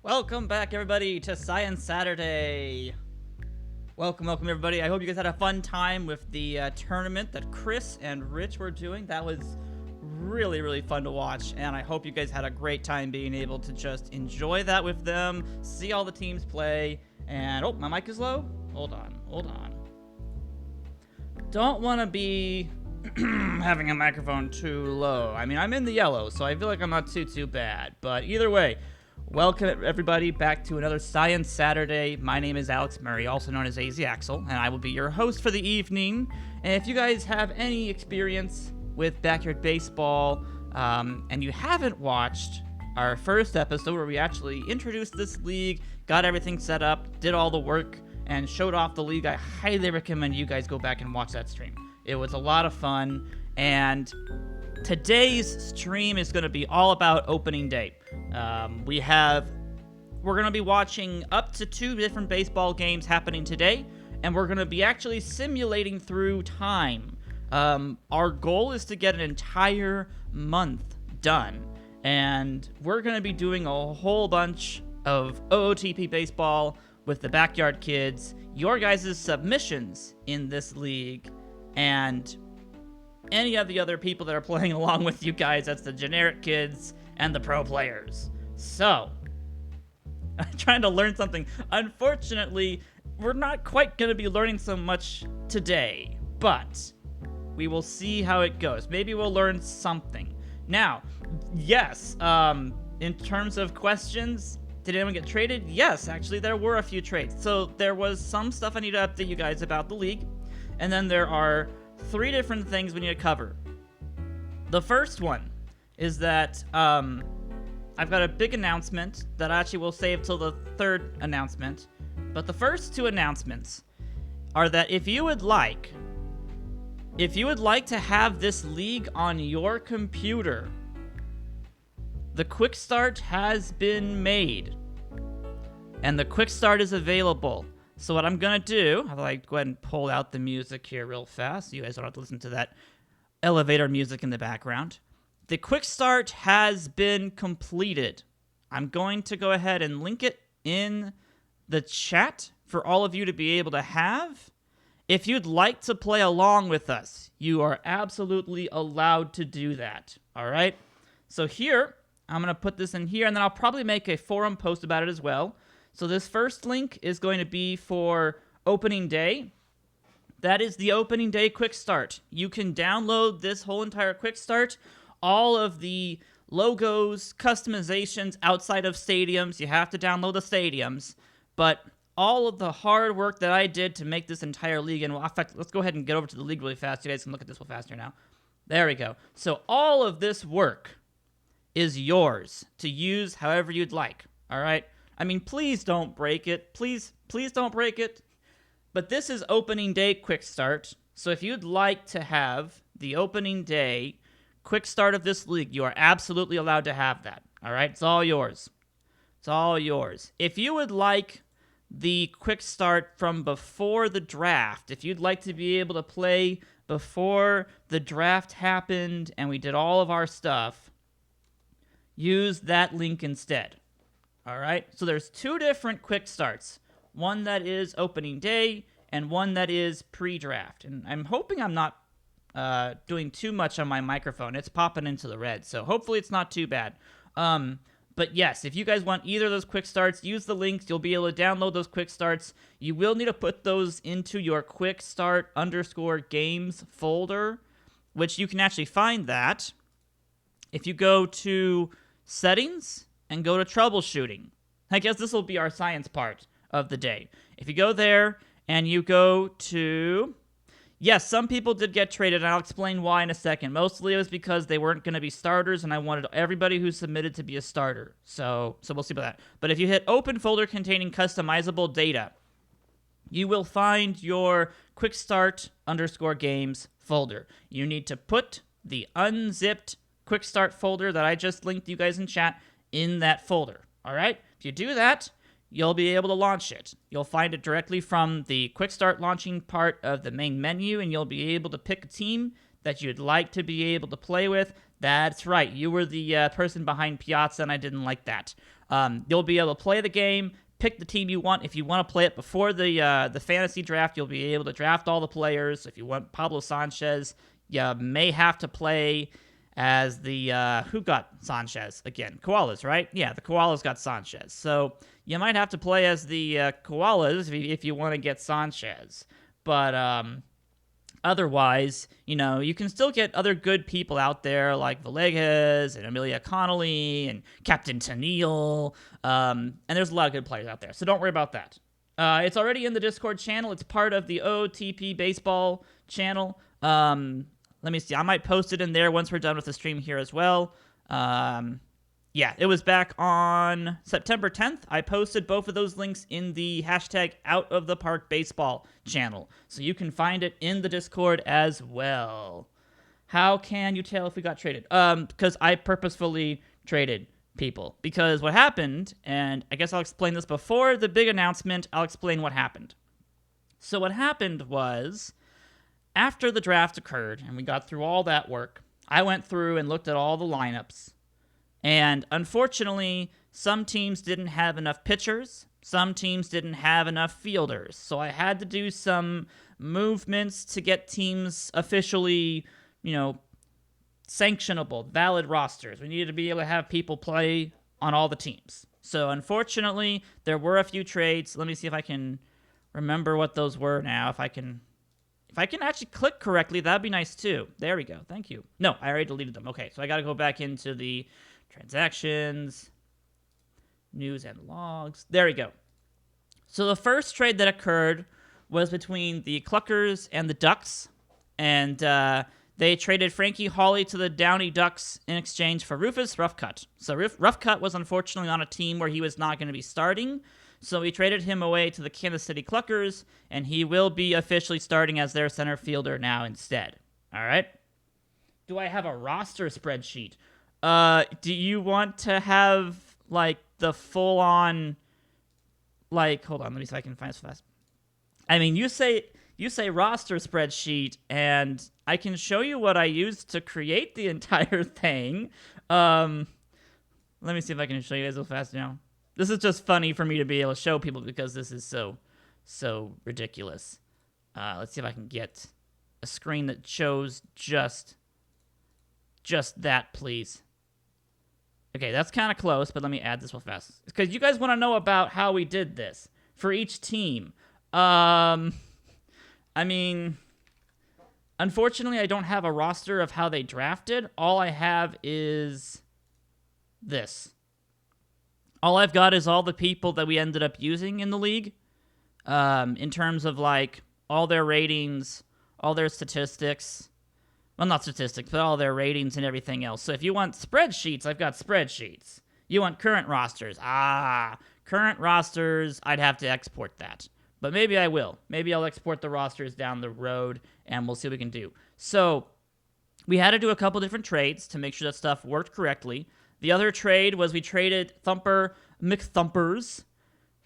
Welcome back, everybody, to Science Saturday. Welcome everybody. I hope you guys had a fun time with the tournament that Chris and Rich were doing. That was really fun to watch, and I hope you guys had a great time being able to just enjoy that with them, see all the teams play, and oh, my mic is low? Hold on. Don't want to be having a microphone too low. I mean, I'm in the yellow, so I feel like I'm not too bad, but either way, welcome everybody back to another Science Saturday. My name is Alex Murray, also known as AZ Axel, and I will be your host for the evening. And if you guys have any experience with backyard baseball, and you haven't watched our first episode where we actually introduced this league, got everything set up, did all the work, and showed off the league, I highly recommend you guys go back and watch that stream. It was a lot of fun, and today's stream is going to be all about opening day. We're going to be watching up to 2 different baseball games happening today, and we're going to be actually simulating through time. Our goal is to get an entire month done, and we're going to be doing a whole bunch of OOTP baseball with the Backyard Kids, your guys' submissions in this league, and any of the other people that are playing along with you guys. That's the generic kids and the pro players. So, I'm trying to learn something. Unfortunately, we're not quite going to be learning so much today, but we will see how it goes. Maybe we'll learn something. Now, yes, in terms of questions, did anyone get traded? Yes, actually, there were a few trades. So, there was some stuff I need to update you guys about the league, and then there are 3 different things we need to cover. The first one is that I've got a big announcement that I actually will save till the 3rd announcement. But the first 2 announcements are that if you would like to have this league on your computer, the quick start has been made, and the quick start is available. So what I'm going to do, I'll go ahead and pull out the music here real fast so you guys don't have to listen to that elevator music in the background. The quick start has been completed. I'm going to go ahead and link it in the chat for all of you to be able to have. If you'd like to play along with us, you are absolutely allowed to do that. All right? So here, I'm going to put this in here, and then I'll probably make a forum post about it as well. So this first link is going to be for opening day. That is the opening day quick start. You can download this whole entire quick start. All of the logos, customizations outside of stadiums. You have to download the stadiums. But all of the hard work that I did to make this entire league, and in fact, let's go ahead and get over to the league really fast. You guys can look at this a little faster now. There we go. So all of this work is yours to use however you'd like. All right? I mean, please don't break it. Please don't break it. But this is opening day quick start. So if you'd like to have the opening day quick start of this league, you are absolutely allowed to have that. All right? It's all yours. It's all yours. If you would like the quick start from before the draft, if you'd like to be able to play before the draft happened and we did all of our stuff, use that link instead. All right, so there's 2 different quick starts. One that is opening day and one that is pre-draft. And I'm hoping I'm not doing too much on my microphone. It's popping into the red, so hopefully it's not too bad. But yes, if you guys want either of those quick starts, use the links. You'll be able to download those quick starts. You will need to put those into your quick start _games folder, which you can actually find that if you go to settings and go to troubleshooting. I guess this will be our science part of the day. If you go there and you go to... Yes, some people did get traded, and I'll explain why in a second. Mostly it was because they weren't going to be starters, and I wanted everybody who submitted to be a starter. So we'll see about that. But if you hit open folder containing customizable data, you will find your quick start _games folder. You need to put the unzipped quick start folder that I just linked you guys in chat in that folder. All right? If you do that, you'll be able to launch it. You'll find it directly from the quick start launching part of the main menu, and you'll be able to pick a team that you'd like to be able to play with. That's right. You were the person behind Piazza, and I didn't like that. You'll be able to play the game, pick the team you want. If you want to play it before the fantasy draft, you'll be able to draft all the players. If you want Pablo Sanchez, you may have to play as the who got Sanchez again? Koalas, right? Yeah, the Koalas got Sanchez. So you might have to play as the Koalas if you want to get Sanchez. But otherwise, you can still get other good people out there like Villegas and Amelia Connolly and Captain Tennille. And there's a lot of good players out there, so don't worry about that. It's already in the Discord channel. It's part of the OTP Baseball channel. Let me see. I might post it in there once we're done with the stream here as well. Yeah, it was back on September 10th. I posted both of those links in the hashtag Out of the Park Baseball channel. So you can find it in the Discord as well. How can you tell if we got traded? Because I purposefully traded people. Because what happened, and I guess I'll explain this before the big announcement, I'll explain what happened. So what happened was, after the draft occurred and we got through all that work, I went through and looked at all the lineups. And unfortunately, some teams didn't have enough pitchers. Some teams didn't have enough fielders. So I had to do some movements to get teams officially, sanctionable, valid rosters. We needed to be able to have people play on all the teams. So unfortunately, there were a few trades. Let me see if I can remember what those were now. If I can actually click correctly, that'd be nice too. There we go. Thank you. No, I already deleted them. Okay, so I got to go back into the transactions, news and logs. There we go. So the first trade that occurred was between the Cluckers and the Ducks, and they traded Frankie Hawley to the Downey Ducks in exchange for Rufus Roughcut. So Roughcut was unfortunately on a team where he was not going to be starting, so we traded him away to the Kansas City Cluckers, and he will be officially starting as their center fielder now instead. All right? Do I have a roster spreadsheet? Do you want to have, the full-on, hold on, let me see if I can find this fast. I mean, you say roster spreadsheet, and I can show you what I used to create the entire thing. Let me see if I can show you guys real fast now. This is just funny for me to be able to show people because this is so ridiculous. Let's see if I can get a screen that shows just that, please. Okay, that's kind of close, but let me add this real fast. Because you guys want to know about how we did this for each team. I mean, unfortunately, I don't have a roster of how they drafted. All I have is this. All I've got is all the people that we ended up using in the league, in terms of, all their ratings, all their statistics. Well, not statistics, but all their ratings and everything else. So if you want spreadsheets, I've got spreadsheets. You want current rosters. Current rosters, I'd have to export that. But maybe I will. Maybe I'll export the rosters down the road, and we'll see what we can do. So we had to do a couple different trades to make sure that stuff worked correctly. The other trade was we traded Thumper McThumpers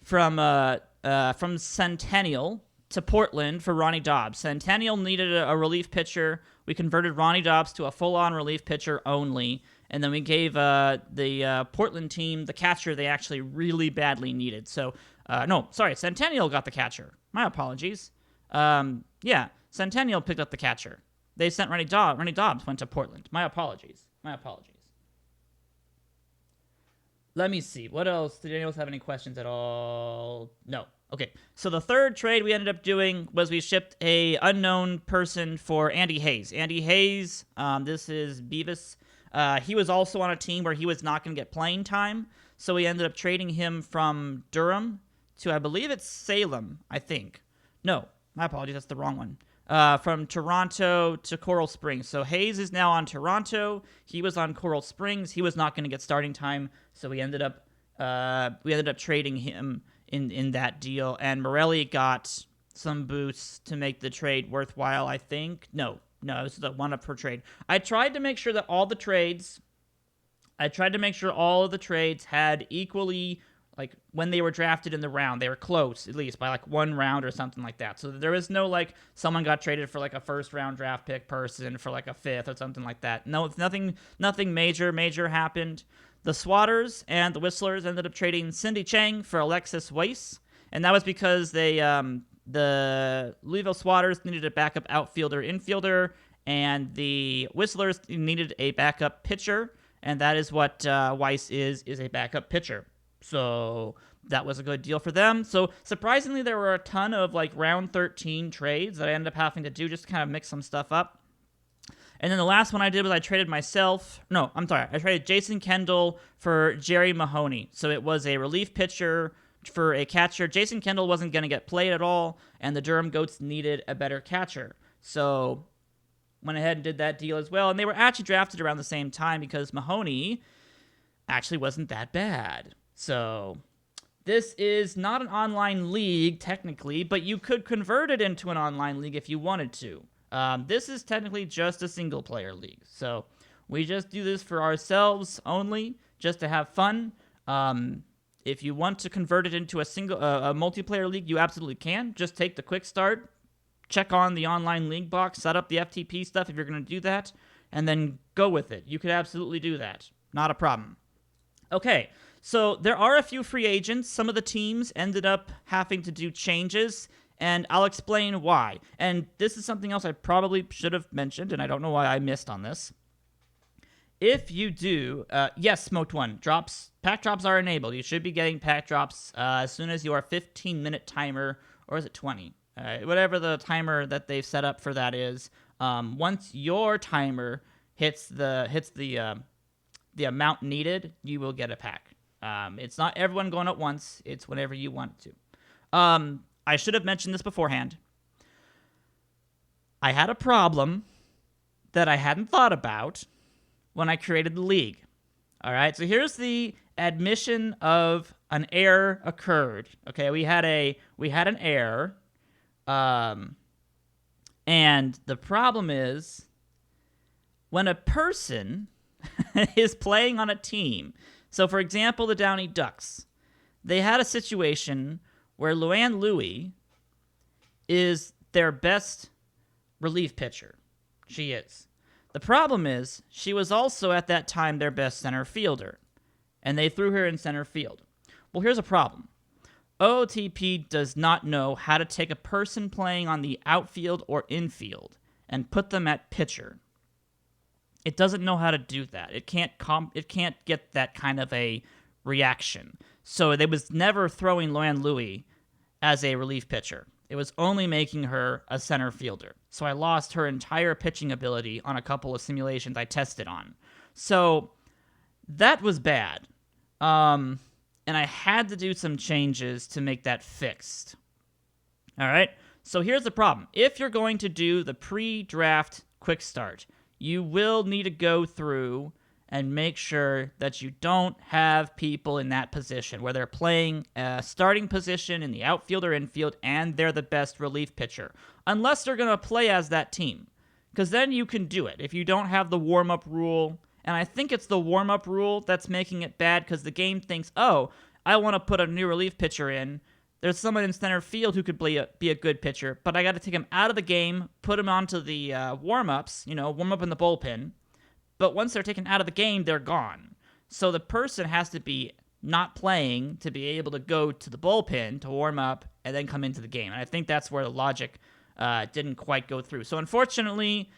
from Centennial to Portland for Ronnie Dobbs. Centennial needed a relief pitcher. We converted Ronnie Dobbs to a full-on relief pitcher only, and then we gave the Portland team the catcher they actually really badly needed. So, Centennial got the catcher. My apologies. Yeah, Centennial picked up the catcher. They sent Ronnie Dobbs. Ronnie Dobbs went to Portland. My apologies. Let me see. What else? Did anyone else have any questions at all? No. Okay. So the third trade we ended up doing was we shipped a unknown person for Andy Hayes. Andy Hayes, this is Beavis. He was also on a team where he was not going to get playing time, so we ended up trading him from Durham to, I believe it's Salem, I think. No, my apologies, that's the wrong one. From Toronto to Coral Springs. So Hayes is now on Toronto. He was on Coral Springs. He was not going to get starting time, so we ended up trading him in that deal. And Morelli got some boosts to make the trade worthwhile, I think. No, it was the one up per trade. I tried to make sure that all of the trades had equally, when they were drafted in the round, they were close, at least, by, one round or something like that. So there was no, someone got traded for, a first-round draft pick person for, a fifth or something like that. No, it's nothing major happened. the Swatters and the Whistlers ended up trading Cindy Chang for Alexis Weiss, and that was because the Louisville Swatters needed a backup outfielder, infielder, and the Whistlers needed a backup pitcher, and that is what Weiss is a backup pitcher. So that was a good deal for them. So surprisingly, there were a ton of like round 13 trades that I ended up having to do just to kind of mix some stuff up. And then the last one I did was I traded I traded Jason Kendall for Jerry Mahoney. So it was a relief pitcher for a catcher. Jason Kendall wasn't going to get played at all, and the Durham Goats needed a better catcher. So went ahead and did that deal as well. And they were actually drafted around the same time because Mahoney actually wasn't that bad. So this is not an online league technically, but you could convert it into an online league if you wanted to. This is technically just a single-player league. So we just do this for ourselves only, just to have fun. If you want to convert it into a multiplayer league, you absolutely can. Just take the quick start, check on the online league box, set up the FTP stuff if you're going to do that, and then go with it. You could absolutely do that. Not a problem. Okay, so there are a few free agents. Some of the teams ended up having to do changes, and I'll explain why. And this is something else I probably should have mentioned, and I don't know why I missed on this. If you do, yes, Smoked One, pack drops are enabled. You should be getting pack drops as soon as your 15-minute timer, or is it 20? Whatever the timer that they've set up for that is. Once your timer hits the amount needed, you will get a pack. It's not everyone going at once. It's whenever you want to. I should have mentioned this beforehand. I had a problem that I hadn't thought about when I created the league. All right, so here's the admission of an error occurred. Okay, we had an error, and the problem is when a person is playing on a team. So, for example, the Downey Ducks, they had a situation where Luann Louie is their best relief pitcher. She is. The problem is, she was also at that time their best center fielder, and they threw her in center field. Well, here's a problem. OOTP does not know how to take a person playing on the outfield or infield and put them at pitcher. It doesn't know how to do that. It can't get that kind of a reaction. So they was never throwing Luann Louie as a relief pitcher. It was only making her a center fielder. So I lost her entire pitching ability on a couple of simulations I tested on. So that was bad. And I had to do some changes to make that fixed. All right? So here's the problem. If you're going to do the pre-draft quick start, you will need to go through and make sure that you don't have people in that position where they're playing a starting position in the outfield or infield and they're the best relief pitcher. Unless they're going to play as that team. Because then you can do it. If you don't have the warm-up rule, and I think it's the warm-up rule that's making it bad because the game thinks, oh, I want to put a new relief pitcher in. There's someone in center field who could be a good pitcher, but I got to take him out of the game, put him onto the warm-ups, warm up in the bullpen. But once they're taken out of the game, they're gone. So the person has to be not playing to be able to go to the bullpen to warm up and then come into the game. And I think that's where the logic didn't quite go through. So unfortunately,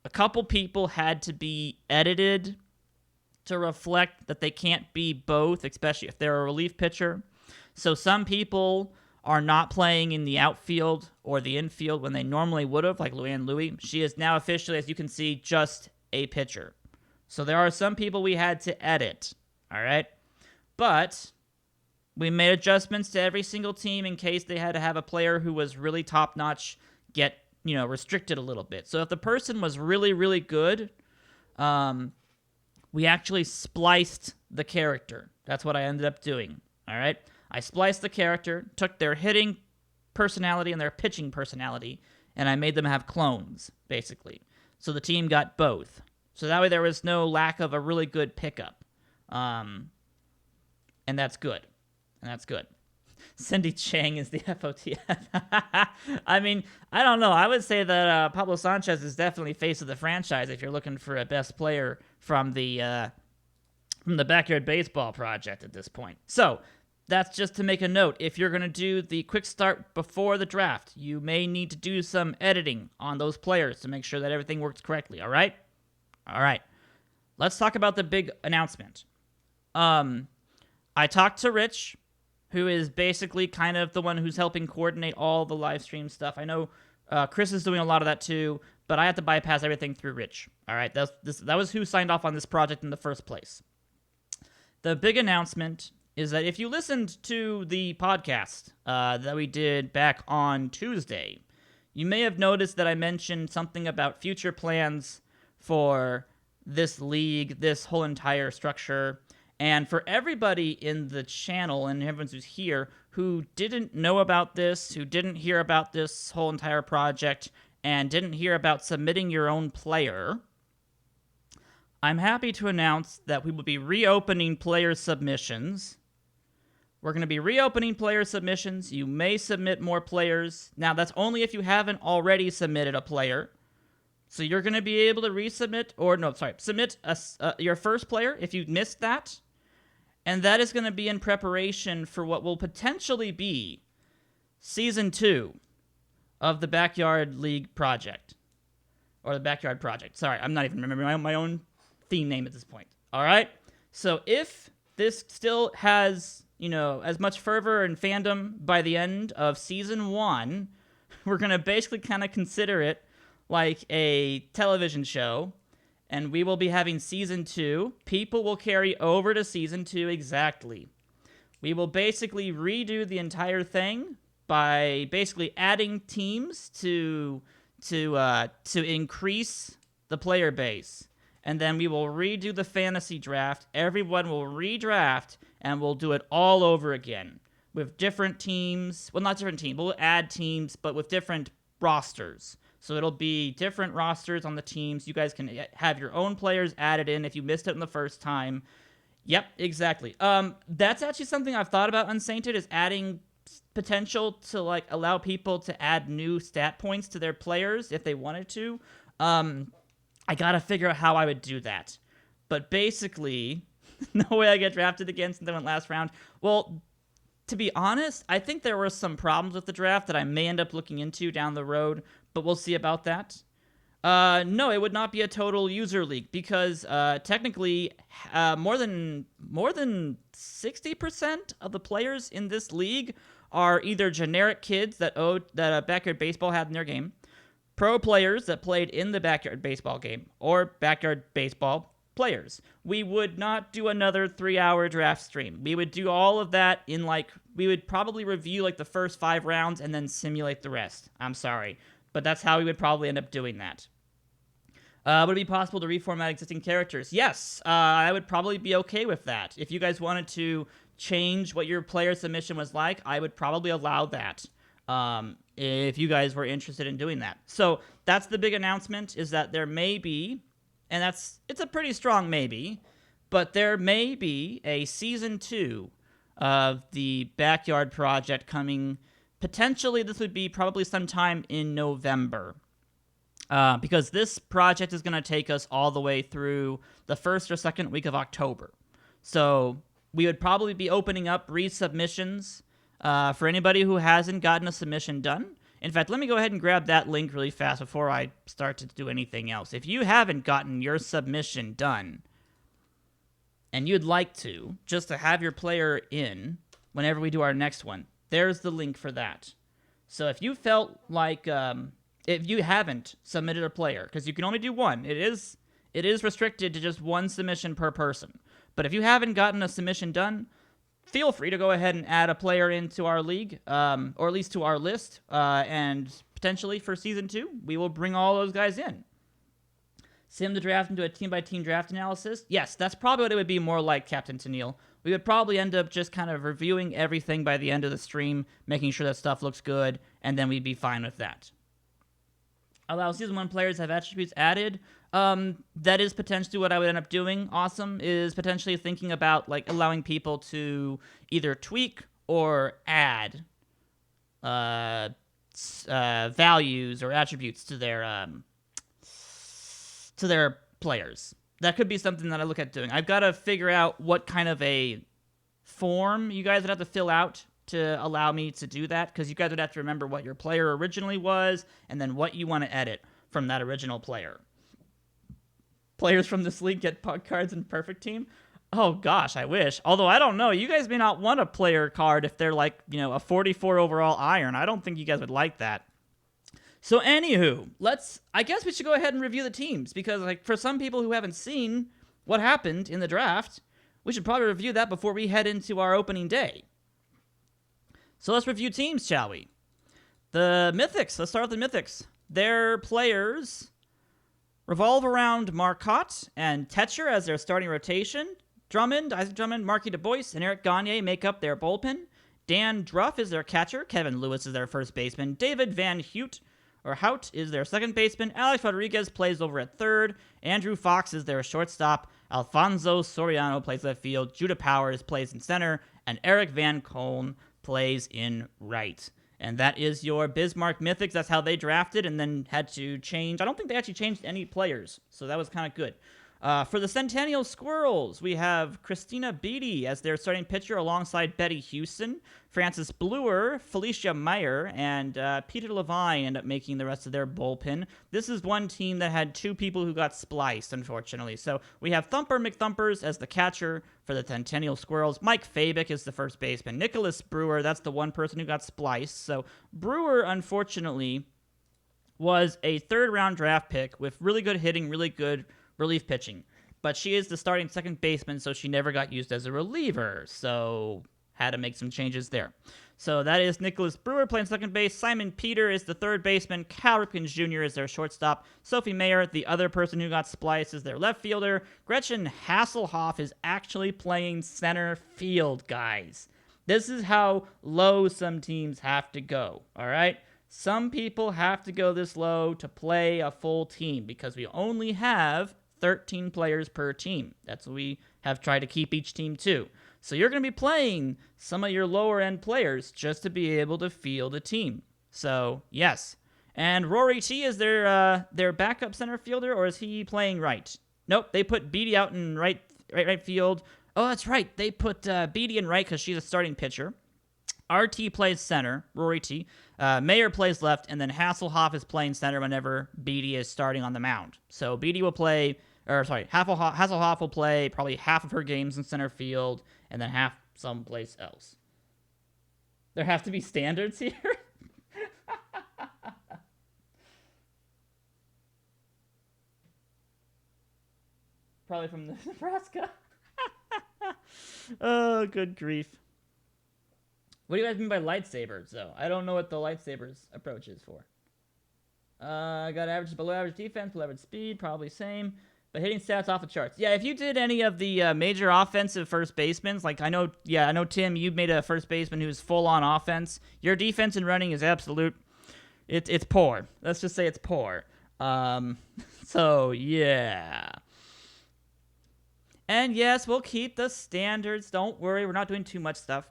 a couple people had to be edited to reflect that they can't be both, especially if they're a relief pitcher. So some people are not playing in the outfield or the infield when they normally would have, like Luann Louie. She is now officially, as you can see, just a pitcher. So there are some people we had to edit, all right? But we made adjustments to every single team in case they had to have a player who was really top-notch get, restricted a little bit. So if the person was really, really good, we actually spliced the character. That's what I ended up doing, all right? I spliced the character, took their hitting personality and their pitching personality, and I made them have clones, basically. So the team got both. So that way there was no lack of a really good pickup. And that's good. Cindy Chang is the FOTF. I mean, I don't know. I would say that Pablo Sanchez is definitely face of the franchise if you're looking for a best player from the from the Backyard Baseball project at this point. So that's just to make a note. If you're going to do the quick start before the draft, you may need to do some editing on those players to make sure that everything works correctly, all right? All right. Let's talk about the big announcement. I talked to Rich, who is basically kind of the one who's helping coordinate all the live stream stuff. I know Chris is doing a lot of that too, but I have to bypass everything through Rich. All right, that was who signed off on this project in the first place. The big announcement is that if you listened to the podcast that we did back on Tuesday, you may have noticed that I mentioned something about future plans for this league, this whole entire structure. And for everybody in the channel and everyone who's here who didn't know about this, who didn't hear about this whole entire project, and didn't hear about submitting your own player, I'm happy to announce that we will be reopening player submissions. We're going to be reopening player submissions. You may submit more players. Now, that's only if you haven't already submitted a player. So you're going to be able to resubmit, submit your first player if you missed that. And that is going to be in preparation for what will potentially be Season 2 of the Backyard League project. Or the Backyard Project. Sorry, I'm not even remembering my own theme name at this point. All right? So if this still has, as much fervor and fandom by the end of Season 1, we're going to basically kind of consider it like a television show. And we will be having Season 2. People will carry over to Season 2 exactly. We will basically redo the entire thing by basically adding teams to increase the player base. And then we will redo the fantasy draft. Everyone will redraft, and we'll do it all over again with different teams. Well, not different teams. We'll add teams, but with different rosters. So it'll be different rosters on the teams. You guys can have your own players added in if you missed it in the first time. Yep, exactly. That's actually something I've thought about Unsainted, is adding potential to allow people to add new stat points to their players if they wanted to. I gotta figure out how I would do that. But basically, no way I get drafted again since I went last round. Well, to be honest, I think there were some problems with the draft that I may end up looking into down the road, but we'll see about that. No, it would not be a total user league because technically more than 60% of the players in this league are either generic kids that Backyard Baseball had in their game, pro players that played in the Backyard Baseball game, or Backyard Baseball players. We would not do another 3-hour draft stream. We would do all of that in we would probably review the first 5 rounds and then simulate the rest. I'm sorry, but that's how we would probably end up doing that. Would it be possible to reformat existing characters? Yes, I would probably be okay with that. If you guys wanted to change what your player submission was like, I would probably allow that. If you guys were interested in doing that. So that's the big announcement, is that there may be, and it's a pretty strong maybe, but there may be a Season 2 of the Backyard Project coming. Potentially, this would be probably sometime in November. Because this project is going to take us all the way through the first or second week of October. So we would probably be opening up resubmissions for anybody who hasn't gotten a submission done. In fact, let me go ahead and grab that link really fast before I start to do anything else. If you haven't gotten your submission done, and you'd like to, just to have your player in whenever we do our next one, there's the link for that. So if you felt like, if you haven't submitted a player, because you can only do one, it is restricted to just one submission per person. But if you haven't gotten a submission done, feel free to go ahead and add a player into our league, or at least to our list, and potentially for Season 2, we will bring all those guys in. Sim the draft into a team-by-team draft analysis? Yes, that's probably what it would be more like, Captain Tennille. We would probably end up just kind of reviewing everything by the end of the stream, making sure that stuff looks good, and then we'd be fine with that. Allow Season 1 players to have attributes added. That is potentially what I would end up doing. Awesome is potentially thinking about allowing people to either tweak or add values or attributes to their players. that could be something that I look at doing. I've got to figure out what kind of a form you guys would have to fill out to allow me to do that, because you guys would have to remember what your player originally was and then what you want to edit from that original player. Players from this league get puck cards in Perfect Team. Oh gosh, I wish. Although I don't know, you guys may not want a player card if they're like, a 44 overall iron. I don't think you guys would like that. So anywho, I guess we should go ahead and review the teams, because like for some people who haven't seen what happened in the draft, we should probably review that before we head into our opening day. So let's review teams, shall we? The Mythics. Let's start with the Mythics. Their players revolve around Marcotte and Tetcher as their starting rotation. Isaac Drummond, Marky DuBois, and Eric Gagne make up their bullpen. Dan Druff is their catcher. Kevin Lewis is their first baseman. David Van Hout is their second baseman. Alex Rodriguez plays over at third. Andrew Fox is their shortstop. Alfonso Soriano plays left field. Judah Powers plays in center. And Eric Van Koln plays in right. And that is your Bismarck Mythics. That's how they drafted and then had to change. I don't think they actually changed any players, so that was kind of good. For the Centennial Squirrels, we have Christina Beatty as their starting pitcher alongside Betty Houston. Frances Bluer, Felicia Meyer, and Peter Levine end up making the rest of their bullpen. This is one team that had two people who got spliced, unfortunately. So we have Thumper McThumpers as the catcher for the Centennial Squirrels. Mike Fabic is the first baseman. Nicholas Brewer, that's the one person who got spliced. So Brewer, unfortunately, was a third-round draft pick with really good hitting, really good relief pitching. But she is the starting second baseman, so she never got used as a reliever. So had to make some changes there. So that is Nicholas Brewer playing second base. Simon Peter is the third baseman. Cal Ripken Jr. is their shortstop. Sophie Mayer, the other person who got spliced, is their left fielder. Gretchen Hasselhoff is actually playing center field, guys. This is how low some teams have to go, all right? Some people have to go this low to play a full team because we only have 13 players per team. That's what we have tried to keep each team to. So you're going to be playing some of your lower end players just to be able to field a team. So, yes. And Rory T is their backup center fielder, or is he playing right? Nope, they put Beatty out in right field. Oh, that's right. They put Beatty in right because she's a starting pitcher. RT plays center, Rory T. Mayer plays left, and then Hasselhoff is playing center whenever Beatty is starting on the mound. So Beatty will play, Hasselhoff will play probably half of her games in center field, and then half someplace else. There have to be standards here? Probably from Nebraska. Oh, good grief. What do you guys mean by lightsabers, though? I don't know what the lightsabers approach is for. Got average, below average defense, below average speed, probably same. But hitting stats off the charts. Yeah, if you did any of the major offensive first basemen, like I know Tim, you made a first baseman who's full on offense. Your defense and running is absolute. It's poor. Let's just say it's poor. So yeah. And yes, we'll keep the standards. Don't worry, we're not doing too much stuff.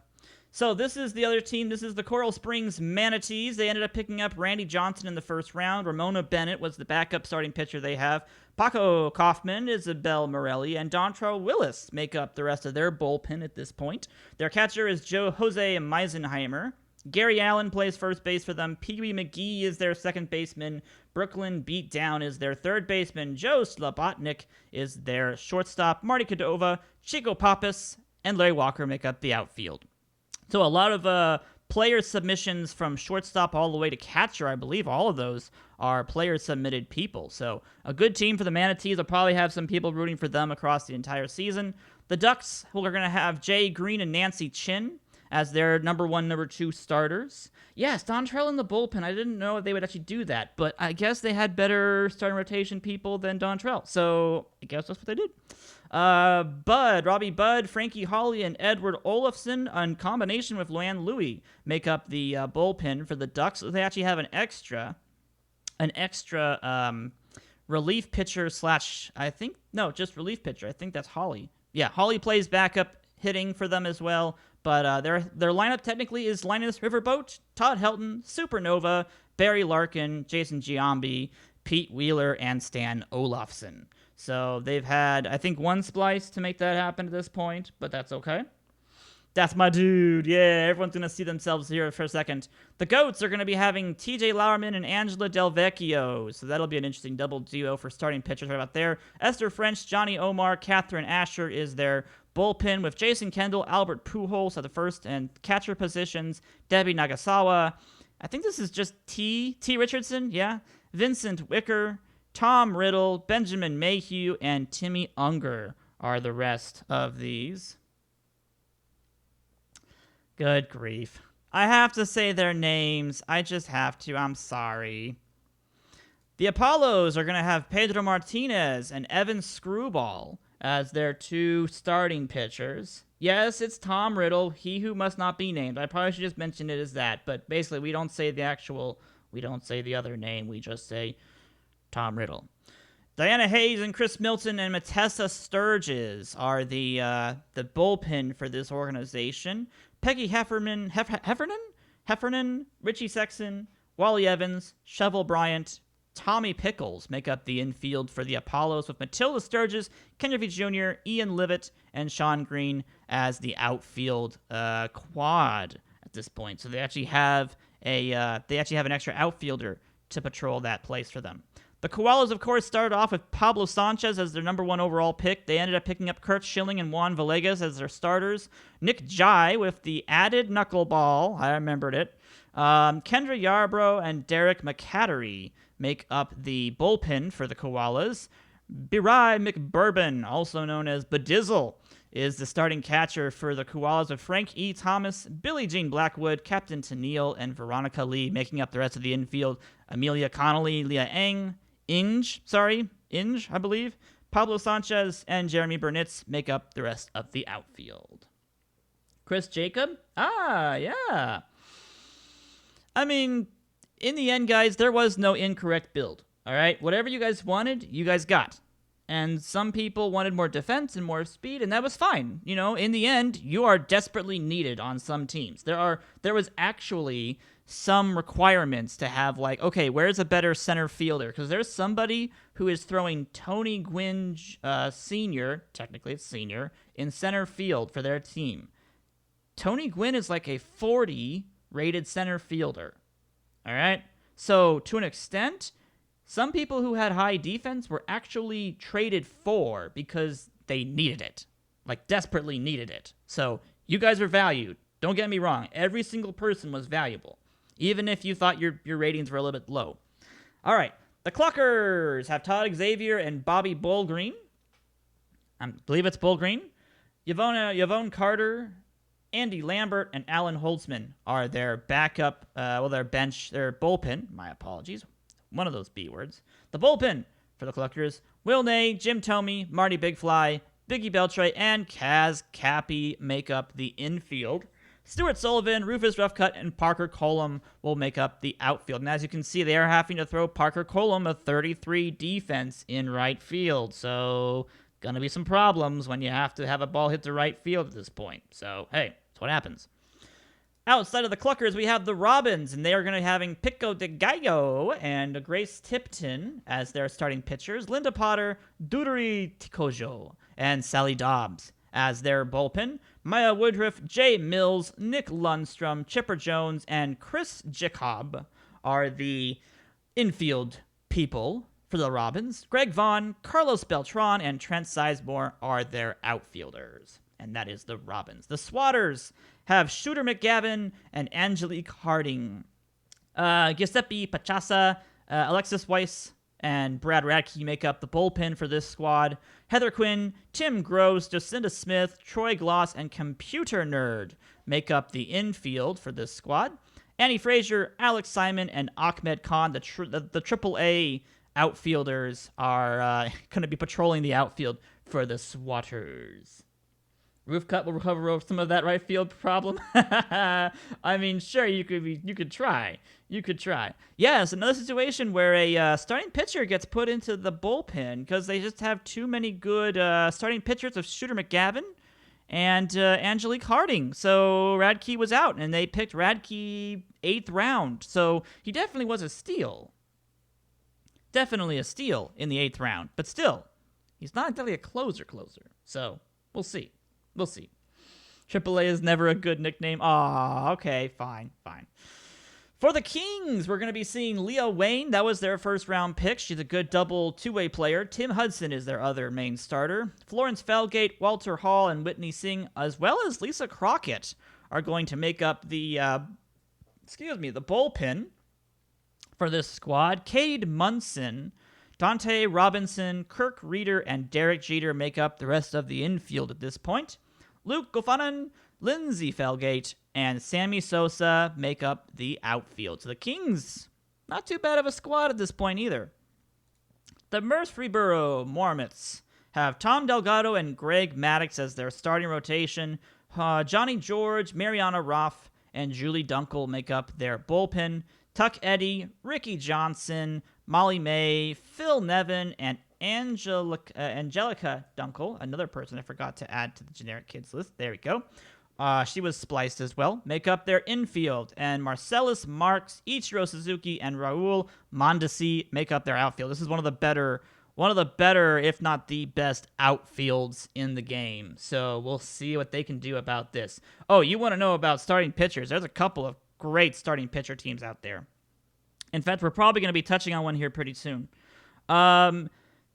So this is the other team. This is the Coral Springs Manatees. They ended up picking up Randy Johnson in the first round. Ramona Bennett was the backup starting pitcher they have. Paco Kaufman, Isabel Morelli, and Dontrell Willis make up the rest of their bullpen at this point. Their catcher is Jose Meisenheimer. Gary Allen plays first base for them. Pee Wee McGee is their second baseman. Brooklyn Beatdown is their third baseman. Joe Slobotnik is their shortstop. Marty Cordova, Chico Pappas, and Larry Walker make up the outfield. So a lot of player submissions from shortstop all the way to catcher. I believe all of those are player-submitted people. So a good team for the Manatees. I'll probably have some people rooting for them across the entire season. The Ducks, we're going to have Jay Green and Nancy Chin as their number 1, number 2 starters. Yes, Dontrell in the bullpen. I didn't know they would actually do that, but I guess they had better starting rotation people than Dontrell. So I guess that's what they did. Robbie Budd, Frankie Hawley, and Edward Olafson, in combination with Luann Louie, make up the bullpen for the Ducks. They actually have an extra relief pitcher just relief pitcher. I think that's Hawley. Yeah, Hawley plays backup hitting for them as well. But their lineup technically is Linus Riverboat, Todd Helton, Supernova, Barry Larkin, Jason Giambi, Pete Wheeler, and Stan Olafson. So they've had, I think, one splice to make that happen at this point, but that's okay. That's my dude. Yeah, everyone's going to see themselves here for a second. The GOATs are going to be having TJ Lauerman and Angela Del Vecchio. So that'll be an interesting double duo for starting pitchers right about there. Esther French, Johnny Omar, Catherine Asher is their bullpen with Jason Kendall, Albert Pujols at the first and catcher positions. Debbie Nagasawa. I think this is just T. Richardson, yeah. Vincent Wicker, Tom Riddle, Benjamin Mayhew, and Timmy Unger are the rest of these. Good grief. I have to say their names. I just have to. I'm sorry. The Apollos are going to have Pedro Martinez and Evan Screwball as their two starting pitchers. Yes, it's Tom Riddle, he who must not be named. I probably should just mention it as that, but basically we don't say the other name. We just say Tom Riddle. Diana Hayes and Chris Milton and Matessa Sturgis are the bullpen for this organization. Peggy Heffernan, Richie Sexton, Wally Evans, Shovel Bryant, Tommy Pickles make up the infield for the Apollos, with Matilda Sturgis, Ken Griffey Jr., Ian Livett, and Sean Green as the outfield quad at this point. So they actually have an extra outfielder to patrol that place for them. The Koalas, of course, started off with Pablo Sanchez as their number one overall pick. They ended up picking up Kurt Schilling and Juan Villegas as their starters. Nick Jai with the added knuckleball. I remembered it. Kendra Yarbrough and Derek McCattery make up the bullpen for the Koalas. Birai McBourbon, also known as Bedizzle, is the starting catcher for the Koalas, with Frank E. Thomas, Billie Jean Blackwood, Captain Tennille, and Veronica Lee making up the rest of the infield. Amelia Connolly, Leah Inge, I believe. Pablo Sanchez and Jeremy Burnitz make up the rest of the outfield. Chris Jacob? Yeah. I mean, in the end, guys, there was no incorrect build. All right? Whatever you guys wanted, you guys got. And some people wanted more defense and more speed, and that was fine. You know, in the end, you are desperately needed on some teams. There was actually some requirements to have, like, okay, where's a better center fielder? Because there's somebody who is throwing Tony Gwynn Sr., technically it's senior, in center field for their team. Tony Gwynn is like a 40 rated center fielder. All right? So, to an extent, some people who had high defense were actually traded for because they needed it. Like, desperately needed it. So, you guys are valued. Don't get me wrong. Every single person was valuable, even if you thought your ratings were a little bit low. All right. The Cluckers have Todd Xavier and Bobby Bullgreen. I believe it's Bullgreen. Yvonne Carter, Andy Lambert, and Alan Holtzman are their backup, their bullpen. My apologies. One of those B words. The bullpen for the Cluckers: Will Ney, Jim Thome, Marty Big Fly, Biggie Beltray, and Kaz Cappy make up the infield. Stuart Sullivan, Rufus Roughcut, and Parker Colum will make up the outfield. And as you can see, they are having to throw Parker Colum a 33 defense in right field. So, gonna be some problems when you have to have a ball hit to right field at this point. So, hey, that's what happens. Outside of the Cluckers, we have the Robins, and they are going to be having Pico de Gallo and Grace Tipton as their starting pitchers. Linda Potter, Duderi Tikojo, and Sally Dobbs as their bullpen. Maya Woodruff, Jay Mills, Nick Lundstrom, Chipper Jones, and Chris Jacob are the infield people for the Robins. Greg Vaughn, Carlos Beltran, and Trent Sizemore are their outfielders. And that is the Robins. The Swatters have Shooter McGavin and Angelique Harding. Giuseppe Pachassa, Alexis Weiss, and Brad Radke make up the bullpen for this squad. Heather Quinn, Tim Groves, Jacinda Smith, Troy Gloss, and Computer Nerd make up the infield for this squad. Annie Frazier, Alex Simon, and Ahmed Khan, the AAA outfielders, are going to be patrolling the outfield for the Swatters. Roofcut will recover over some of that right field problem. I mean, sure, you could try. Yeah, it's another situation where a starting pitcher gets put into the bullpen because they just have too many good starting pitchers of Shooter McGavin and Angelique Harding. So Radke was out, and they picked Radke 8th round. So he definitely was a steal. Definitely a steal in the 8th round, but still. He's not exactly a closer. So we'll see. AAA is never a good nickname. Aw, okay, fine. For the Kings, we're going to be seeing Leah Wayne. That was their first-round pick. She's a good double two-way player. Tim Hudson is their other main starter. Florence Felgate, Walter Hall, and Whitney Singh, as well as Lisa Crockett, are going to make up the bullpen for this squad. Cade Munson, Dante Robinson, Kirk Reeder, and Derek Jeter make up the rest of the infield at this point. Luke Gofanan, Lindsey Felgate, and Sammy Sosa make up the outfield. So the Kings, not too bad of a squad at this point either. The Murfreesboro Marmots have Tom Delgado and Greg Maddux as their starting rotation. Johnny George, Mariana Roth, and Julie Dunkel make up their bullpen. Tuck Eddy, Ricky Johnson, Molly May, Phil Nevin, and Angelica Dunkel, another person I forgot to add to the generic kids list. There we go. She was spliced as well. Make up their infield, and Marcellus Marks, Ichiro Suzuki, and Raul Mondesi make up their outfield. This is one of the better, if not the best, outfields in the game. So we'll see what they can do about this. Oh, you want to know about starting pitchers? There's a couple of great starting pitcher teams out there. In fact, we're probably going to be touching on one here pretty soon.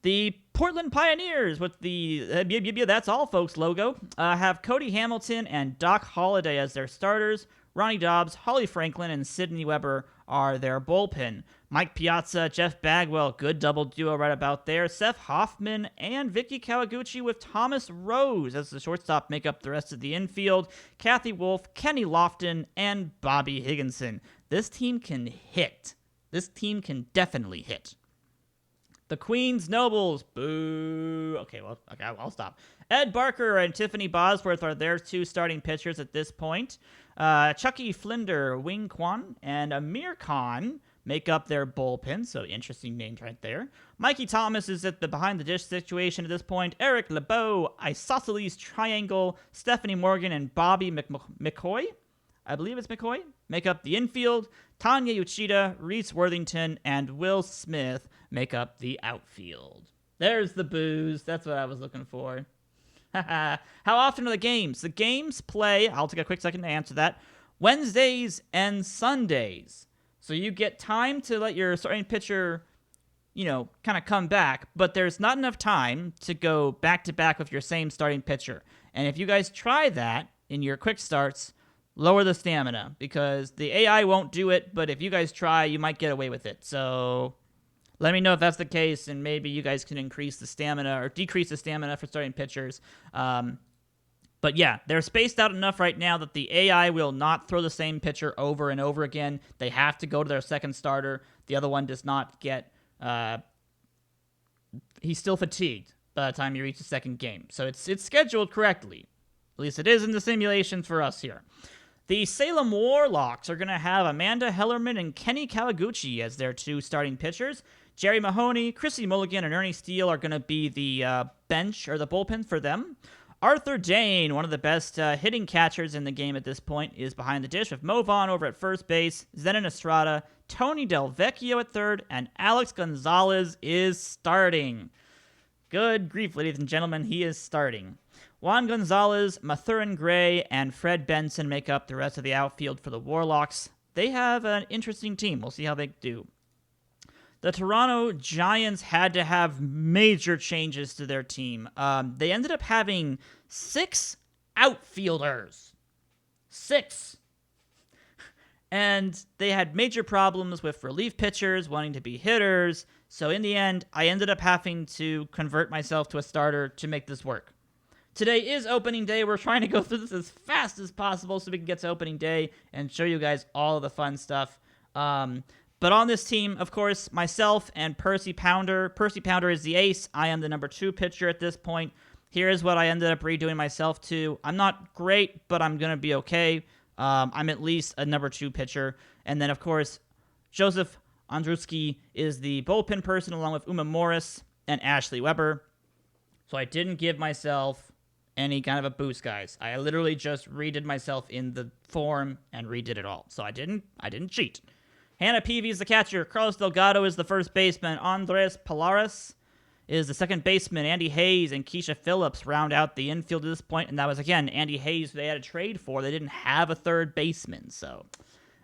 The Portland Pioneers with the That's All Folks logo have Cody Hamilton and Doc Holliday as their starters. Ronnie Dobbs, Holly Franklin, and Sidney Weber are their bullpen. Mike Piazza, Jeff Bagwell, good double duo right about there. Seth Hoffman and Vicky Kawaguchi with Thomas Rose as the shortstop make up the rest of the infield. Kathy Wolf, Kenny Lofton, and Bobby Higginson. This team can hit. This team can definitely hit. The Queens Nobles, boo. Okay, I'll stop. Ed Barker and Tiffany Bosworth are their two starting pitchers at this point. Chucky Flinder, Wing Kwan, and Amir Khan make up their bullpen, so interesting names right there. Mikey Thomas is at the behind-the-dish situation at this point. Eric LeBeau, Isosceles Triangle, Stephanie Morgan, and Bobby McCoy, I believe it's McCoy, make up the infield. Tanya Uchida, Reese Worthington, and Will Smith make up the outfield. There's the booze. That's what I was looking for. How often are the games? The games play, I'll take a quick second to answer that, Wednesdays and Sundays. So you get time to let your starting pitcher, kind of come back, but there's not enough time to go back-to-back with your same starting pitcher. And if you guys try that in your quick starts, lower the stamina, because the AI won't do it, but if you guys try, you might get away with it. So let me know if that's the case, and maybe you guys can increase the stamina or decrease the stamina for starting pitchers. But yeah, they're spaced out enough right now that the AI will not throw the same pitcher over and over again. They have to go to their second starter. The other one does not get... he's still fatigued by the time you reach the second game. So it's scheduled correctly. At least it is in the simulations for us here. The Salem Warlocks are going to have Amanda Hellerman and Kenny Kawaguchi as their two starting pitchers. Jerry Mahoney, Chrissy Mulligan, and Ernie Steele are going to be the bench or the bullpen for them. Arthur Dane, one of the best hitting catchers in the game at this point, is behind the dish with Mo Vaughn over at first base, Zenon Estrada, Tony Del Vecchio at third, and Alex Gonzalez is starting. Good grief, ladies and gentlemen, he is starting. Juan Gonzalez, Mathurin Gray, and Fred Benson make up the rest of the outfield for the Warlocks. They have an interesting team. We'll see how they do. The Toronto Giants had to have major changes to their team. They ended up having 6 outfielders. 6. And they had major problems with relief pitchers wanting to be hitters. So in the end, I ended up having to convert myself to a starter to make this work. Today is opening day. We're trying to go through this as fast as possible so we can get to opening day and show you guys all of the fun stuff. But on this team, of course, myself and Percy Pounder. Percy Pounder is the ace. I am the number 2 pitcher at this point. Here is what I ended up redoing myself to. I'm not great, but I'm going to be okay. I'm at least a number 2 pitcher. And then, of course, Joseph Andruski is the bullpen person along with Uma Morris and Ashley Weber. So I didn't give myself any kind of a boost, guys. I literally just redid myself in the form and redid it all. So I didn't cheat. Hannah Peavy is the catcher. Carlos Delgado is the first baseman. Andres Pilares is the second baseman, Andy Hayes, and Keisha Phillips round out the infield at this point. And that was, again, Andy Hayes they had a trade for. They didn't have a third baseman. So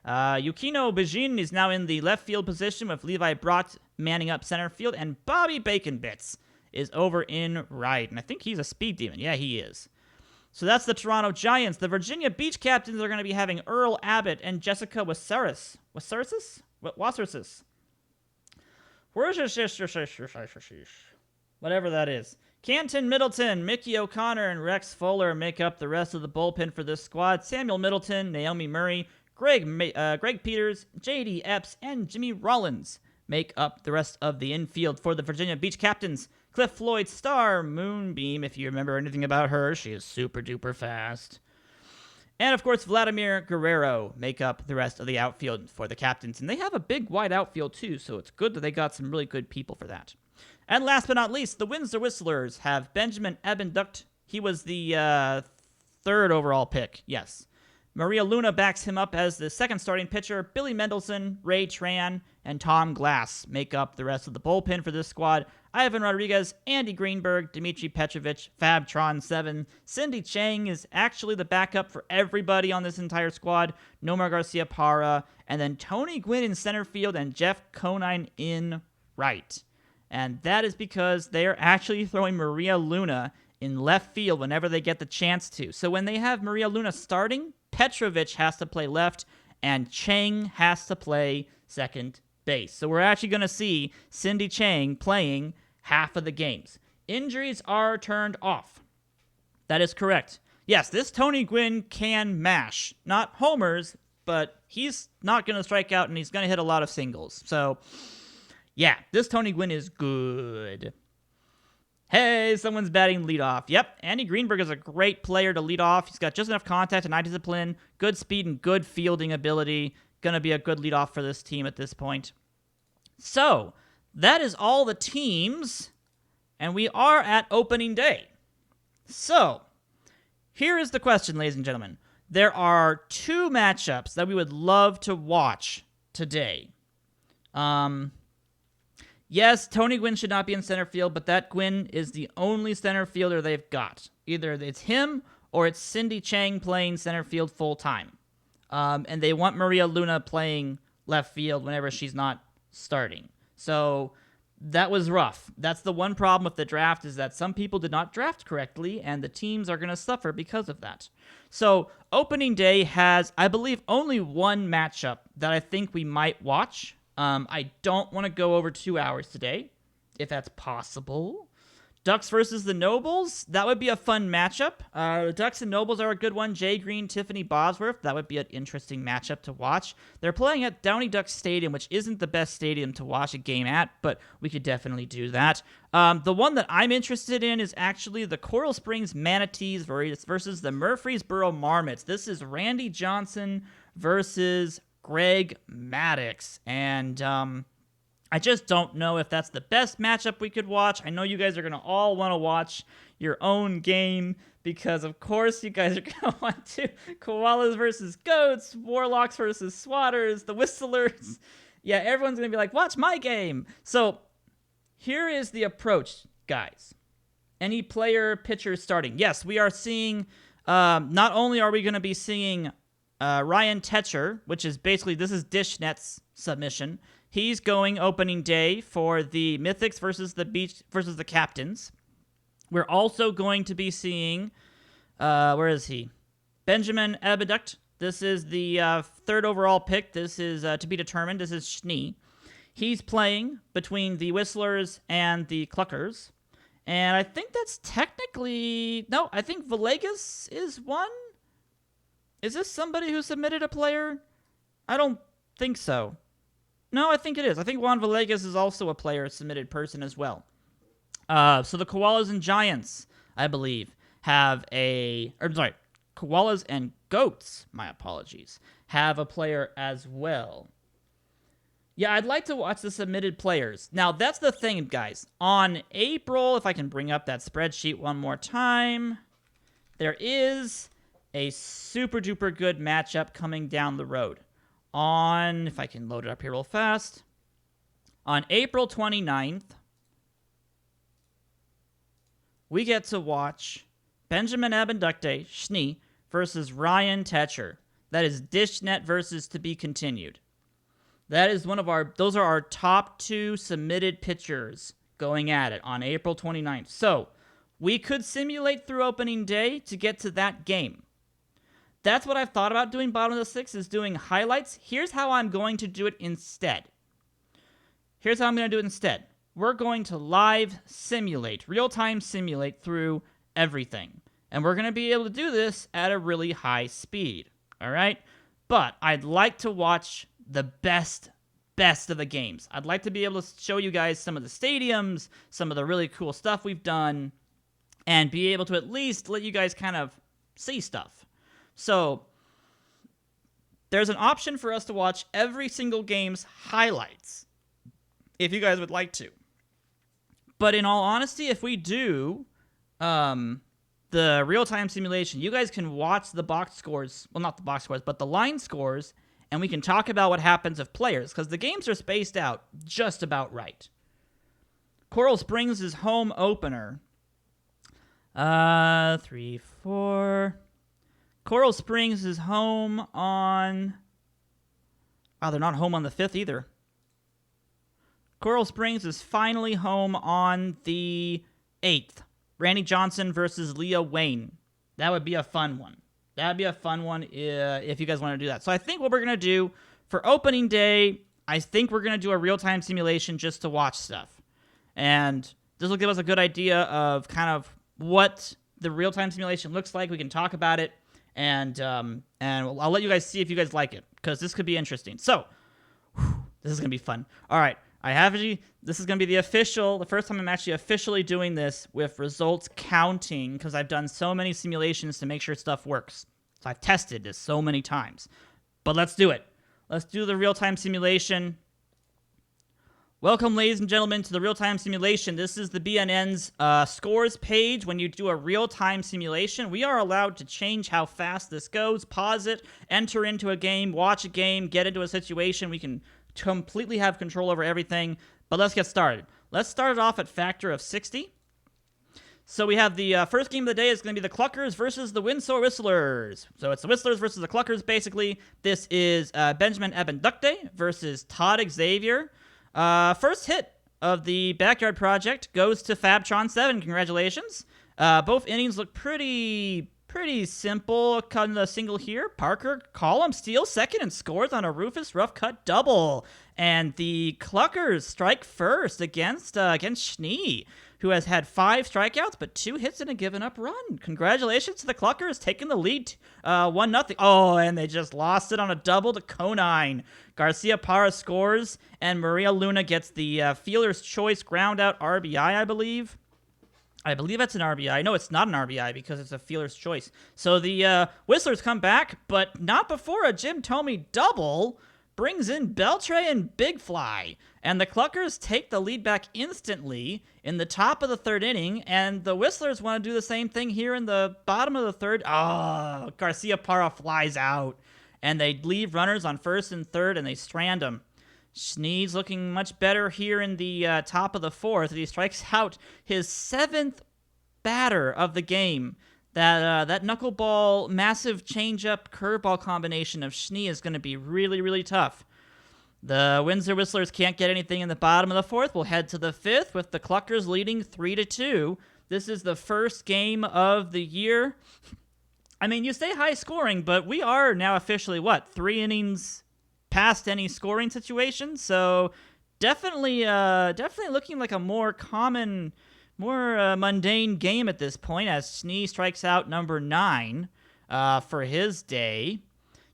Yukino Bijin is now in the left field position with Levi Brott manning up center field. And Bobby Bacon Bits is over in right. And I think he's a speed demon. Yeah, he is. So that's the Toronto Giants. The Virginia Beach Captains are going to be having Earl Abbott and Jessica Wasserus. Wasserus? Whatever that is. Canton Middleton, Mickey O'Connor, and Rex Fuller make up the rest of the bullpen for this squad. Samuel Middleton, Naomi Murray, Greg Peters, J.D. Epps, and Jimmy Rollins make up the rest of the infield for the Virginia Beach Captains. Cliff Floyd Star Moonbeam, if you remember anything about her, she is super duper fast. And of course, Vladimir Guerrero make up the rest of the outfield for the Captains. And they have a big wide outfield too, so it's good that they got some really good people for that. And last but not least, the Windsor Whistlers have Benjamin Ebenduct. He was the third overall pick, yes. Maria Luna backs him up as the second starting pitcher. Billy Mendelson, Ray Tran, and Tom Glass make up the rest of the bullpen for this squad. Ivan Rodriguez, Andy Greenberg, Dmitry Petrovich, Fabtron7. Cindy Chang is actually the backup for everybody on this entire squad. Nomar Garcia Parra, and then Tony Gwynn in center field and Jeff Conine in right. And that is because they are actually throwing Maria Luna in left field whenever they get the chance to. So when they have Maria Luna starting, Petrovich has to play left, and Chang has to play second base. So we're actually going to see Cindy Chang playing half of the games. Injuries are turned off. That is correct. Yes, this Tony Gwynn can mash. Not homers, but he's not going to strike out, and he's going to hit a lot of singles. So, yeah, this Tony Gwynn is good. Hey, someone's batting leadoff. Yep, Andy Greenberg is a great player to lead off. He's got just enough contact and eye discipline, good speed, and good fielding ability. Going to be a good leadoff for this team at this point. So, that is all the teams, and we are at opening day. So, here is the question, ladies and gentlemen. There are two matchups that we would love to watch today. Yes, Tony Gwynn should not be in center field, but that Gwynn is the only center fielder they've got. Either it's him or it's Cindy Chang playing center field full time. And they want Maria Luna playing left field whenever she's not starting. So that was rough. That's the one problem with the draft, is that some people did not draft correctly, and the teams are going to suffer because of that. So opening day has, I believe, only one matchup that I think we might watch. I don't want to go over 2 hours today, if that's possible. Ducks versus the Nobles, that would be a fun matchup. The Ducks and Nobles are a good one. Jay Green, Tiffany Bosworth, that would be an interesting matchup to watch. They're playing at Downey Duck Stadium, which isn't the best stadium to watch a game at, but we could definitely do that. The one that I'm interested in is actually the Coral Springs Manatees versus the Murfreesboro Marmots. This is Randy Johnson versus Greg Maddux, and I just don't know if that's the best matchup we could watch. I know you guys are going to all want to watch your own game, because of course you guys are going to want to. Koalas versus Goats, Warlocks versus Swatters, the Whistlers. Yeah, everyone's going to be like, watch my game. So here is the approach, guys. Any player, pitcher starting. Yes, we are seeing, not only are we going to be seeing Ryan Tetcher, which is basically, this is Dishnet's submission. He's going opening day for the Mythics versus the Beach versus the Captains. We're also going to be seeing, where is he? Benjamin Abeduct. This is the third overall pick. This is to be determined. This is Schnee. He's playing between the Whistlers and the Cluckers. And I think that's technically, no, I think Villegas is one. Is this somebody who submitted a player? I don't think so. No, I think it is. I think Juan Villegas is also a player submitted person as well. So the Koalas and Giants, I believe, have Koalas and Goats, my apologies, have a player as well. Yeah, I'd like to watch the submitted players. Now, that's the thing, guys. On April, if I can bring up that spreadsheet one more time, there is a super duper good matchup coming down the road. On, if I can load it up here real fast, on April 29th, we get to watch Benjamin Abendukte, Schnee, versus Ryan Tetcher. That is DishNet versus to be continued. That is those are our top 2 submitted pitchers going at it on April 29th. So, we could simulate through opening day to get to that game. That's what I've thought about doing bottom of the 6th, is doing highlights. Here's how I'm going to do it instead. We're going to live simulate, real-time simulate through everything. And we're going to be able to do this at a really high speed. All right? But I'd like to watch the best of the games. I'd like to be able to show you guys some of the stadiums, some of the really cool stuff we've done, and be able to at least let you guys kind of see stuff. So, there's an option for us to watch every single game's highlights, if you guys would like to. But in all honesty, if we do the real-time simulation, you guys can watch the box scores, well, not the box scores, but the line scores, and we can talk about what happens of players, because the games are spaced out just about right. Coral Springs is home opener. 3, 4. Coral Springs is home on... Oh, they're not home on the 5th either. Coral Springs is finally home on the 8th. Randy Johnson versus Leah Wayne. That would be a fun one. That would be a fun one if you guys want to do that. So I think what we're going to do for opening day, I think we're going to do a real-time simulation just to watch stuff. And this will give us a good idea of kind of what the real-time simulation looks like. We can talk about it, and I'll let you guys see if you guys like it, because this could be interesting. So, this is going to be fun. All right. This is going to be the first time I'm actually officially doing this with results counting, because I've done so many simulations to make sure stuff works. So I've tested this so many times. But let's do it. Let's do the real-time simulation. Welcome, ladies and gentlemen, to the real-time simulation. This is the BNN's scores page. When you do a real-time simulation, we are allowed to change how fast this goes, pause it, enter into a game, watch a game, get into a situation. We can completely have control over everything, but let's get started. Let's start it off at factor of 60. So we have the first game of the day is going to be the Cluckers versus the Windsor Whistlers. So it's the Whistlers versus the Cluckers, basically. This is Benjamin Abendukte versus Todd Xavier. First hit of the Backyard Project goes to Fabtron7. Congratulations. Both innings look pretty simple. Cut in a single here. Parker Column steals second and scores on a Rufus rough cut double. And the Cluckers strike first against Schnee, who has had 5 strikeouts but 2 hits and a given up run. Congratulations to the Cluckers, taking the lead 1-0. Oh, and they just lost it on a double to Conine. Garcia Parra scores, and Maria Luna gets the fielder's choice ground out RBI, I believe. I believe that's an RBI. No, it's not an RBI because it's a fielder's choice. So the Whistlers come back, but not before a Jim Thome double brings in Beltre and Big Fly. And the Cluckers take the lead back instantly in the top of the 3rd inning, and the Whistlers want to do the same thing here in the bottom of the 3rd. Oh, Garcia Parra flies out, and they leave runners on 1st and 3rd, and they strand them. Schnee's looking much better here in the top of the 4th. He strikes out his 7th batter of the game. That knuckleball, massive changeup, curveball combination of Schnee is going to be really, really tough. The Windsor Whistlers can't get anything in the bottom of the 4th. We'll head to the 5th with the Cluckers leading 3-2. This is the first game of the year. I mean, you say high scoring, but we are now officially, 3 innings past any scoring situation? So definitely looking like a more common, more mundane game at this point, as Schnee strikes out number 9 for his day.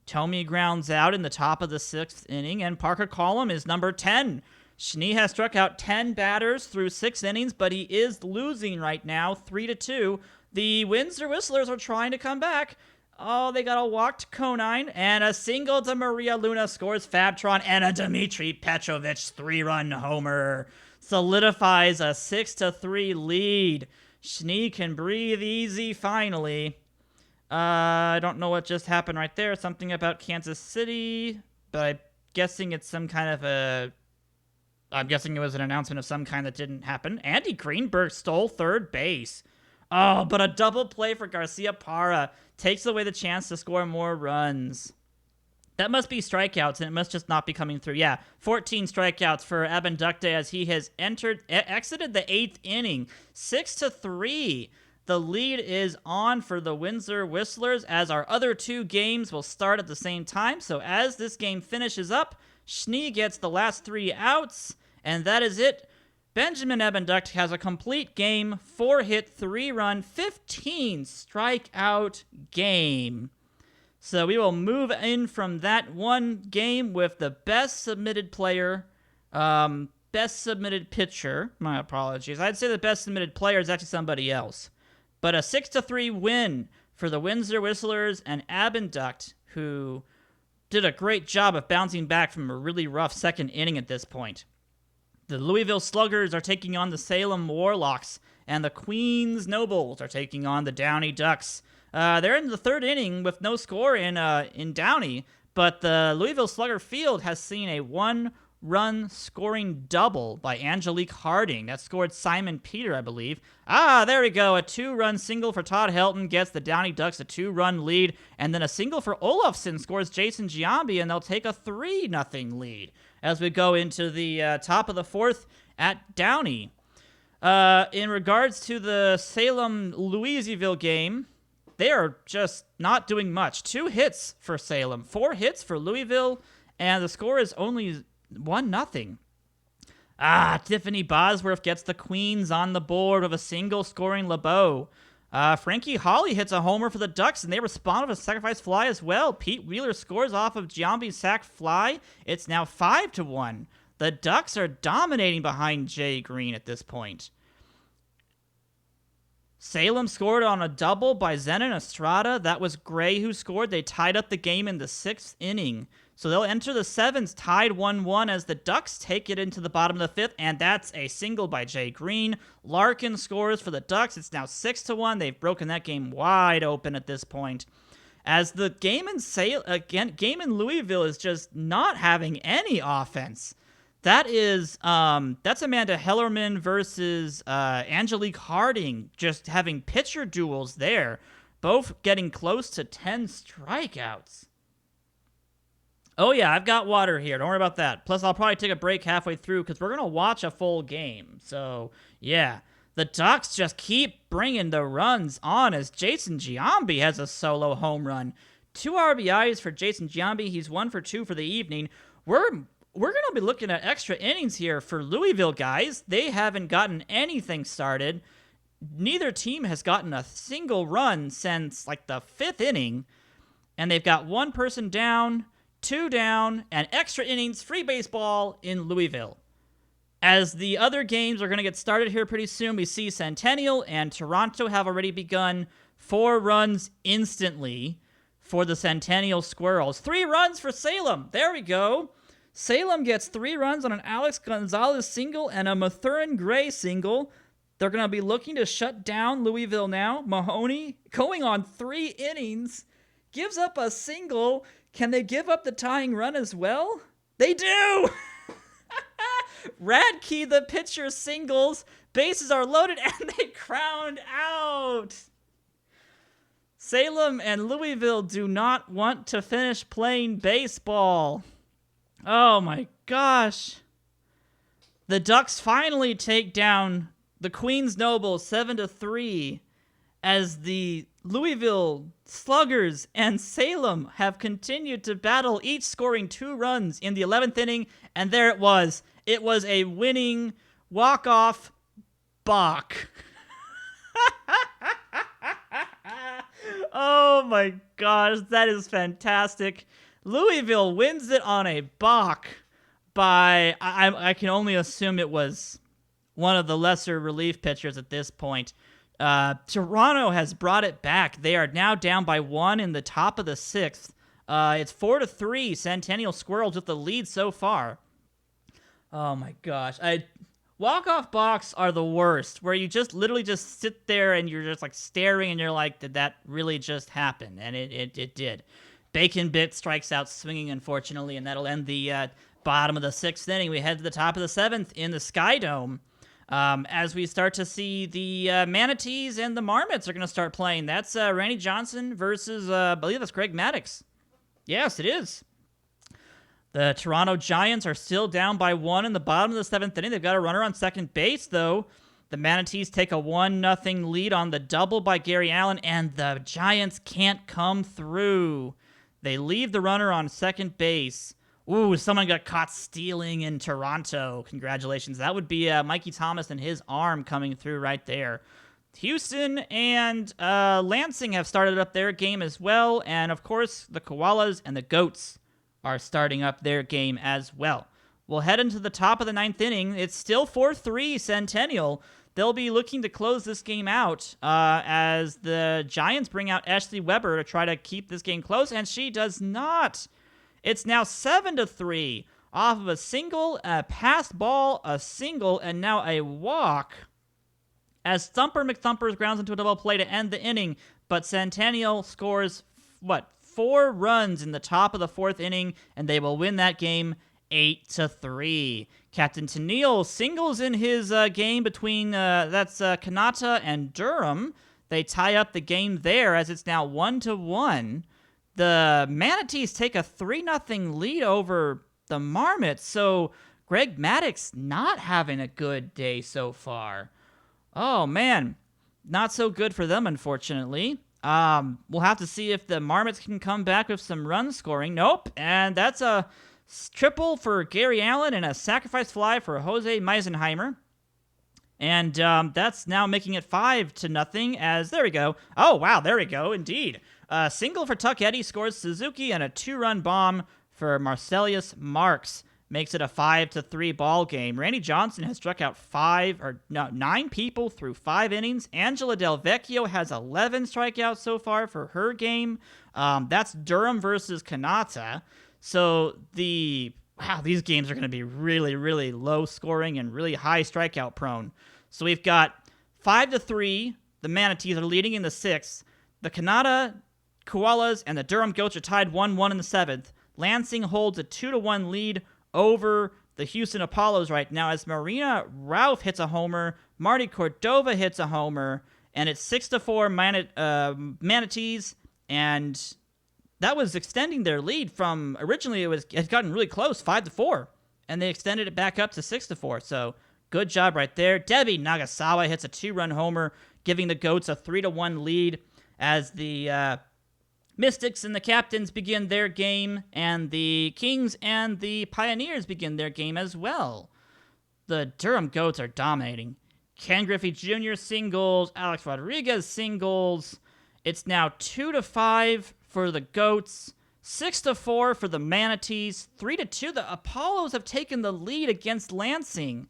Thome grounds out in the top of the 6th inning, and Parker Column is number 10. Schnee has struck out 10 batters through 6 innings, but he is losing right now, 3-2. The Windsor Whistlers are trying to come back. Oh, they got a walk to Conine, and a single to Maria Luna scores Fabtron, and a Dmitry Petrovich 3-run homer solidifies a 6-3 lead. Schnee can breathe easy finally. I don't know what just happened right there. Something about Kansas City, but I'm guessing it's some kind of I'm guessing it was an announcement of some kind that didn't happen. Andy Greenberg stole 3rd base. Oh, but a double play for Garcia Parra takes away the chance to score more runs. That must be strikeouts, and it must just not be coming through. Yeah, 14 strikeouts for Abendukte as he has exited the 8th inning. 6-3. The lead is on for the Windsor Whistlers as our other 2 games will start at the same time. So as this game finishes up, Schnee gets the last 3 outs, and that is it. Benjamin Abendukte has a complete game, 4-hit, 3-run, 15 strikeout game. So we will move in from that one game with the best submitted player, best submitted pitcher. My apologies. I'd say the best submitted player is actually somebody else. But a 6-3 win for the Windsor Whistlers and Abendukte, who did a great job of bouncing back from a really rough second inning at this point. The Louisville Sluggers are taking on the Salem Warlocks, and the Queens Nobles are taking on the Downey Ducks. They're in the 3rd inning with no score in Downey, but the Louisville Slugger field has seen a 1-run scoring double by Angelique Harding. That scored Simon Peter, I believe. There we go. A 2-run single for Todd Helton gets the Downey Ducks a 2-run lead, and then a single for Olofsson scores Jason Giambi, and they'll take a 3-0 lead as we go into the top of the 4th at Downey. In regards to the Salem-Louisville game, they are just not doing much. 2 hits for Salem, 4 hits for Louisville, and the score is only 1-0. Tiffany Bosworth gets the Queens on the board with a single scoring LeBeau. Frankie Hawley hits a homer for the Ducks, and they respond with a sacrifice fly as well. Pete Wheeler scores off of Giambi's sac fly. It's now 5-1. The Ducks are dominating behind Jay Green at this point. Salem scored on a double by Zenon Estrada. That was Gray who scored. They tied up the game in the 6th inning. So they'll enter the 7th tied 1-1 as the Ducks take it into the bottom of the 5th, and that's a single by Jay Green. Larkin scores for the Ducks. It's now 6-1. They've broken that game wide open at this point. As the game in Louisville is just not having any offense. That's Amanda Hellerman versus Angelique Harding, just having pitcher duels there, both getting close to 10 strikeouts. Oh yeah, I've got water here. Don't worry about that. Plus, I'll probably take a break halfway through because we're going to watch a full game. So, yeah. The Ducks just keep bringing the runs on as Jason Giambi has a solo home run. 2 RBIs for Jason Giambi. He's 1 for 2 for the evening. We're going to be looking at extra innings here for Louisville, guys. They haven't gotten anything started. Neither team has gotten a single run since, like, the 5th inning. And they've got 1 person down, 2 down, and extra innings, free baseball in Louisville. As the other games are going to get started here pretty soon, we see Centennial and Toronto have already begun. 4 runs instantly for the Centennial Squirrels. 3 runs for Salem. There we go. Salem gets 3 runs on an Alex Gonzalez single and a Mathurin Gray single. They're going to be looking to shut down Louisville now. Mahoney, going on 3 innings, gives up a single. Can they give up the tying run as well? They do! Radke, the pitcher, singles. Bases are loaded, and they ground out. Salem and Louisville do not want to finish playing baseball. Oh my gosh. The Ducks finally take down the Queens Nobles 7-3 as the Louisville Sluggers and Salem have continued to battle, each scoring 2 runs in the 11th inning, and there it was. It was a winning walk-off balk. Oh my gosh, that is fantastic. Louisville wins it on a balk by, I can only assume it was one of the lesser relief pitchers at this point. Toronto has brought it back. They are now down by 1 in the top of the 6th. It's 4-3. Centennial Squirrels with the lead so far. Oh my gosh. Walk-off balks are the worst, where you just literally just sit there and you're just like staring and you're like, did that really just happen? And it did. Bacon Bit strikes out swinging, unfortunately, and that'll end the bottom of the 6th inning. We head to the top of the 7th in the Sky Dome. as we start to see the Manatees and the Marmots are going to start playing. That's Randy Johnson versus, I believe that's Greg Maddux. Yes, it is. The Toronto Giants are still down by 1 in the bottom of the 7th inning. They've got a runner on second base, though. The Manatees take a 1-0 lead on the double by Gary Allen, and the Giants can't come through. They leave the runner on second base. Ooh, someone got caught stealing in Toronto. Congratulations. That would be Mikey Thomas and his arm coming through right there. Houston and Lansing have started up their game as well, and of course, the Koalas and the Goats are starting up their game as well. We'll head into the top of the 9th inning. It's still 4-3 Centennial. They'll be looking to close this game out as the Giants bring out Ashley Weber to try to keep this game close, and she does not. It's now 7-3 off of a single, a passed ball, a single, and now a walk as Thumper McThumpers grounds into a double play to end the inning, but Centennial scores, 4 runs in the top of the 4th inning, and they will win that game 8-3. Captain Tennille singles in his game between Kanata and Durham. They tie up the game there as it's now 1-1. The Manatees take a 3-0 lead over the Marmots, so Greg Maddux not having a good day so far. Oh, man. Not so good for them, unfortunately. We'll have to see if the Marmots can come back with some run scoring. Nope, and that's a triple for Gary Allen and a sacrifice fly for Jose Meisenheimer. And that's now making it 5-0 as, there we go. Oh, wow, there we go, indeed. A single for Tuck Eddy scores Suzuki, and a 2-run bomb for Marcellus Marks makes it a 5-3 ball game. Randy Johnson has struck out 9 people through 5 innings. Angela Del Vecchio has 11 strikeouts so far for her game. That's Durham versus Kanata. So these games are going to be really, really low scoring and really high strikeout prone. So we've got 5-3. The Manatees are leading in the 6th. The Kanata Koalas and the Durham Goats are tied 1-1 in the 7th. Lansing holds a 2-1 lead over the Houston Apollos right now as Marina Ralph hits a homer, Marty Cordova hits a homer, and it's 6-4 Manatees, and that was extending their lead from originally it had gotten really close, 5-4, and they extended it back up to 6-4. So good job right there. Debbie Nagasawa hits a 2-run homer, giving the Goats a 3-1 lead as the Mystics and the Captains begin their game, and the Kings and the Pioneers begin their game as well. The Durham Goats are dominating. Ken Griffey Jr. singles, Alex Rodriguez singles. It's now 2-5 for the Goats, 6-4 for the Manatees, 3-2. The Apollos have taken the lead against Lansing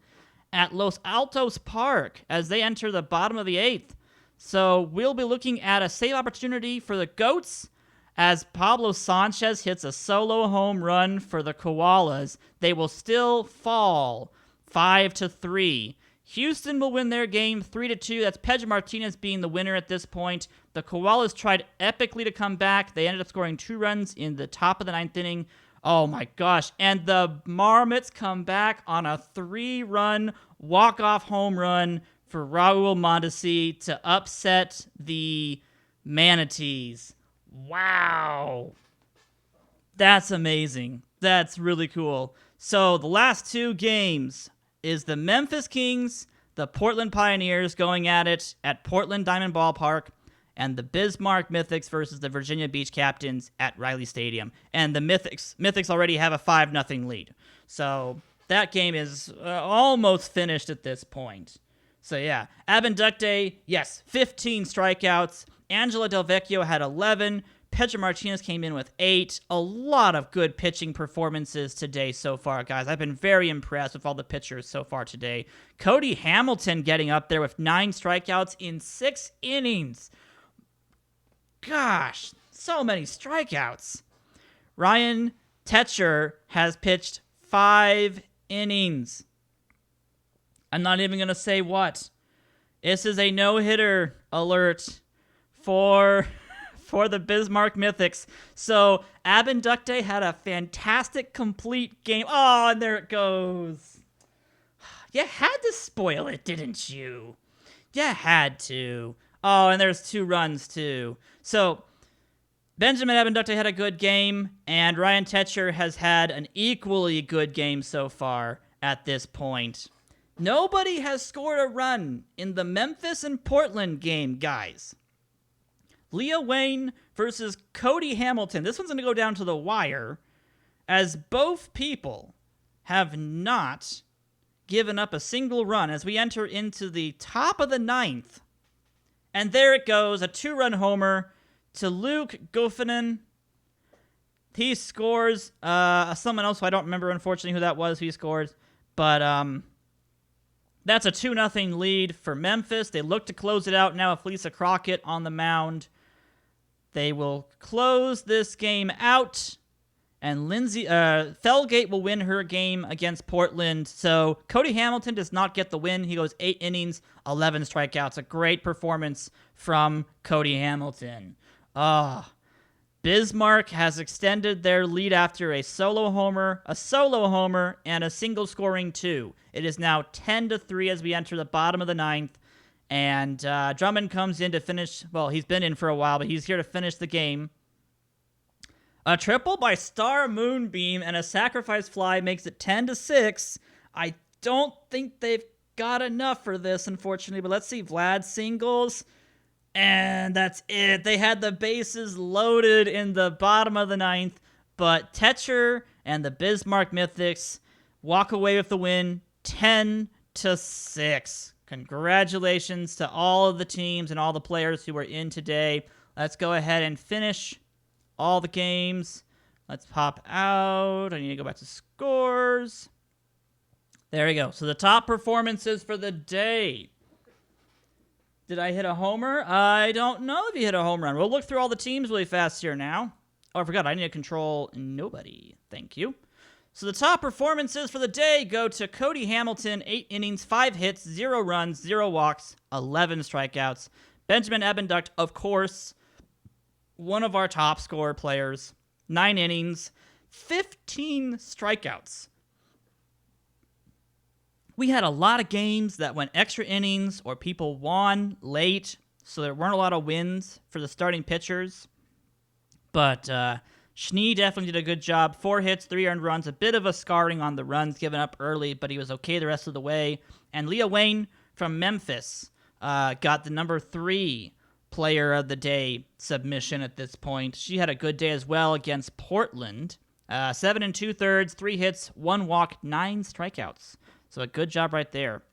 at Los Altos Park as they enter the bottom of the 8th. So we'll be looking at a save opportunity for the Goats as Pablo Sanchez hits a solo home run for the Koalas. They will still fall 5-3. Houston will win their game 3-2. That's Pedro Martinez being the winner at this point. The Koalas tried epically to come back. They ended up scoring 2 runs in the top of the 9th inning. Oh my gosh. And the Marmots come back on a 3-run walk-off home run for Raul Mondesi to upset the Manatees. Wow. That's amazing. That's really cool. So the last 2 games is the Memphis Kings, the Portland Pioneers going at it at Portland Diamond Ballpark, and the Bismarck Mythics versus the Virginia Beach Captains at Riley Stadium. And the Mythics already have a 5-0 lead. So that game is almost finished at this point. So yeah, Abinducte, yes, 15 strikeouts. Angela Del Vecchio had 11. Pedro Martinez came in with 8. A lot of good pitching performances today so far, guys. I've been very impressed with all the pitchers so far today. Cody Hamilton getting up there with 9 strikeouts in 6 innings. Gosh, so many strikeouts. Ryan Tetcher has pitched 5 innings. I'm not even going to say what. This is a no-hitter alert for the Bismarck Mythics. So Abinducte had a fantastic complete game. Oh, and there it goes. You had to spoil it, didn't you? You had to. Oh, and there's 2 runs, too. So, Benjamin Abendukte had a good game, and Ryan Tetcher has had an equally good game so far at this point. Nobody has scored a run in the Memphis and Portland game, guys. Leah Wayne versus Cody Hamilton. This one's going to go down to the wire, as both people have not given up a single run as we enter into the top of the 9th. And there it goes, a 2-run homer to Luke Goffinen. He scores someone else who I don't remember, unfortunately, who that was, who he scores. But that's a 2-0 lead for Memphis. They look to close it out now with Lisa Crockett on the mound. They will close this game out, and Felgate will win her game against Portland. So Cody Hamilton does not get the win. He goes 8 innings, 11 strikeouts. A great performance from Cody Hamilton. Bismarck has extended their lead after a solo homer, and a single scoring 2. It is now 10-3 as we enter the bottom of the 9th. And Drummond comes in to finish. Well, he's been in for a while, but he's here to finish the game. A triple by Star Moonbeam and a sacrifice fly makes it 10-6. I don't think they've got enough for this, unfortunately. But let's see. Vlad singles. And that's it. They had the bases loaded in the bottom of the 9th. But Tetcher and the Bismarck Mythics walk away with the win 10-6. Congratulations to all of the teams and all the players who were in today. Let's go ahead and finish all the games. Let's pop out. I need to go back to scores. There we go. So the top performances for the day. Did I hit a homer? I don't know if you hit a home run. We'll look through all the teams really fast here now. Oh, I forgot. I need to control nobody. Thank you. So the top performances for the day go to Cody Hamilton, 8 innings, 5 hits, 0 runs, 0 walks, 11 strikeouts. Benjamin Abendukte, of course, one of our top scorer players, 9 innings, 15 strikeouts. We had a lot of games that went extra innings or people won late, so there weren't a lot of wins for the starting pitchers. But Schnee definitely did a good job. 4 hits, 3 earned runs, a bit of a scarring on the runs given up early, but he was okay the rest of the way. And Leah Wayne from Memphis got the number 3 player of the day submission at this point. She had a good day as well against Portland. 7 2/3, 3 hits, 1 walk, 9 strikeouts. So a good job right there.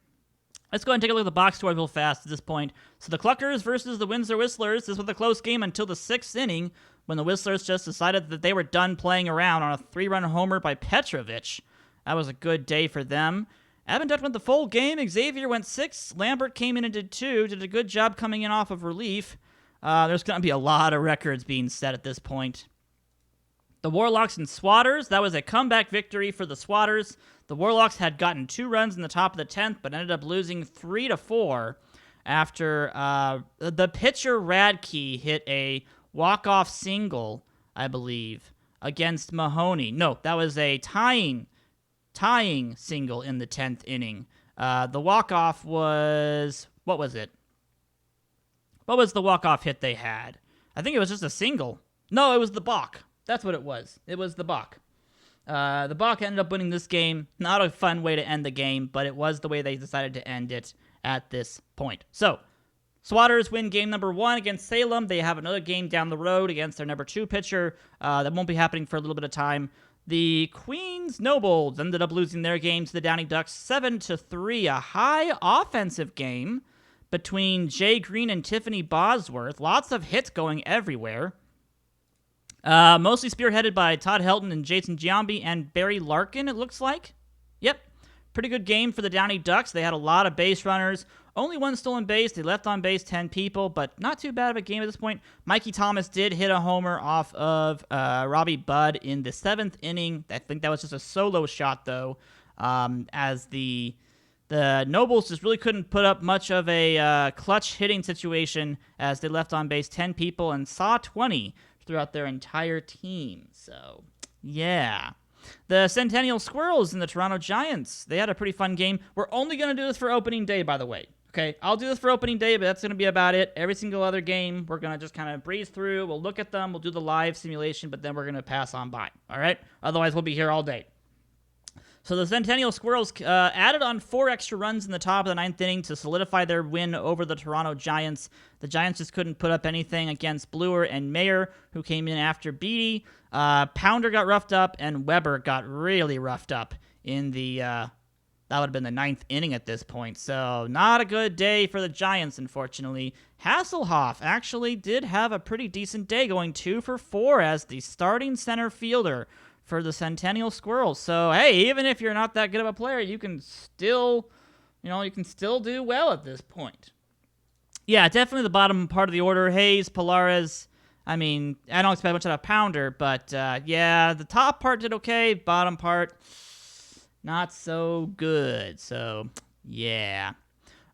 Let's go ahead and take a look at the box score real fast at this point. So the Cluckers versus the Windsor Whistlers. This was a close game until the 6th inning when the Whistlers just decided that they were done playing around on a 3-run homer by Petrovich. That was a good day for them. Abendukte went the full game. Xavier went 6. Lambert came in and did 2. Did a good job coming in off of relief. There's going to be a lot of records being set at this point. The Warlocks and Swatters. That was a comeback victory for the Swatters. The Warlocks had gotten 2 runs in the top of the 10th, but ended up losing 3-4 after the pitcher Radke hit a walk-off single, I believe, against Mahoney. No, that was a tying single in the 10th inning. The walk-off was, what was it? What was the walk-off hit they had? I think it was just a single. No, it was the balk. That's what it was. It was the balk. The balk ended up winning this game. Not a fun way to end the game, but it was the way they decided to end it at this point. So, Swatters win game number 1 against Salem. They have another game down the road against their number 2 pitcher. That won't be happening for a little bit of time. The Queens Nobles ended up losing their game to the Downing Ducks 7-3. A high offensive game between Jay Green and Tiffany Bosworth. Lots of hits going everywhere. Mostly spearheaded by Todd Helton and Jason Giambi and Barry Larkin, it looks like. Yep. Pretty good game for the Downey Ducks. They had a lot of base runners. Only 1 stolen base. They left on base 10 people, but not too bad of a game at this point. Mikey Thomas did hit a homer off of Robbie Budd in the 7th inning. I think that was just a solo shot, though, as the Nobles just really couldn't put up much of a clutch hitting situation as they left on base 10 people and saw 20 throughout their entire team. So, yeah. The Centennial Squirrels and the Toronto Giants, they had a pretty fun game. We're only going to do this for opening day, by the way. Okay, I'll do this for opening day, but that's going to be about it. Every single other game, we're going to just kind of breeze through. We'll look at them. We'll do the live simulation, but then we're going to pass on by. All right? Otherwise, we'll be here all day. So the Centennial Squirrels added on 4 extra runs in the top of the 9th inning to solidify their win over the Toronto Giants. The Giants just couldn't put up anything against Bluer and Mayer, who came in after Beatty. Pounder got roughed up, and Weber got really roughed up in the... that would have been the 9th inning at this point. So not a good day for the Giants, unfortunately. Hasselhoff actually did have a pretty decent day, going 2 for 4 as the starting center fielder for the Centennial Squirrels. So, hey, even if you're not that good of a player, you can still, do well at this point. Yeah, definitely the bottom part of the order. Hayes, Pilares. I mean, I don't expect much out of Pounder, but yeah, the top part did okay. Bottom part, not so good. So, yeah.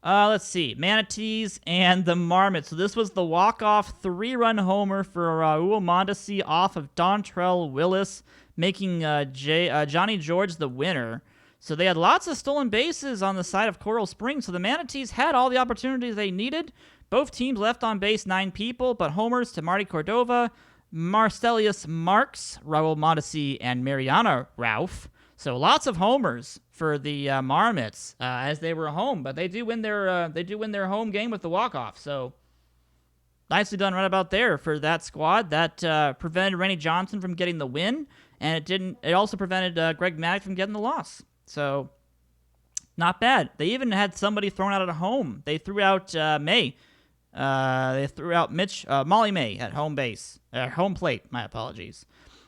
Let's see. Manatees and the Marmots. So this was the walk-off 3-run homer for Raul Mondesi off of Dontrell Willis, making Johnny George the winner. So they had lots of stolen bases on the side of Coral Springs. So the Manatees had all the opportunities they needed. Both teams left on base 9 people, but homers to Marty Cordova, Marcellus Marks, Raul Mondesi, and Mariana Ralph. So lots of homers for the Marmots as they were home, but they do win their home game with the walk-off. So nicely done right about there for that squad. That prevented Rennie Johnson from getting the win, and it also prevented Greg Maddux from getting the loss. So not bad. They even had somebody thrown out at home. They threw out May. They threw out Molly May at home plate. My apologies.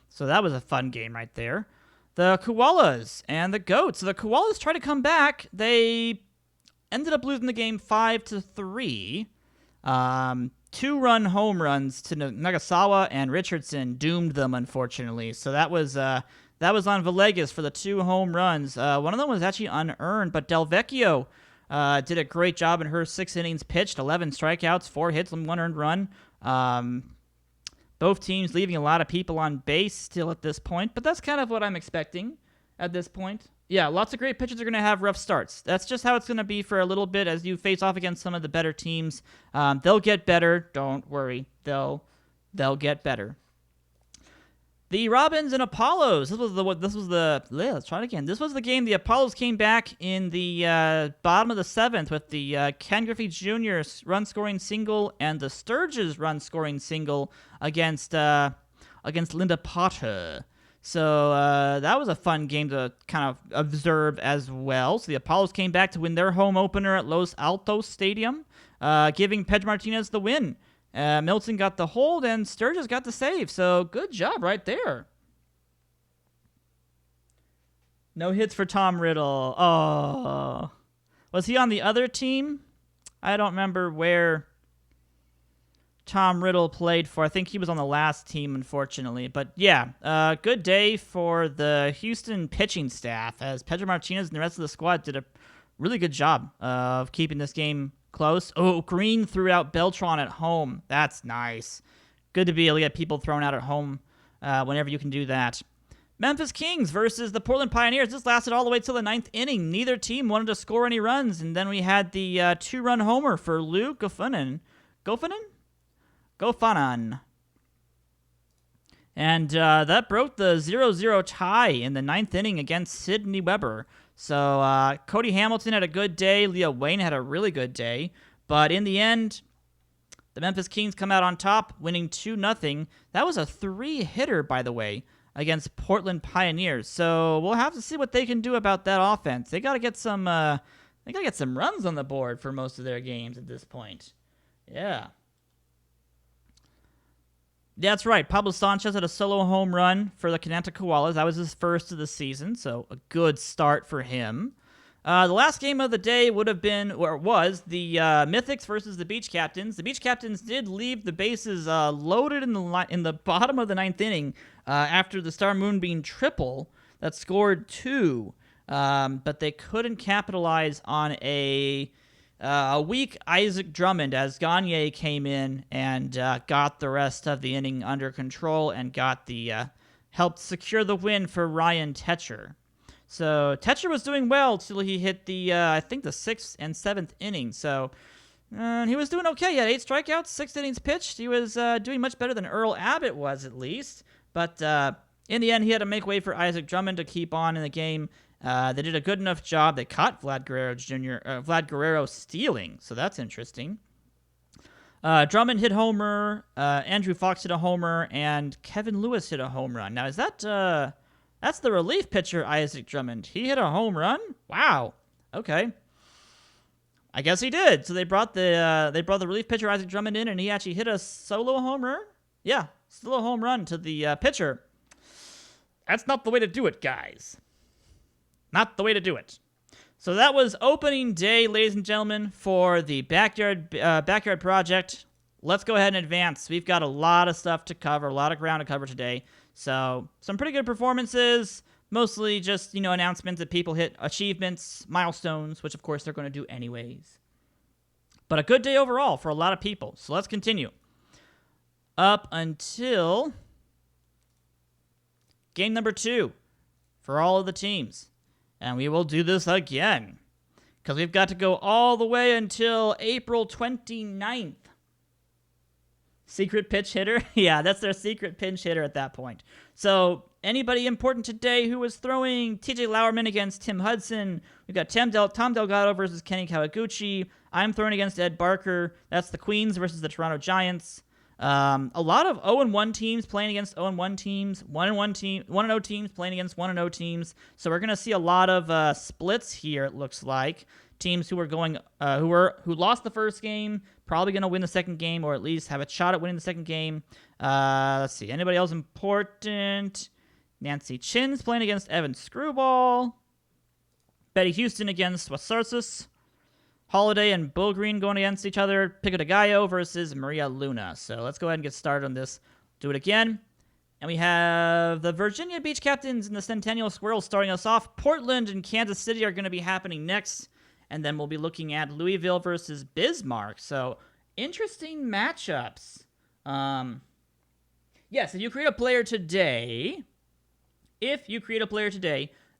So that was a fun game right there. The Koalas and the Goats. So the Koalas tried to come back. They ended up losing the game 5-3. 2-run home runs to Nagasawa and Richardson doomed them, unfortunately. So that was on Villegas for the 2 home runs. One of them was actually unearned, but Del Vecchio did a great job in her 6 innings pitched, 11 strikeouts, 4 hits, and 1 earned run. Both teams leaving a lot of people on base still at this point, but that's kind of what I'm expecting at this point. Yeah, lots of great pitchers are going to have rough starts. That's just how it's going to be for a little bit as you face off against some of the better teams. They'll get better. Don't worry. They'll get better. The Robins and Apollos. Let's try it again. This was the game. The Apollos came back in the bottom of the 7th with the Ken Griffey Jr. run-scoring single and the Sturgis run-scoring single against Linda Potter. So that was a fun game to kind of observe as well. So the Apollos came back to win their home opener at Los Altos Stadium, giving Pedro Martinez the win. Milton got the hold, and Sturgis got the save. So good job right there. No hits for Tom Riddle. Oh. Was he on the other team? I don't remember where Tom Riddle played for. I think he was on the last team, unfortunately. But yeah, good day for the Houston pitching staff, as Pedro Martinez and the rest of the squad did a really good job of keeping this game close. Oh, Green threw out Beltran at home. That's nice. Good to be able to get people thrown out at home whenever you can do that. Memphis Kings versus the Portland Pioneers. This lasted all the way till the 9th inning. Neither team wanted to score any runs, and then we had the 2-run homer for Lou Gofanan. And that broke the 0-0 tie in the 9th inning against Sidney Weber. So Cody Hamilton had a good day. Leah Wayne had a really good day. But in the end, the Memphis Kings come out on top, winning 2-0. That was a 3-hitter, by the way, against Portland Pioneers. So we'll have to see what they can do about that offense. They got to get some runs on the board for most of their games at this point. Yeah. That's right. Pablo Sanchez had a solo home run for the Cananta Koalas. That was his first of the season, so a good start for him. The last game of the day was the Mythics versus the Beach Captains. The Beach Captains did leave the bases loaded in the bottom of the 9th inning after the Star Moonbeam triple that scored 2, but they couldn't capitalize on a weak Isaac Drummond as Gagne came in and got the rest of the inning under control and got the helped secure the win for Ryan Tetcher. So Tetcher was doing well till he hit the, I think, the 6th and 7th inning. So he was doing okay. He had 8 strikeouts, 6 innings pitched. He was doing much better than Earl Abbott was, at least. But in the end, he had to make way for Isaac Drummond to keep on in the game. They did a good enough job. They caught Vlad Guerrero stealing, so that's interesting. Drummond hit homer, Andrew Fox hit a homer, and Kevin Lewis hit a home run. Now, is that that's the relief pitcher, Isaac Drummond? He hit a home run? Wow. Okay. I guess he did. So they brought the relief pitcher Isaac Drummond in, and he actually hit a solo homer. Yeah, solo home run to the pitcher. That's not the way to do it, guys. Not the way to do it. So that was opening day, ladies and gentlemen, for the Backyard Project. Let's go ahead and advance. We've got a lot of stuff to cover, a lot of ground to cover today. So some pretty good performances, mostly just, announcements that people hit achievements, milestones, which of course they're going to do anyways. But a good day overall for a lot of people. So let's continue. Up until game number 2 for all of the teams. And we will do this again, because we've got to go all the way until April 29th. Secret pitch hitter? Yeah, that's their secret pinch hitter at that point. So anybody important today who was throwing? TJ Lauerman against Tim Hudson. We've got Tom Delgado versus Kenny Kawaguchi. I'm throwing against Ed Barker. That's the Queens versus the Toronto Giants. A lot of 0-1 teams playing against 0-1 teams, 1-0 teams playing against 1-0 teams. So we're going to see a lot of splits here, it looks like. Teams who are going who lost the first game, probably going to win the second game, or at least have a shot at winning the second game. Let's see. Anybody else important? Nancy Chin's playing against Evan Screwball. Betty Houston against Wasarsis. Holiday and Bull Green going against each other. Pico de Gallo versus Maria Luna. So let's go ahead and get started on this. Do it again. And we have the Virginia Beach Captains and the Centennial Squirrels starting us off. Portland and Kansas City are going to be happening next. And then we'll be looking at Louisville versus Bismarck. So interesting matchups. Yes, if you create a player today,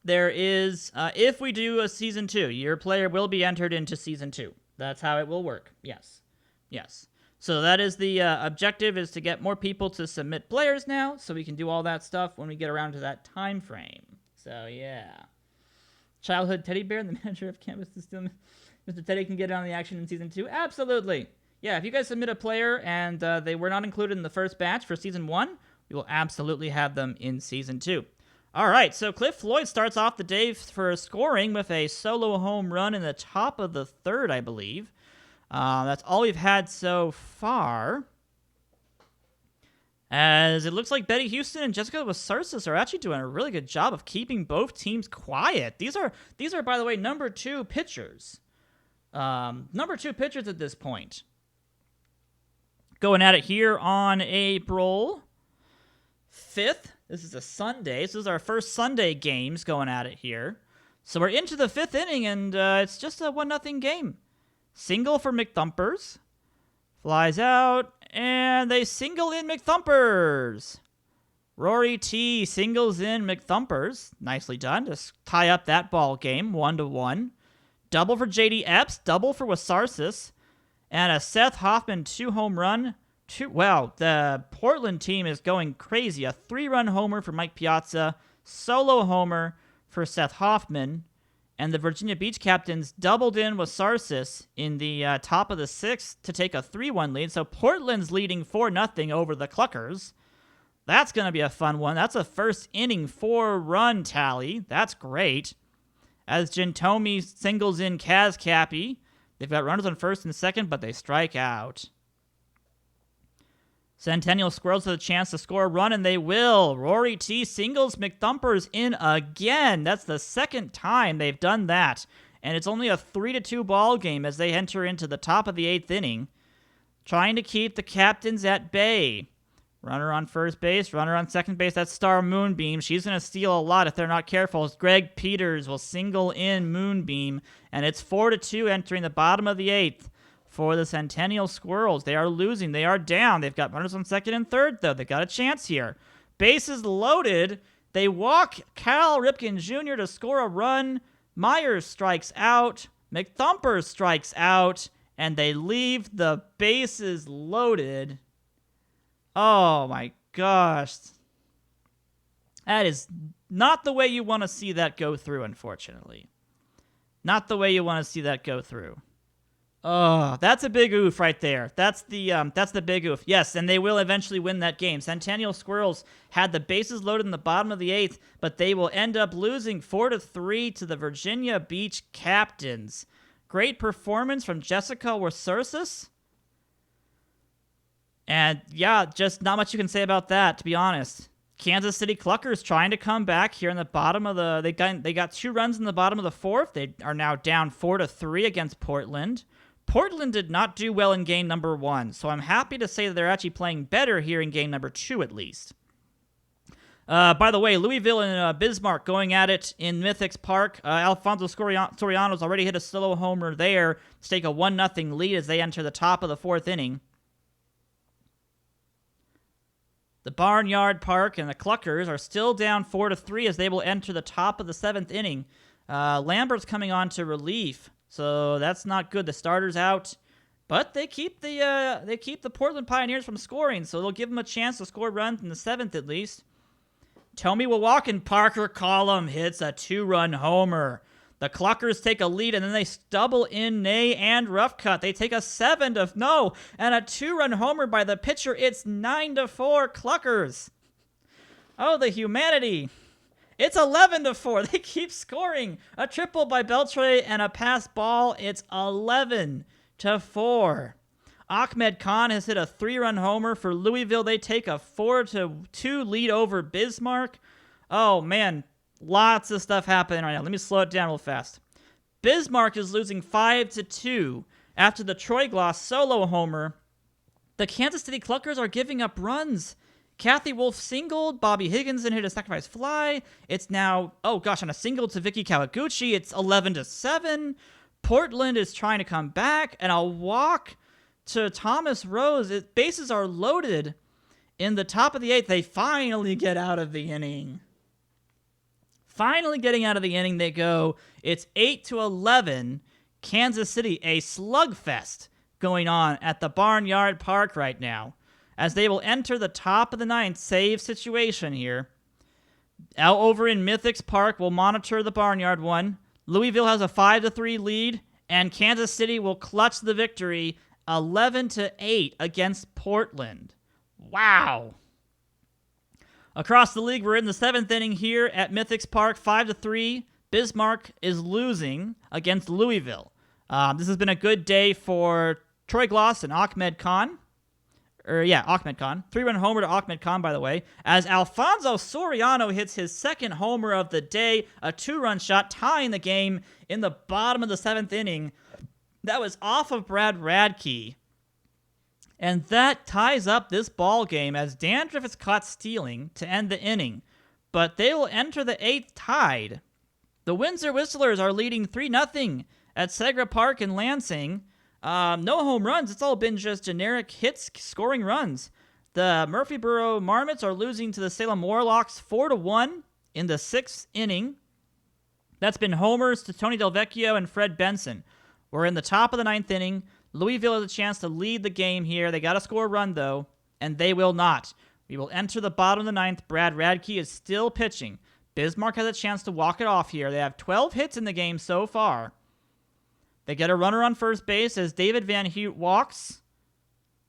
there is, if we do a Season 2, your player will be entered into Season 2. That's how it will work. Yes. So that is the objective, is to get more people to submit players now, so we can do all that stuff when we get around to that time frame. So, yeah. Childhood teddy bear, the manager of campus is still... Mr. Teddy can get on the action in Season 2? Absolutely. Yeah, if you guys submit a player and they were not included in the first batch for Season 1, we will absolutely have them in Season 2. All right, so Cliff Floyd starts off the day for scoring with a solo home run in the top of the 3rd, I believe. That's all we've had so far. As it looks like Betty Houston and Jessica Wasarsis are actually doing a really good job of keeping both teams quiet. These are, by the way, number 2 pitchers. Number 2 pitchers at this point. Going at it here on April 5th. This is a Sunday. This is our first Sunday games going at it here. So we're into the 5th inning, and it's just a 1-0 game. Single for McThumpers. Flies out, and they single in McThumpers. Rory T singles in McThumpers. Nicely done. Just tie up that ball game, 1-1. Double for J.D. Epps. Double for Wasarsis. And a Seth Hoffman 2-home run. Wow, the Portland team is going crazy. A 3-run homer for Mike Piazza, solo homer for Seth Hoffman, and the Virginia Beach Captains doubled in with Wasarsis in the top of the 6th to take a 3-1 lead. So Portland's leading 4-0 over the Cluckers. That's going to be a fun one. That's a first inning 4-run tally. That's great. As Jintomi singles in Kaz Cappy. They've got runners on first and second, but they strike out. Centennial Squirrels have a chance to score a run, and they will. Rory T singles McThumpers in again. That's the second time they've done that. And it's only a 3-2 ball game as they enter into the top of the 8th inning. Trying to keep the Captains at bay. Runner on first base, runner on second base. That's Star Moonbeam. She's going to steal a lot if they're not careful. Greg Peters will single in Moonbeam. And it's 4-2 entering the bottom of the 8th. For the Centennial Squirrels. They are losing. They are down. They've got runners on second and third, though. They've got a chance here. Bases loaded. They walk Cal Ripken Jr. to score a run. Myers strikes out. McThumper strikes out. And they leave the bases loaded. Oh my gosh. That is not the way you want to see that go through, unfortunately. Not the way you want to see that go through. Oh, that's a big oof right there. That's the big oof. Yes, and they will eventually win that game. Centennial Squirrels had the bases loaded in the bottom of the 8th, but they will end up losing 4-3 to the Virginia Beach Captains. Great performance from Jessica Wasursis. And yeah, just not much you can say about that, to be honest. Kansas City Cluckers trying to come back here in the bottom of the... They got 2 runs in the bottom of the 4th. They are now down 4-3 against Portland. Portland did not do well in game number 1, so I'm happy to say that they're actually playing better here in game number 2 at least. By the way, Louisville and Bismarck going at it in Mythics Park. Alfonso Soriano's already hit a solo homer there to take a 1-0 lead as they enter the top of the 4th inning. The Barnyard Park and the Cluckers are still down 4-3 as they will enter the top of the 7th inning. Lambert's coming on to relief, so that's not good. The starter's out, but they keep the Portland Pioneers from scoring, so they'll give them a chance to score runs in the 7th at least. Tommy Wawakin Parker Column hits a 2-run homer. The Cluckers take a lead, and then they double in Nay and Rough Cut. They take a 7-0 and a 2-run homer by the pitcher. It's 9-4 Cluckers. Oh, the humanity. It's 11-4. They keep scoring. A triple by Beltre and a pass ball. It's 11-4. Ahmed Khan has hit a 3-run homer for Louisville. They take a 4-2 lead over Bismarck. Oh, man. Lots of stuff happening right now. Let me slow it down real fast. Bismarck is losing 5-2 after the Troy Gloss solo homer. The Kansas City Cluckers are giving up runs. Kathy Wolf singled. Bobby Higginson hit a sacrifice fly. It's now, on a single to Vicky Kawaguchi. It's 11-7. Portland is trying to come back, and a walk to Thomas Rose. Bases are loaded in the top of the 8th. They finally get out of the inning. Finally getting out of the inning they go. It's 8-11. Kansas City, a slugfest going on at the Barnyard Park right now, as they will enter the top of the 9th save situation here. Out over in Mythics Park, we'll monitor the Barnyard one. Louisville has a 5-3 lead, and Kansas City will clutch the victory 11-8 against Portland. Wow. Across the league, we're in the 7th inning here at Mythics Park, 5-3. Bismarck is losing against Louisville. This has been a good day for Troy Gloss and Ahmed Khan. Ahmed Khan. 3-run homer to Ahmed Khan, by the way, as Alfonso Soriano hits his 2nd homer of the day, a 2-run shot, tying the game in the bottom of the 7th inning. That was off of Brad Radke. And that ties up this ball game as Dandruff is caught stealing to end the inning. But they will enter the 8th tied. The Windsor Whistlers are leading 3-0 at Segra Park in Lansing. No home runs. It's all been just generic hits, scoring runs. The Murfreesboro Marmots are losing to the Salem Warlocks 4-1 in the 6th inning. That's been homers to Tony Del Vecchio and Fred Benson. We're in the top of the 9th inning. Louisville has a chance to lead the game here. They got to score a run, though, and they will not. We will enter the bottom of the 9th. Brad Radke is still pitching. Bismarck has a chance to walk it off here. They have 12 hits in the game so far. They get a runner on first base as David Van Hoot walks.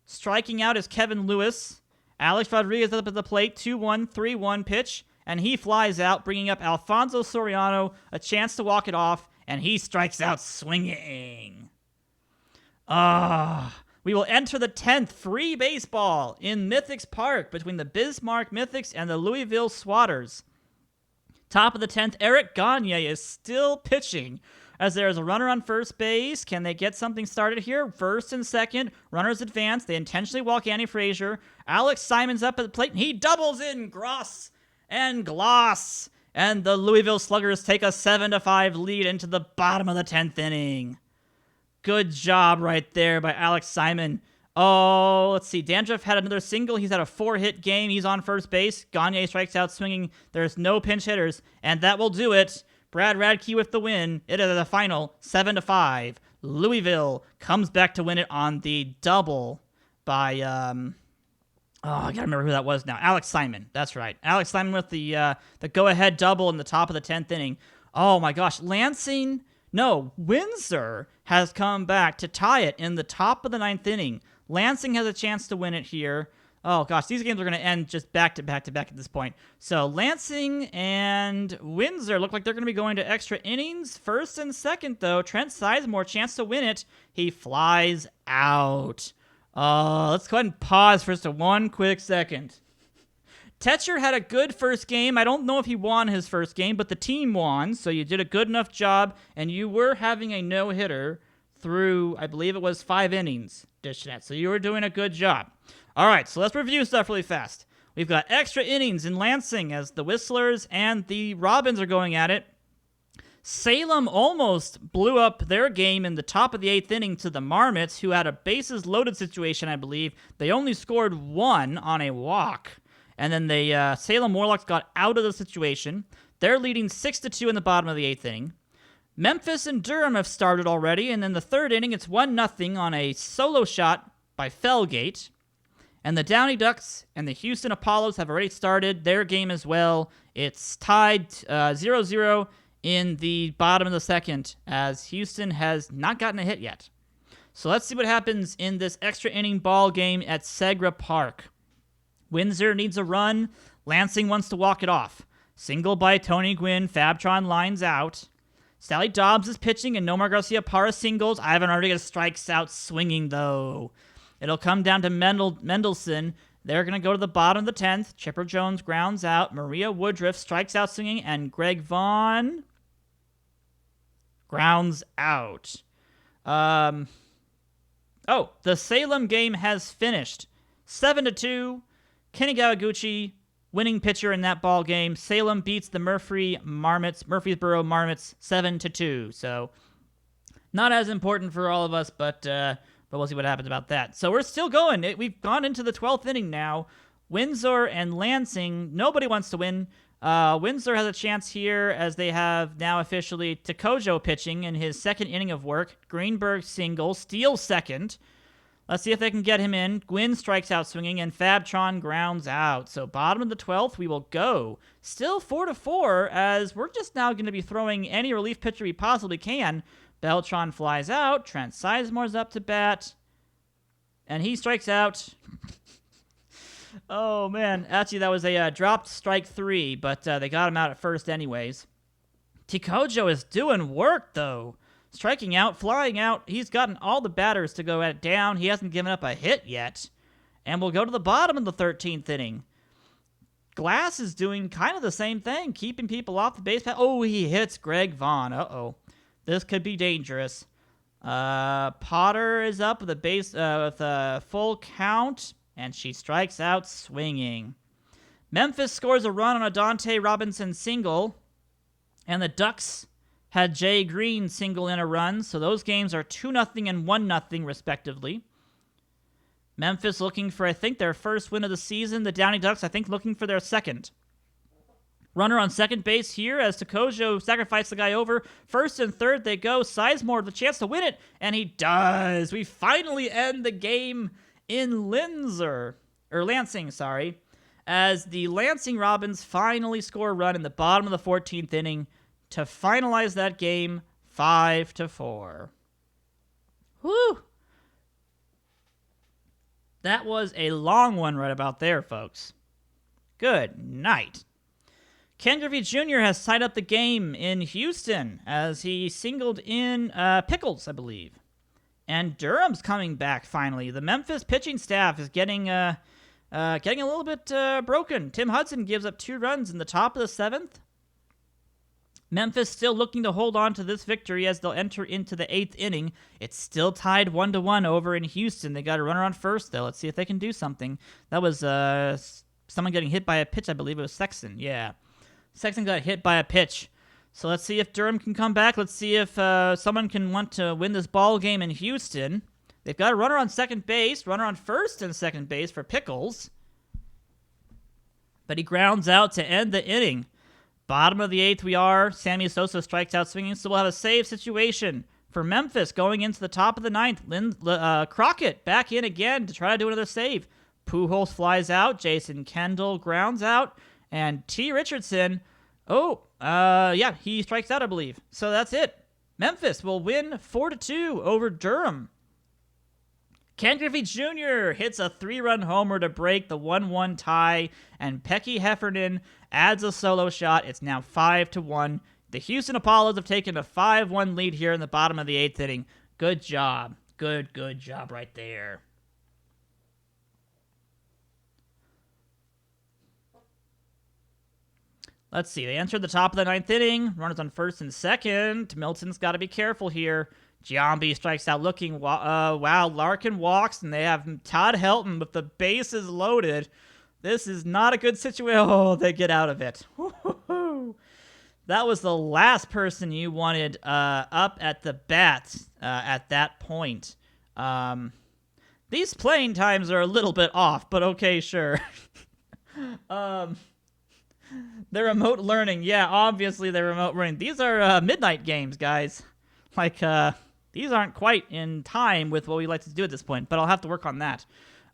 Striking out is Kevin Lewis. Alex Rodriguez up at the plate. 2-1, 3-1 pitch, and he flies out, bringing up Alfonso Soriano, a chance to walk it off, and he strikes out swinging. We will enter the 10th free baseball in Mythics Park between the Bismarck Mythics and the Louisville Swatters. Top of the 10th, Eric Gagne is still pitching as there is a runner on first base. Can they get something started here? First and second, runners advance. They intentionally walk Annie Frazier. Alex Simon's up at the plate, and he doubles in Gross and Gloss. And the Louisville Sluggers take a 7-5 lead into the bottom of the 10th inning. Good job right there by Alex Simon. Oh, let's see. Dandruff had another single. He's had a 4-hit game. He's on first base. Gagne strikes out swinging. There's no pinch hitters, and that will do it. Brad Radke with the win. It is the final 7-5. Louisville comes back to win it on the double by I gotta remember who that was now. Alex Simon. That's right. Alex Simon with the go-ahead double in the top of the 10th inning. Oh my gosh, Windsor has come back to tie it in the top of the 9th inning. Lansing has a chance to win it here. Oh gosh, these games are going to end just back to back at this point. So Lansing and Windsor look like they're going to be going to extra innings. First and second, though, Trent Sizemore, chance to win it. He flies out. Let's go ahead and pause for just one quick second. Tetcher had a good first game. I don't know if he won his first game, but the team won, so you did a good enough job, and you were having a no-hitter through, I believe it was 5 innings, Dishnet, so you were doing a good job. All right, so let's review stuff really fast. We've got extra innings in Lansing as the Whistlers and the Robins are going at it. Salem almost blew up their game in the top of the 8th inning to the Marmots, who had a bases-loaded situation, I believe. They only scored 1 on a walk. And then the Salem Warlocks got out of the situation. They're leading 6-2 in the bottom of the 8th inning. Memphis and Durham have started already, and in the 3rd inning, it's 1-0 on a solo shot by Felgate. And the Downey Ducks and the Houston Apollos have already started their game as well. It's tied 0-0 in the bottom of the 2nd, as Houston has not gotten a hit yet. So let's see what happens in this extra inning ball game at Segra Park. Windsor needs a run. Lansing wants to walk it off. Single by Tony Gwynn. Fabtron lines out. Sally Dobbs is pitching, and Nomar Garcia-Parra singles. Ivan Rodriguez strikes out swinging, though. It'll come down to Mendelson. They're going to go to the bottom of the 10th. Chipper Jones grounds out. Maria Woodruff strikes out swinging, and Greg Vaughn grounds out. The Salem game has finished. 7-2. Kenny Gawaguchi, winning pitcher in that ball game. Salem beats the Murfreesboro Marmots 7-2. So not as important for all of us, but we'll see what happens about that. So we're still going. We've gone into the 12th inning now. Windsor and Lansing, nobody wants to win. Windsor has a chance here as they have now officially Takojo pitching in his 2nd inning of work. Greenberg single, steals 2nd. Let's see if they can get him in. Gwynn strikes out swinging, and Fabtron grounds out. So bottom of the 12th, we will go. Still 4-4, as we're just now going to be throwing any relief pitcher we possibly can. Beltran flies out. Trent Sizemore's up to bat. And he strikes out. Oh, man. Actually, that was a dropped strike 3, but they got him out at first anyways. Tikojo is doing work, though. Striking out, flying out. He's gotten all the batters to go at down. He hasn't given up a hit yet. And we'll go to the bottom of the 13th inning. Glass is doing kind of the same thing, keeping people off the base path. Oh, he hits Greg Vaughn. Uh-oh. This could be dangerous. Potter is up with a full count, and she strikes out swinging. Memphis scores a run on a Dante Robinson single, and the Ducks had Jay Green single in a run, so those games are 2-0 and 1-0 respectively. Memphis looking for, I think, their first win of the season. The Downey Ducks, I think, looking for their 2nd. Runner on second base here as Takojo sacrificed the guy over. 1st and 3rd they go. Sizemore the chance to win it, and he does. We finally end the game in Lansing, as the Lansing Robins finally score a run in the bottom of the 14th inning to finalize that game 5-4. Whew. That was a long one right about there, folks. Good night. Ken Griffey Jr. has tied up the game in Houston as he singled in Pickles, I believe. And Durham's coming back finally. The Memphis pitching staff is getting a little bit broken. Tim Hudson gives up 2 runs in the top of the 7th. Memphis still looking to hold on to this victory as they'll enter into the 8th inning. It's still tied 1-1 over in Houston. They got a runner on first, though. Let's see if they can do something. That was someone getting hit by a pitch. I believe it was Sexton. Yeah. Sexton got hit by a pitch. So let's see if Durham can come back. Let's see if someone can want to win this ball game in Houston. They've got a runner on second base, runner on first and second base for Pickles. But he grounds out to end the inning. Bottom of the 8th we are. Sammy Sosa strikes out swinging, so we'll have a save situation for Memphis going into the top of the 9th. Crockett back in again to try to do another save. Pujols flies out. Jason Kendall grounds out. And T. Richardson, he strikes out, I believe. So that's it. Memphis will win 4-2 over Durham. Ken Griffey Jr. hits a 3-run homer to break the 1-1 tie, and Pecky Heffernan adds a solo shot. It's now 5-1. The Houston Apollos have taken a 5-1 lead here in the bottom of the 8th inning. Good job. Good job right there. Let's see. They entered the top of the 9th inning. Runners on first and second. Milton's got to be careful here. Giambi strikes out looking. Larkin walks, and they have Todd Helton with the bases loaded. This is not a good situation. Oh, they get out of it. That was the last person you wanted up at the bats at that point. These playing times are a little bit off, but okay, sure. The remote learning. Yeah, obviously they're remote learning. These are midnight games, guys. These aren't quite in time with what we like to do at this point, but I'll have to work on that.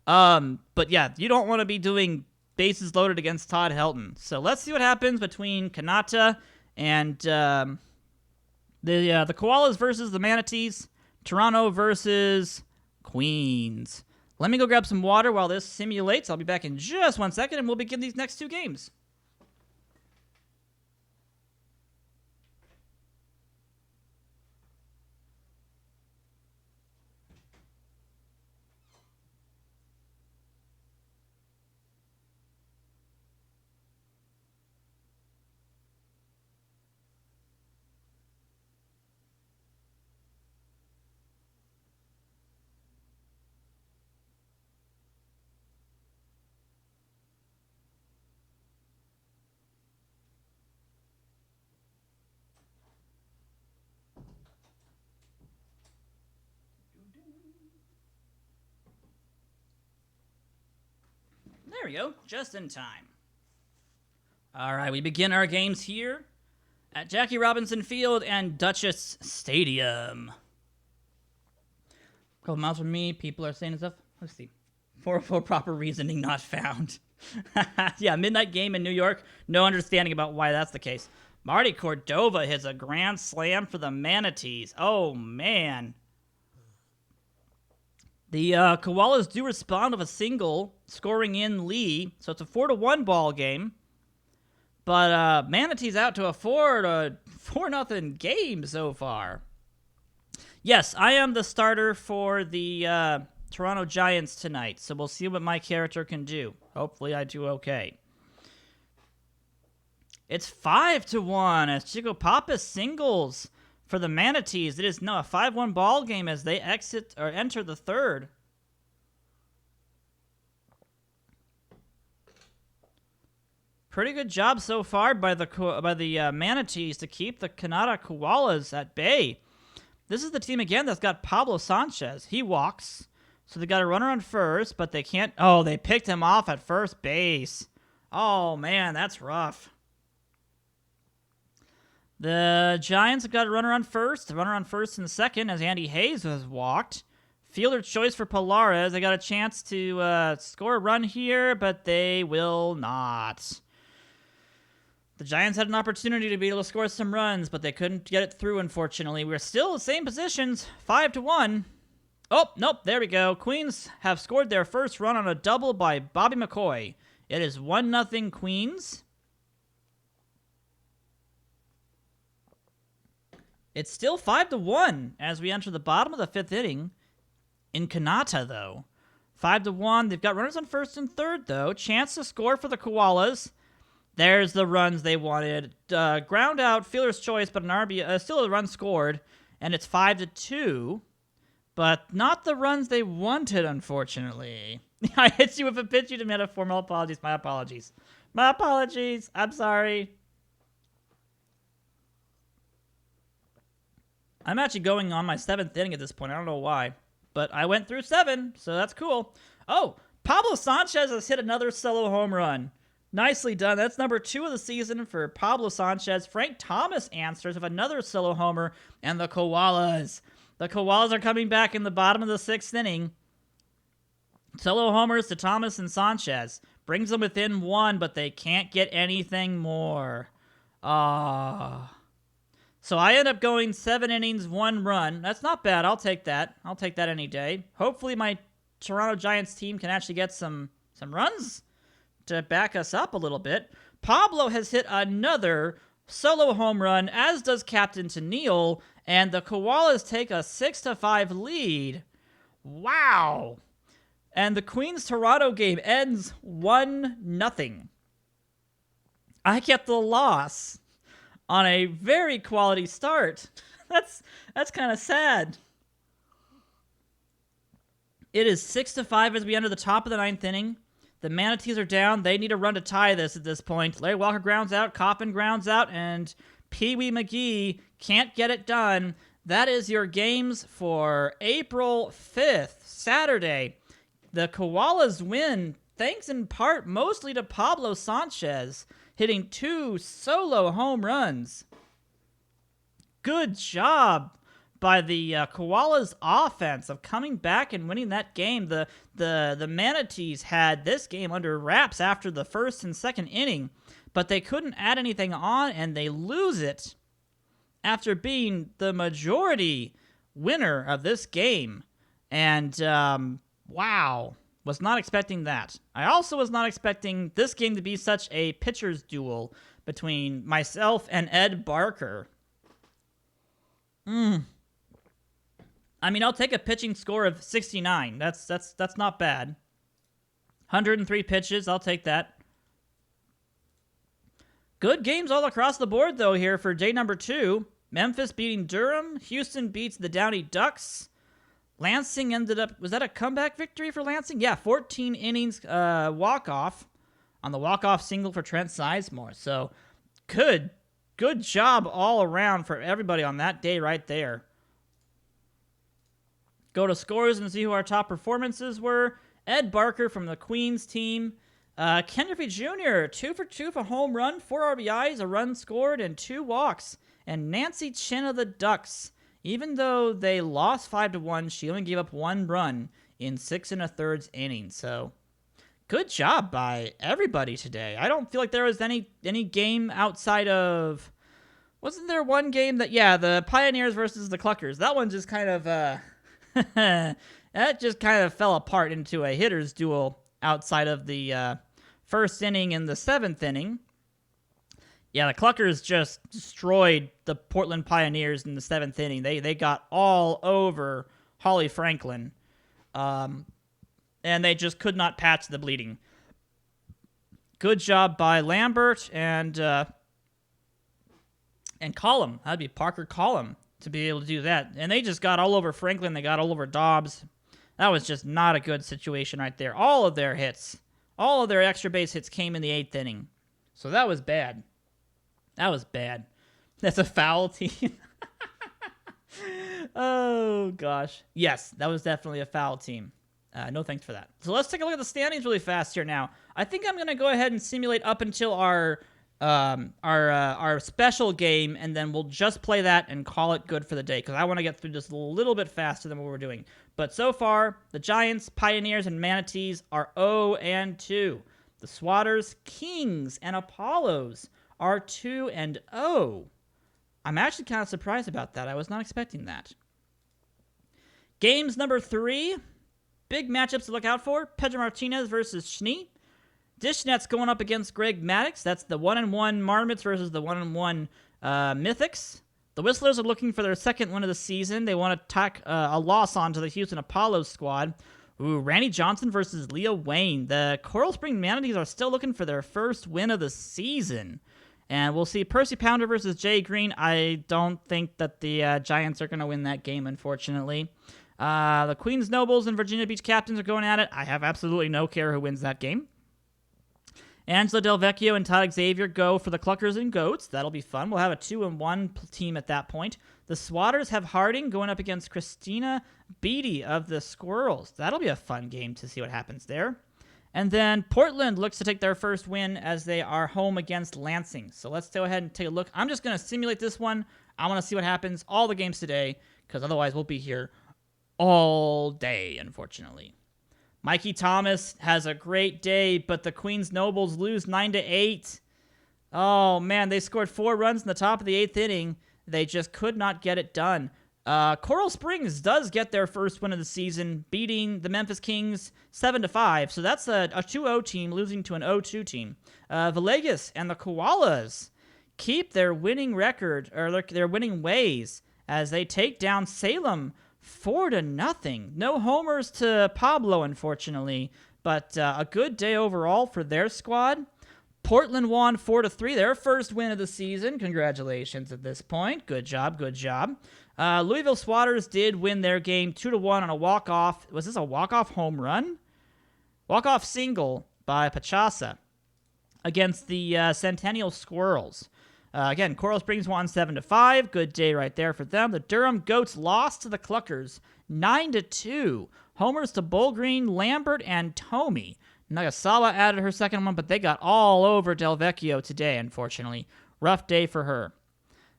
But yeah, you don't want to be doing bases loaded against Todd Helton. So let's see what happens between Kanata and the Koalas versus the Manatees. Toronto versus Queens. Let me go grab some water while this simulates. I'll be back in just 1 second, and we'll begin these next 2 games. There we go, just in time. All right, we begin our games here at Jackie Robinson Field and Duchess Stadium. A couple miles from me, people are saying stuff. Let's see. For proper reasoning not found. Yeah, midnight game in New York. No understanding about why that's the case. Marty Cordova hits a grand slam for the Manatees. Oh, man. The Koalas do respond with a single, scoring in Lee, so it's a 4-1 ball game. But Manatees out to a 4-0 game so far. Yes, I am the starter for the Toronto Giants tonight, so we'll see what my character can do. Hopefully I do okay. It's 5-1 as Chico Pappas singles for the Manatees. It is now a 5-1 ball game as they enter the 3rd. Pretty good job so far by the Manatees to keep the Kanata Koalas at bay. This is the team again that's got Pablo Sanchez. He walks, so they got a runner on first, but they can't. Oh, they picked him off at first base. Oh man, that's rough. The Giants have got a runner on first in the second as Andy Hayes has walked. Fielder choice for Polares. They got a chance to score a run here, but they will not. The Giants had an opportunity to be able to score some runs, but they couldn't get it through, unfortunately. We're still in the same positions, 5-1. Oh, nope, there we go. Queens have scored their first run on a double by Bobby McCoy. It is 1-0 Queens. It's still 5-1 as we enter the bottom of the 5th inning. In Kanata, though. 5-1. They've got runners on first and third, though. Chance to score for the Koalas. There's the runs they wanted. Ground out, fielder's choice, but an RBI, still a run scored. And it's 5-2. But not the runs they wanted, unfortunately. I hit you with a pitch you to metaphor. My apologies. My apologies. My apologies. I'm sorry. I'm actually going on my 7th inning at this point. I don't know why. but I went through 7, so that's cool. Oh, Pablo Sanchez has hit another solo home run. Nicely done. That's number 2 of the season for Pablo Sanchez. Frank Thomas answers with another solo homer, and the Koalas. The Koalas are coming back in the bottom of the 6th inning. Solo homers to Thomas and Sanchez. Brings them within 1, but they can't get anything more. So I end up going 7 innings, 1 run. That's not bad. I'll take that. I'll take that any day. Hopefully my Toronto Giants team can actually get some runs to back us up a little bit. Pablo has hit another solo home run, as does Captain Tennille, and the Koalas take a 6-5 lead. Wow. And the Queens-Toronto game ends 1-0. I get the loss on a very quality start. That's kind of sad. It is 6-5 as we enter the top of the 9th inning. The Manatees are down. They need a run to tie this at this point. Larry Walker grounds out, Coffin grounds out, and Pee Wee McGee can't get it done. That is your games for April 5th, Saturday. The Koalas win, thanks in part mostly to Pablo Sanchez, hitting 2 solo home runs. Good job by the Koalas offense of coming back and winning that game. The Manatees had this game under wraps after the 1st and 2nd inning, but they couldn't add anything on, and they lose it after being the majority winner of this game. And, wow, was not expecting that. I also was not expecting this game to be such a pitcher's duel between myself and Ed Barker. I mean, I'll take a pitching score of 69. That's not bad. 103 pitches, I'll take that. Good games all across the board, though, here for day number 2. Memphis beating Durham. Houston beats the Downey Ducks. Lansing ended up... Was that a comeback victory for Lansing? Yeah, 14 innings walk-off on the walk-off single for Trent Sizemore. So, good job all around for everybody on that day right there. Go to scores and see who our top performances were. Ed Barker from the Queens team. Ken Griffey Jr., 2 for 2 for home run, 4 RBIs, a run scored, and 2 walks. And Nancy Chin of the Ducks. Even though they lost 5-1, she only gave up 1 run in 6 1/3 innings. So, good job by everybody today. I don't feel like there was any game outside of... Wasn't there one game that... Yeah, the Pioneers versus the Cluckers. That one just kind of... that just kind of fell apart into a hitter's duel outside of the 1st inning and the 7th inning. Yeah, the Cluckers just destroyed the Portland Pioneers in the 7th inning. They got all over Holly Franklin, and they just could not patch the bleeding. Good job by Lambert and Collum. That'd be Parker Collum to be able to do that. And they just got all over Franklin. They got all over Dobbs. That was just not a good situation right there. All of their hits, all of their extra base hits came in the 8th inning. So that was bad. That was bad. That's a foul team. Oh, gosh. Yes, that was definitely a foul team. No thanks for that. So let's take a look at the standings really fast here now. I think I'm going to go ahead and simulate up until our special game, and then we'll just play that and call it good for the day, because I want to get through this a little bit faster than what we're doing. But so far, the Giants, Pioneers, and Manatees are 0-2. The Swatters, Kings, and Apollos are 2-0. I'm actually kind of surprised about that. I was not expecting that. Games number 3. Big matchups to look out for. Pedro Martinez versus Schnee. Dishnet's going up against Greg Maddox. That's the 1-1 Marmots versus the 1-1 Mythics. The Whistlers are looking for their 2nd win of the season. They want to tack a loss onto the Houston Apollos squad. Ooh, Randy Johnson versus Leah Wayne. The Coral Spring Manatees are still looking for their 1st win of the season. And we'll see Percy Pounder versus Jay Green. I don't think that the Giants are going to win that game, unfortunately. The Queens Nobles and Virginia Beach Captains are going at it. I have absolutely no care who wins that game. Angela Del Vecchio and Todd Xavier go for the Cluckers and Goats. That'll be fun. We'll have a 2-1 team at that point. The Swatters have Harding going up against Christina Beatty of the Squirrels. That'll be a fun game to see what happens there. And then Portland looks to take their first win as they are home against Lansing. So let's go ahead and take a look. I'm just going to simulate this one. I want to see what happens all the games today, because otherwise we'll be here all day, unfortunately. Mikey Thomas has a great day, but the Queens Nobles lose 9-8. Oh, man, they scored 4 runs in the top of the 8th inning. They just could not get it done. Coral Springs does get their first win of the season, beating the Memphis Kings 7-5. So that's a 2-0 team losing to an 0-2 team. Villegas and the Koalas keep their winning record, or their winning ways, as they take down Salem 4-0. No homers to Pablo, unfortunately, but a good day overall for their squad. Portland won 4-3, their first win of the season. Congratulations at this point. Good job, good job. Louisville Swatters did win their game 2-1 on a walk-off. Was this a walk-off home run? Walk-off single by Pachasa against the Centennial Squirrels. Again, Coral Springs won 7-5. Good day right there for them. The Durham Goats lost to the Cluckers 9-2. Homers to Bullgreen, Lambert, and Tomey. Nagasawa added her second one, but they got all over Del Vecchio today, unfortunately. Rough day for her.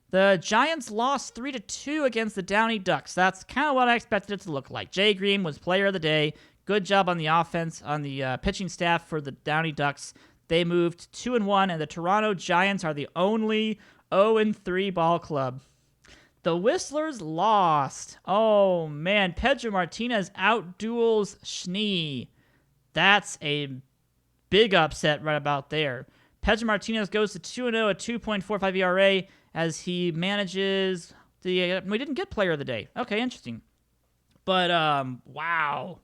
The Giants lost 3-2 against the Downey Ducks. That's kind of what I expected it to look like. Jay Green was player of the day. Good job on the offense, on the pitching staff for the Downey Ducks. They moved 2-1, and the Toronto Giants are the only 0-3 ball club. The Whistlers lost. Oh, man. Pedro Martinez outduels Schnee. That's a big upset right about there. Pedro Martinez goes to 2-0 at 2.45 ERA as he manages the... we didn't get player of the day. Okay, interesting. But, wow.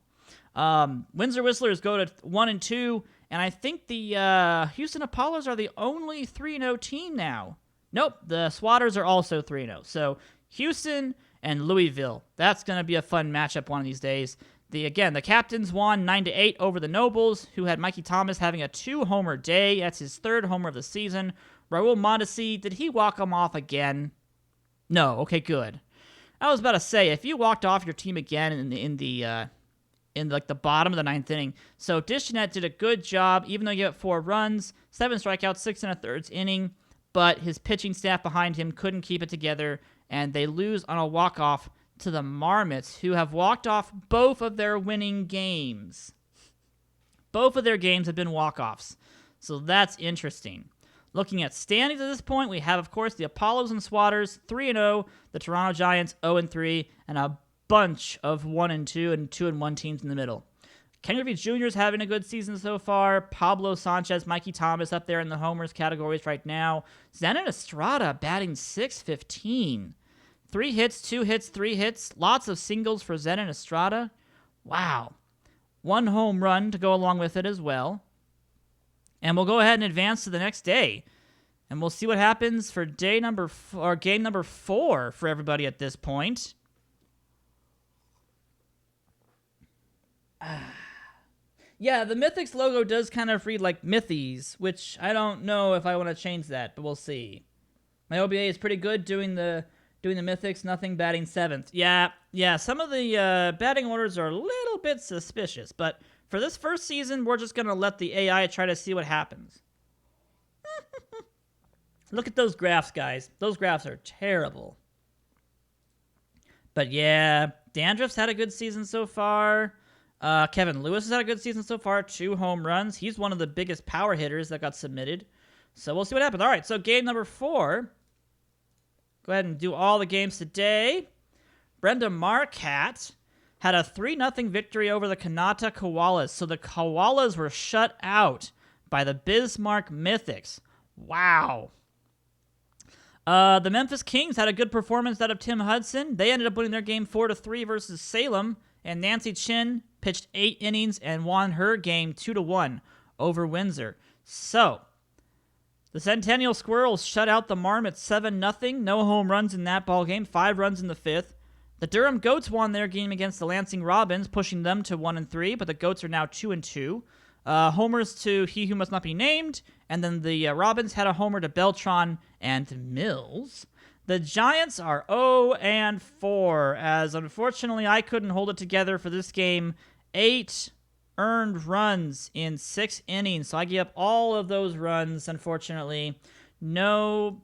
Windsor Whistlers go to 1-2, and I think the Houston Apollos are the only 3-0 team now. Nope, the Swatters are also 3-0. So Houston and Louisville. That's going to be a fun matchup one of these days. The captains won 9-8 over the Nobles, who had Mikey Thomas having a 2-homer day. That's his 3rd homer of the season. Raul Mondesi, did he walk him off again? No. Okay, good. I was about to say, if you walked off your team again in the bottom of the 9th inning. So Dishnet did a good job, even though he got 4 runs, 7 strikeouts, 6 1/3 inning, but his pitching staff behind him couldn't keep it together, and they lose on a walk-off to the Marmots, who have walked off both of their winning games. Both of their games have been walk-offs, so that's interesting. Looking at standings at this point, we have, of course, the Apollos and Swatters 3-0, the Toronto Giants 0-3, and a bunch of 1-2 and 2-1 teams in the middle. Ken Griffey Jr. is having a good season so far. Pablo Sanchez, Mikey Thomas up there in the homers categories right now. Zenon Estrada batting .615. 3 hits, 2 hits, 3 hits. Lots of singles for Zenon Estrada. Wow. 1 home run to go along with it as well. And we'll go ahead and advance to the next day. And we'll see what happens for game number 4 for everybody at this point. Yeah, the Mythics logo does kind of read like Mythies, which I don't know if I want to change that, but we'll see. My OBA is pretty good doing the Mythics, nothing batting 7th. Yeah, some of the batting orders are a little bit suspicious, but for this first season, we're just going to let the AI try to see what happens. Look at those graphs, guys. Those graphs are terrible. But yeah, Dandruff's had a good season so far. Kevin Lewis has had a good season so far. 2 home runs. He's one of the biggest power hitters that got submitted. So we'll see what happens. All right, so game number 4. Go ahead and do all the games today. Brenda Marquardt had a 3-0 victory over the Kanata Koalas. So the Koalas were shut out by the Bismarck Mythics. Wow. The Memphis Kings had a good performance out of Tim Hudson. They ended up winning their game 4-3 versus Salem. And Nancy Chin pitched 8 innings and won her game 2-1 over Windsor. So, the Centennial Squirrels shut out the Marmots 7-0. No home runs in that ball game. 5 runs in the 5th. The Durham Goats won their game against the Lansing Robins, pushing them to 1-3, but the Goats are now 2-2. Homers to He Who Must Not Be Named, and then the Robins had a homer to Beltran and Mills. The Giants are 0-4, as unfortunately I couldn't hold it together for this game. 8 earned runs in 6 innings, so I gave up all of those runs, unfortunately. No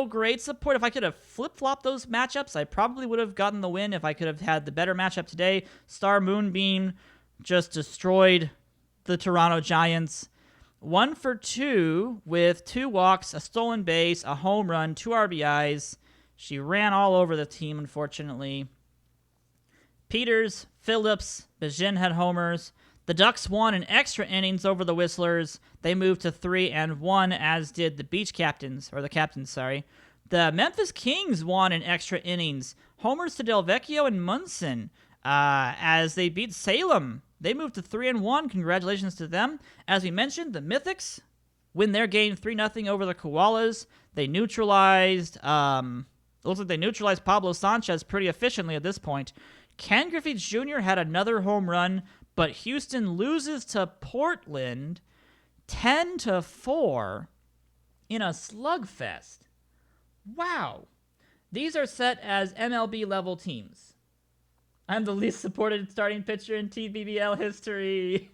great support. If I could have flip-flopped those matchups, I probably would have gotten the win if I could have had the better matchup today. Star Moonbeam just destroyed the Toronto Giants. 1 for 2 with 2 walks, a stolen base, a home run, 2 RBIs. She ran all over the team, unfortunately. Peters, Phillips, Bajin had homers. The Ducks won in extra innings over the Whistlers. They moved to 3-1, as did the the captains, sorry. The Memphis Kings won in extra innings. Homers to Delvecchio and Munson, as they beat Salem. They moved to 3-1. Congratulations to them. As we mentioned, the Mythics win their game 3-0 over the Koalas. They neutralized, looks like they neutralized Pablo Sanchez pretty efficiently at this point. Ken Griffey Jr. had another home run, but Houston loses to Portland 10-4 in a slugfest. Wow. These are set as MLB level teams. I'm the least supported starting pitcher in TBBL history.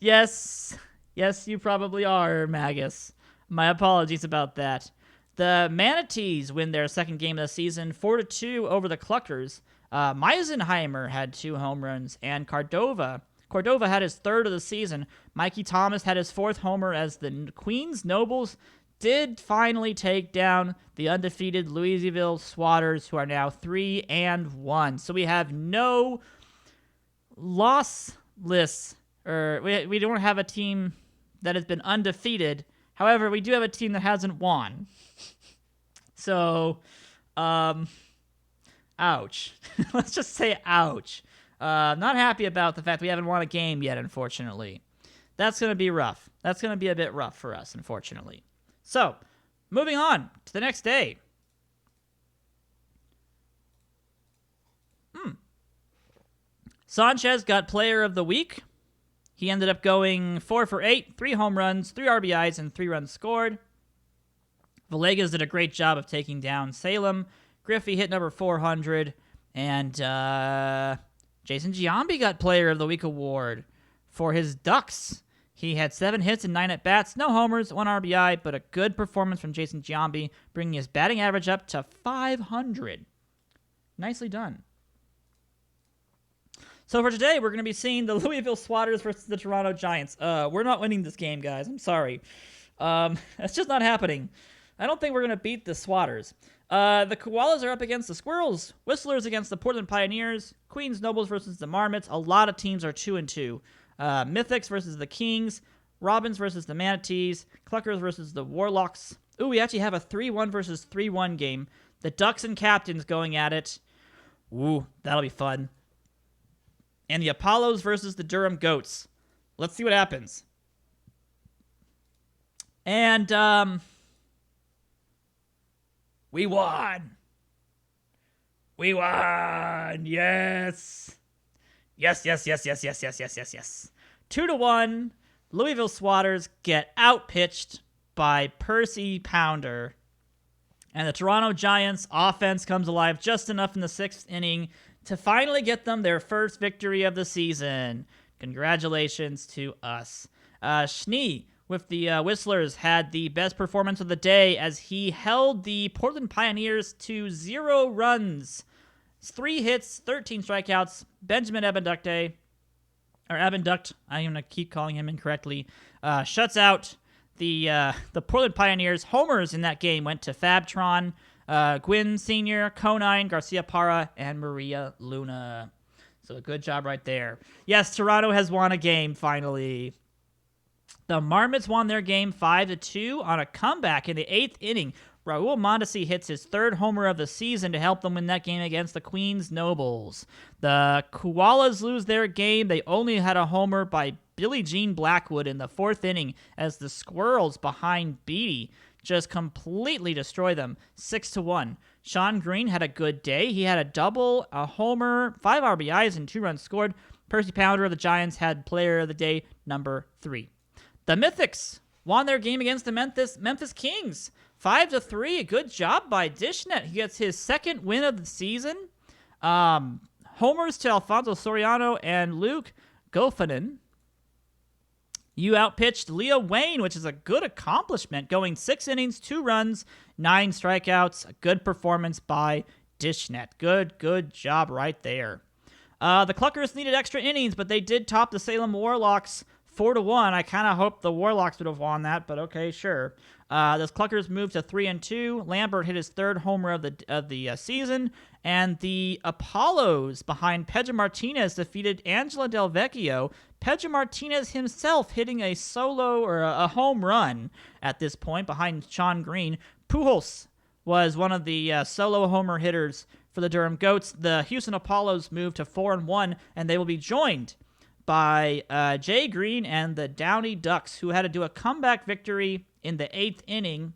Yes, you probably are, Magus. My apologies about that. The Manatees win their second game of the season, 4-2 over the Cluckers. Meisenheimer had 2 home runs, and Cordova had his 3rd of the season. Mikey Thomas had his 4th homer, as the Queens Nobles did finally take down the undefeated Louisville Swatters, who are now 3-1. So we have no lossless, or we don't have a team that has been undefeated. However, we do have a team that hasn't won. So, ouch. Let's just say ouch. Not happy about the fact we haven't won a game yet, unfortunately. That's going to be rough. That's going to be a bit rough for us, unfortunately. So, moving on to the next day. Sanchez got Player of the Week. He ended up going 4 for 8, 3 home runs, 3 RBIs, and 3 runs scored. Villegas did a great job of taking down Salem. Griffey hit number 400. And Jason Giambi got Player of the Week award for his Ducks. He had 7 hits and 9 at-bats, no homers, 1 RBI, but a good performance from Jason Giambi, bringing his batting average up to 500. Nicely done. So for today, we're going to be seeing the Louisville Swatters versus the Toronto Giants. We're not winning this game, guys. I'm sorry. That's just not happening. I don't think we're going to beat the Swatters. The Koalas are up against the Squirrels. Whistlers against the Portland Pioneers. Queens Nobles versus the Marmots. A lot of teams are 2-2. Mythics versus the Kings. Robins versus the Manatees. Cluckers versus the Warlocks. Ooh, we actually have a 3-1 versus 3-1 game. The Ducks and Captains going at it. Ooh, that'll be fun. And the Apollos versus the Durham Goats. Let's see what happens. And, we won. We won. Yes. Yes. 2-1. Louisville Swatters get outpitched by Percy Pounder. And the Toronto Giants offense comes alive just enough in the 6th inning to finally get them their first victory of the season. Congratulations to us. Schnee with the Whistlers had the best performance of the day as he held the Portland Pioneers to 0 runs. 3 hits, 13 strikeouts. Benjamin Abenduct, I'm going to keep calling him incorrectly, shuts out the Portland Pioneers. Homers in that game went to Fabtron, Gwynn Sr., Conine, Garcia Parra, and Maria Luna. So a good job right there. Yes, Toronto has won a game, finally. The Marmots won their game 5-2 on a comeback in the 8th inning. Raul Mondesi hits his 3rd homer of the season to help them win that game against the Queens Nobles. The Koalas lose their game. They only had a homer by Billie Jean Blackwood in the 4th inning as the Squirrels behind Beatty just completely destroy them, 6-1. Sean Green had a good day. He had a double, a homer, 5 RBIs, and 2 runs scored. Percy Pounder of the Giants had player of the day number 3. The Mythics won their game against the Memphis Kings 5-3. Good job by Dishnet. He gets his second win of the season. Homers to Alfonso Soriano and Luke Gofanen. You outpitched Leo Wayne, which is a good accomplishment, going 6 innings, 2 runs, 9 strikeouts. A good performance by Dishnet. Good job right there. The Cluckers needed extra innings, but they did top the Salem Warlocks 4-1. I kind of hoped the Warlocks would have won that, but okay, sure. The Cluckers moved to 3-2. Lambert hit his 3rd homer of the season, and the Apollos behind Pedro Martinez defeated Angela Del Vecchio. Pedro Martinez himself hitting a solo or a home run at this point behind Sean Green. Pujols was one of the solo homer hitters for the Durham Goats. The Houston Apollos moved to 4-1, and they will be joined by Jay Green and the Downey Ducks, who had to do a comeback victory in the 8th inning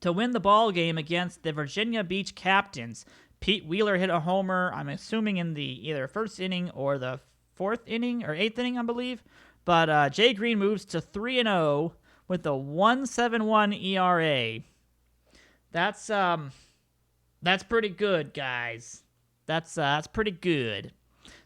to win the ball game against the Virginia Beach Captains. Pete Wheeler hit a homer, I'm assuming in the either 1st inning or the 4th inning or 8th inning, I believe. But Jay Green moves to 3-0 with a 1.71 ERA. That's pretty good, guys. That's pretty good.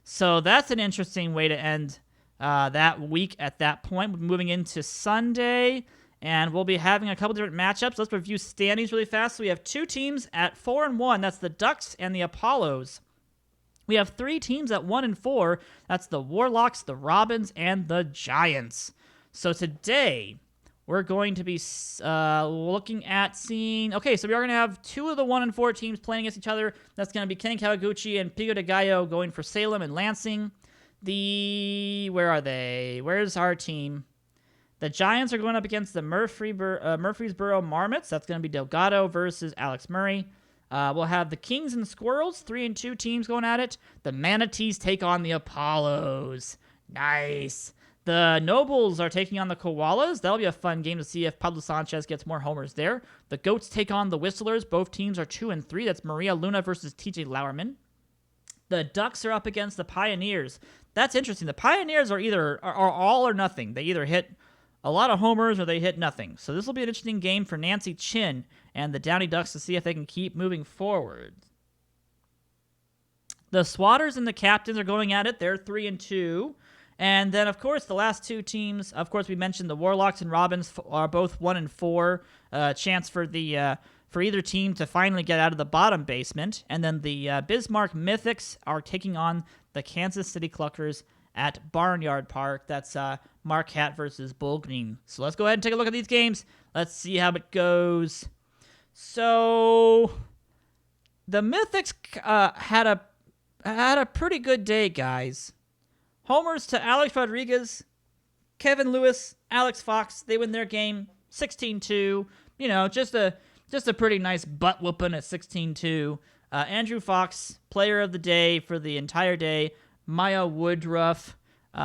So that's an interesting way to end that week at that point. We're moving into Sunday, and we'll be having a couple different matchups. Let's review standings really fast. So we have 2 teams at 4-1. That's the Ducks and the Apollos. We have 3 teams at 1-4. That's the Warlocks, the Robins, and the Giants. So today, we're going to be looking at seeing... Okay, so we are going to have 2 of the 1-4 teams playing against each other. That's going to be Kenny Kawaguchi and Pico de Gallo going for Salem and Lansing. Where are they? Where's our team? The Giants are going up against the Murfreesboro Marmots. That's going to be Delgado versus Alex Murray. We'll have the Kings and Squirrels, 3-2 teams going at it. The Manatees take on the Apollos. Nice. The Nobles are taking on the Koalas. That'll be a fun game to see if Pablo Sanchez gets more homers there. The Goats take on the Whistlers. Both teams are 2-3. That's Maria Luna versus TJ Lauerman. The Ducks are up against the Pioneers. That's interesting. The Pioneers are all or nothing. They either hit a lot of homers or they hit nothing. So this will be an interesting game for Nancy Chin and the Downey Ducks to see if they can keep moving forward. The Swatters and the Captains are going at it. They're 3-2. And then, of course, the last 2 teams, of course, we mentioned the Warlocks and Robins are both 1-4. Chance for for either team to finally get out of the bottom basement. And then the Bismarck Mythics are taking on the Kansas City Cluckers at Barnyard Park. That's Marquette versus Bull Green. So let's go ahead and take a look at these games. Let's see how it goes. So the Mythics had a pretty good day, guys. Homers to Alex Rodriguez, Kevin Lewis, Alex Fox. They win their game 16-2. You know, just a pretty nice butt whooping at 16-2. Andrew Fox, player of the day for the entire day. Maya Woodruff, 2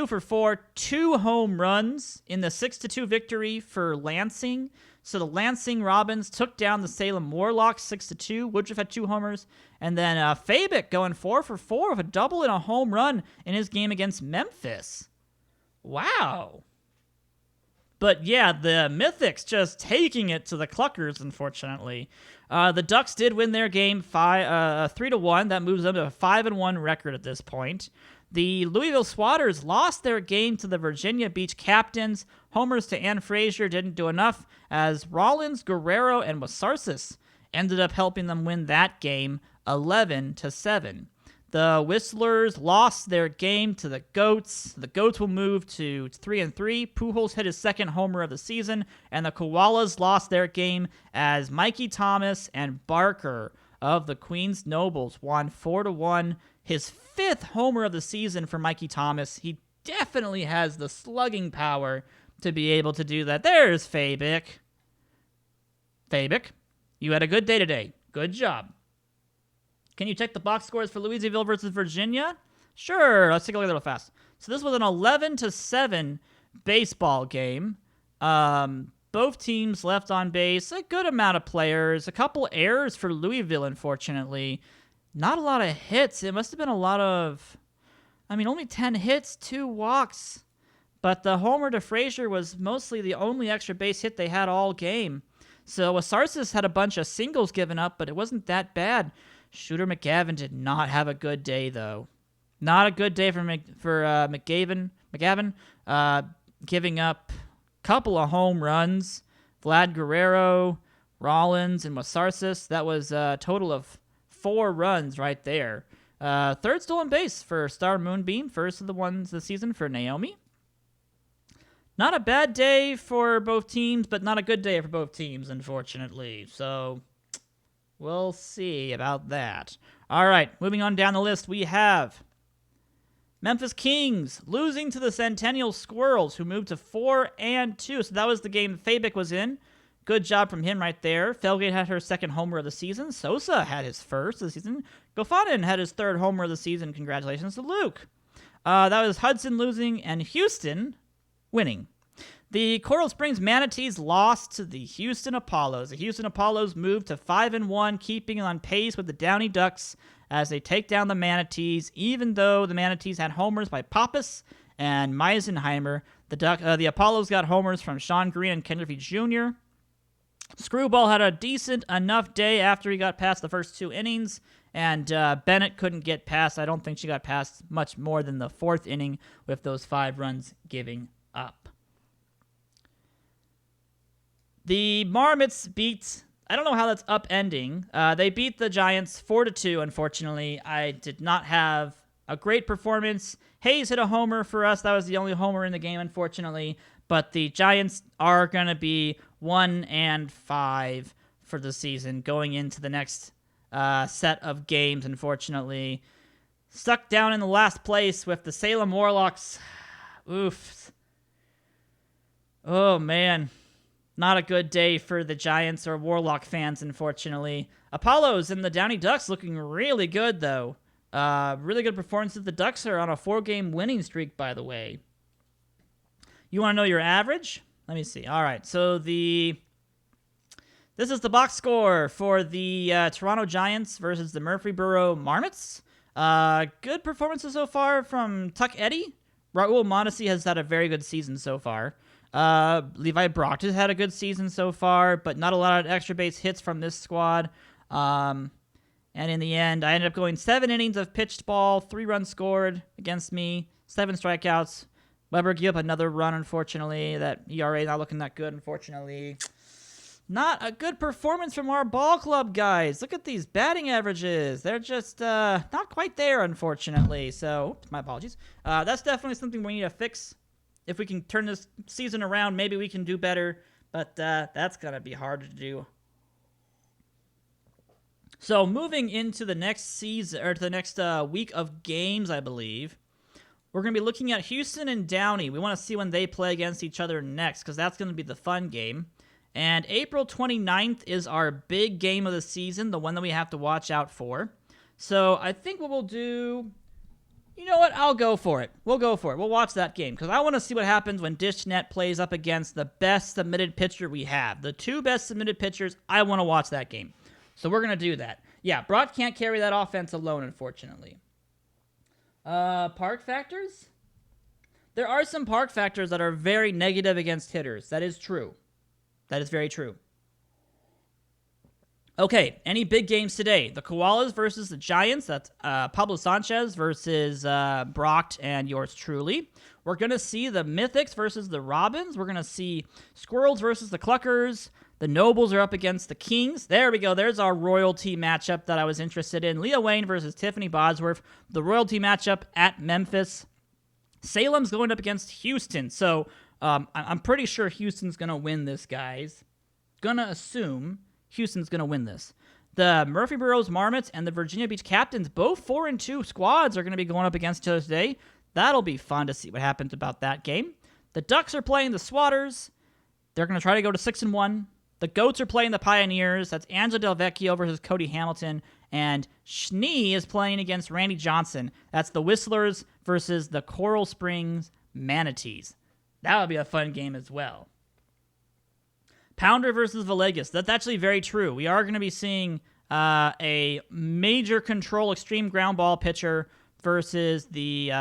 for 4, 2 home runs in the 6-2 victory for Lansing. So the Lansing Robins took down the Salem Warlocks 6-2. Woodruff had 2 homers. And then Fabic going 4 for 4 with a double and a home run in his game against Memphis. Wow. But yeah, the Mythics just taking it to the Cluckers, unfortunately. The Ducks did win their game 3-1. That moves them to a 5-1 record at this point. The Louisville Swatters lost their game to the Virginia Beach Captains. Homers to Ann Frazier didn't do enough, as Rollins, Guerrero, and Wasarsis ended up helping them win that game 11-7. The Whistlers lost their game to the Goats. The Goats will move to 3-3. Pujols hit his 2nd homer of the season, and the Koalas lost their game as Mikey Thomas and Barker of the Queens Nobles won 4-1. His 5th homer of the season for Mikey Thomas. He definitely has the slugging power to be able to do that. There's Fabic. Fabic, you had a good day today. Good job. Can you check the box scores for Louisville versus Virginia? Sure. Let's take a look at it real fast. So this was an 11-7 baseball game. Both teams left on base. A good amount of players. A couple errors for Louisville, unfortunately. Not a lot of hits. It must have been a lot of... I mean, only 10 hits, 2 walks. But the homer to Frazier was mostly the only extra base hit they had all game. So Wasarsis had a bunch of singles given up, but it wasn't that bad. Shooter McGavin did not have a good day, though. Not a good day for McGavin, giving up a couple of home runs. Vlad Guerrero, Rollins, and Wasarsis. That was a total of 4 runs right there. Third stolen base for Star Moonbeam. First of the ones this season for Naomi. Not a bad day for both teams, but not a good day for both teams, unfortunately. So, we'll see about that. All right, moving on down the list, we have Memphis Kings losing to the Centennial Squirrels, who moved to 4-2. So that was the game Fabic was in. Good job from him right there. Felgate had her second homer of the season. Sosa had his first of the season. Gofanin had his third homer of the season. Congratulations to Luke. That was Hudson losing and Houston winning. The Coral Springs Manatees lost to the Houston Apollos. The Houston Apollos moved to 5-1, keeping on pace with the Downey Ducks as they take down the Manatees, even though the Manatees had homers by Pappas and Meisenheimer. The Apollos got homers from Sean Green and Ken Griffey Jr. Screwball had a decent enough day after he got past the first 2 innings, and Bennett couldn't get past. I don't think she got past much more than the 4th inning with those 5 runs giving up. The Marmots beat, I don't know how that's upending. They beat the Giants 4-2, unfortunately. I did not have a great performance. Hayes hit a homer for us. That was the only homer in the game, unfortunately. But the Giants are going to be 1-5 for the season going into the next set of games, unfortunately. Stuck down in the last place with the Salem Warlocks. Oof. Oh, man. Not a good day for the Giants or Warlock fans, unfortunately. Apollos and the Downey Ducks looking really good, though. Really good performances. The Ducks are on a 4-game winning streak, by the way. You want to know your average? Let me see. All right, so this is the box score for the Toronto Giants versus the Murfreesboro Marmots. Good performances so far from Tuck Eddy. Raul Mondesi has had a very good season so far. Levi Brock has had a good season so far, but not a lot of extra base hits from this squad. And in the end, I ended up going 7 innings of pitched ball, 3 runs scored against me, 7 strikeouts. Weber gave up another run, unfortunately. That ERA not looking that good, unfortunately. Not a good performance from our ball club, guys. Look at these batting averages. They're just not quite there, unfortunately. So, my apologies. That's definitely something we need to fix. If we can turn this season around, maybe we can do better. But that's going to be hard to do. So, moving into the next season, or to the next week of games, I believe, we're going to be looking at Houston and Downey. We want to see when they play against each other next, because that's going to be the fun game. And April 29th is our big game of the season, the one that we have to watch out for. So I think what we'll do, you know what, I'll go for it. We'll go for it. We'll watch that game, because I want to see what happens when DishNet plays up against the best submitted pitcher we have. The 2 best submitted pitchers, I want to watch that game. So we're going to do that. Yeah, Brock can't carry that offense alone, unfortunately. Park factors? There are some park factors that are very negative against hitters. That is true. That is very true. Okay, any big games today? The Koalas versus the Giants. That's Pablo Sanchez versus Brock and yours truly. We're going to see the Mythics versus the Robins. We're going to see Squirrels versus the Cluckers. The Nobles are up against the Kings. There we go. There's our royalty matchup that I was interested in. Leah Wayne versus Tiffany Bosworth. The royalty matchup at Memphis. Salem's going up against Houston. So I'm pretty sure Houston's going to win this, guys. Gonna assume Houston's going to win this. The Murfreesboro Marmots and the Virginia Beach Captains, both 4-2 squads, are going to be going up against each other today. That'll be fun to see what happens about that game. The Ducks are playing the Swatters. They're going to try to go to 6-1. The Goats are playing the Pioneers. That's Angela Del Vecchio versus Cody Hamilton. And Schnee is playing against Randy Johnson. That's the Whistlers versus the Coral Springs Manatees. That would be a fun game as well. Pounder versus Villegas. That's actually very true. We are going to be seeing a major control extreme ground ball pitcher versus the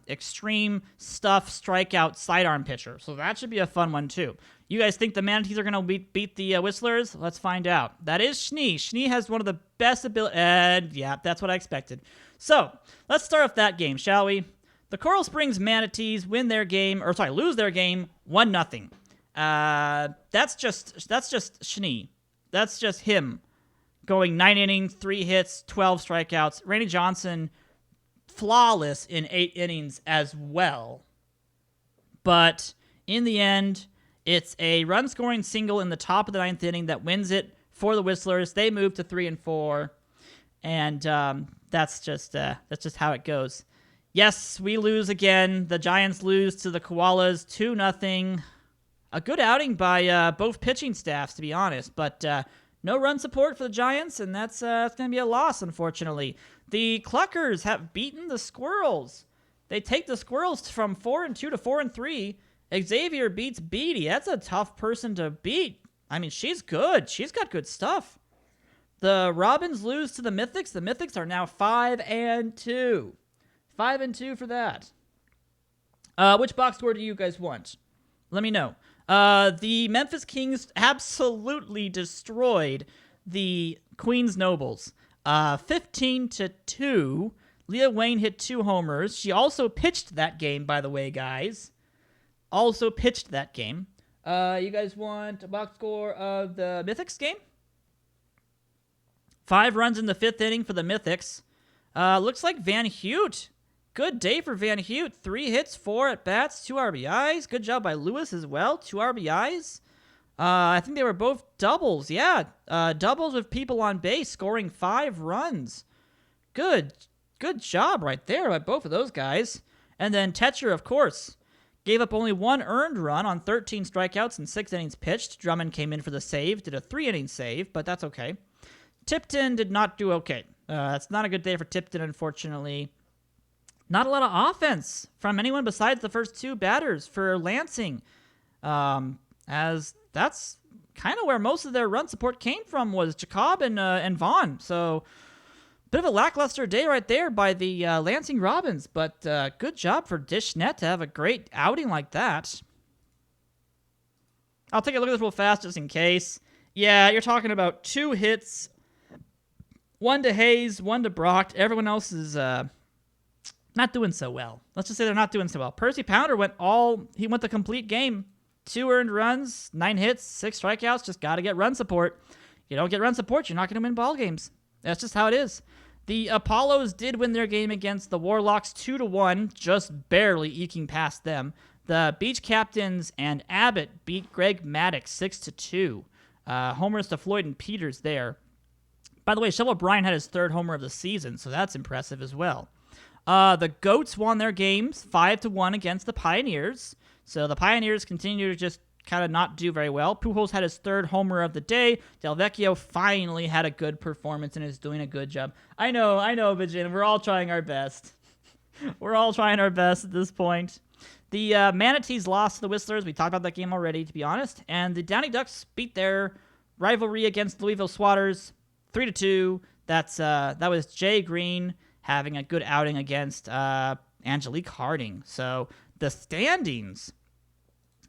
extreme stuff strikeout sidearm pitcher. So that should be a fun one, too. You guys think the Manatees are going to beat the Whistlers? Let's find out. That is Schnee. Schnee has one of the best abilities. And yeah, that's what I expected. So let's start with that game, shall we? The Coral Springs Manatees lose their game 1-0. That's just Schnee. That's just him going 9 innings, 3 hits, 12 strikeouts. Randy Johnson, flawless in 8 innings as well. But in the end, it's a run-scoring single in the top of the 9th inning that wins it for the Whistlers. They move to 3-4, and that's just how it goes. Yes, we lose again. The Giants lose to the Koalas 2-0. A good outing by both pitching staffs, to be honest, but no run support for the Giants, and that's going to be a loss, unfortunately. The Cluckers have beaten the Squirrels. They take the Squirrels from 4-2 to 4-3. Xavier beats Beatty. That's a tough person to beat. I mean, she's good. She's got good stuff. The Robins lose to the Mythics. The Mythics are now 5-2. 5-2 for that. Which box score do you guys want? Let me know. The Memphis Kings absolutely destroyed the Queens Nobles. 15-2. Leah Wayne hit 2 homers. She also pitched that game, by the way, guys. Also pitched that game. You guys want a box score of the Mythics game? 5 runs in the 5th inning for the Mythics. Looks like Van Hoot. Good day for Van Hoot. 3 hits, 4 at-bats, 2 RBIs. Good job by Lewis as well. 2 RBIs. I think they were both doubles. Yeah, doubles with people on base, scoring 5 runs. Good job right there by both of those guys. And then Tetcher, of course, gave up only 1 earned run on 13 strikeouts and 6 innings pitched. Drummond came in for the save, did a 3-inning save, but that's okay. Tipton did not do okay. It's not a good day for Tipton, unfortunately. Not a lot of offense from anyone besides the first 2 batters for Lansing, as that's kind of where most of their run support came from, was Jacob and Vaughn. So bit of a lackluster day right there by the Lansing Robins, but good job for Dishnet to have a great outing like that. I'll take a look at this real fast just in case. Yeah, you're talking about 2 hits, 1 to Hayes, 1 to Brock. Everyone else is not doing so well. Let's just say they're not doing so well. Percy Pounder went the complete game. 2 earned runs, 9 hits, 6 strikeouts. Just got to get run support. You don't get run support, you're not going to win ball games. That's just how it is. The Apollos did win their game against the Warlocks 2-1, just barely eking past them. The Beach Captains and Abbott beat Greg Maddox 6-2. Homers to Floyd and Peters there. By the way, Shovel Bryan had his 3rd homer of the season, so that's impressive as well. The Goats won their games 5-1 against the Pioneers. So the Pioneers continue to just kind of not do very well. Pujols had his 3rd homer of the day. Del Vecchio finally had a good performance and is doing a good job. I know, Vijay. We're all trying our best. We're all trying our best at this point. The Manatees lost to the Whistlers. We talked about that game already, to be honest. And the Downey Ducks beat their rivalry against Louisville Swatters 3-2. That was Jay Green having a good outing against Angelique Harding. So the standings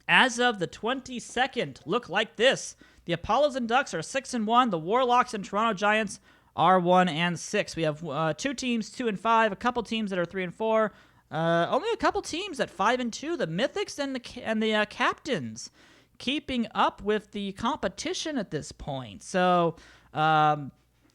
as of the 22nd look like this. The Apollos and Ducks are 6-1. The Warlocks and Toronto Giants are 1-6. We have 2 teams 2-5, a couple teams that are 3-4, only a couple teams at 5-2. The Mythics and the Captains keeping up with the competition at this point. So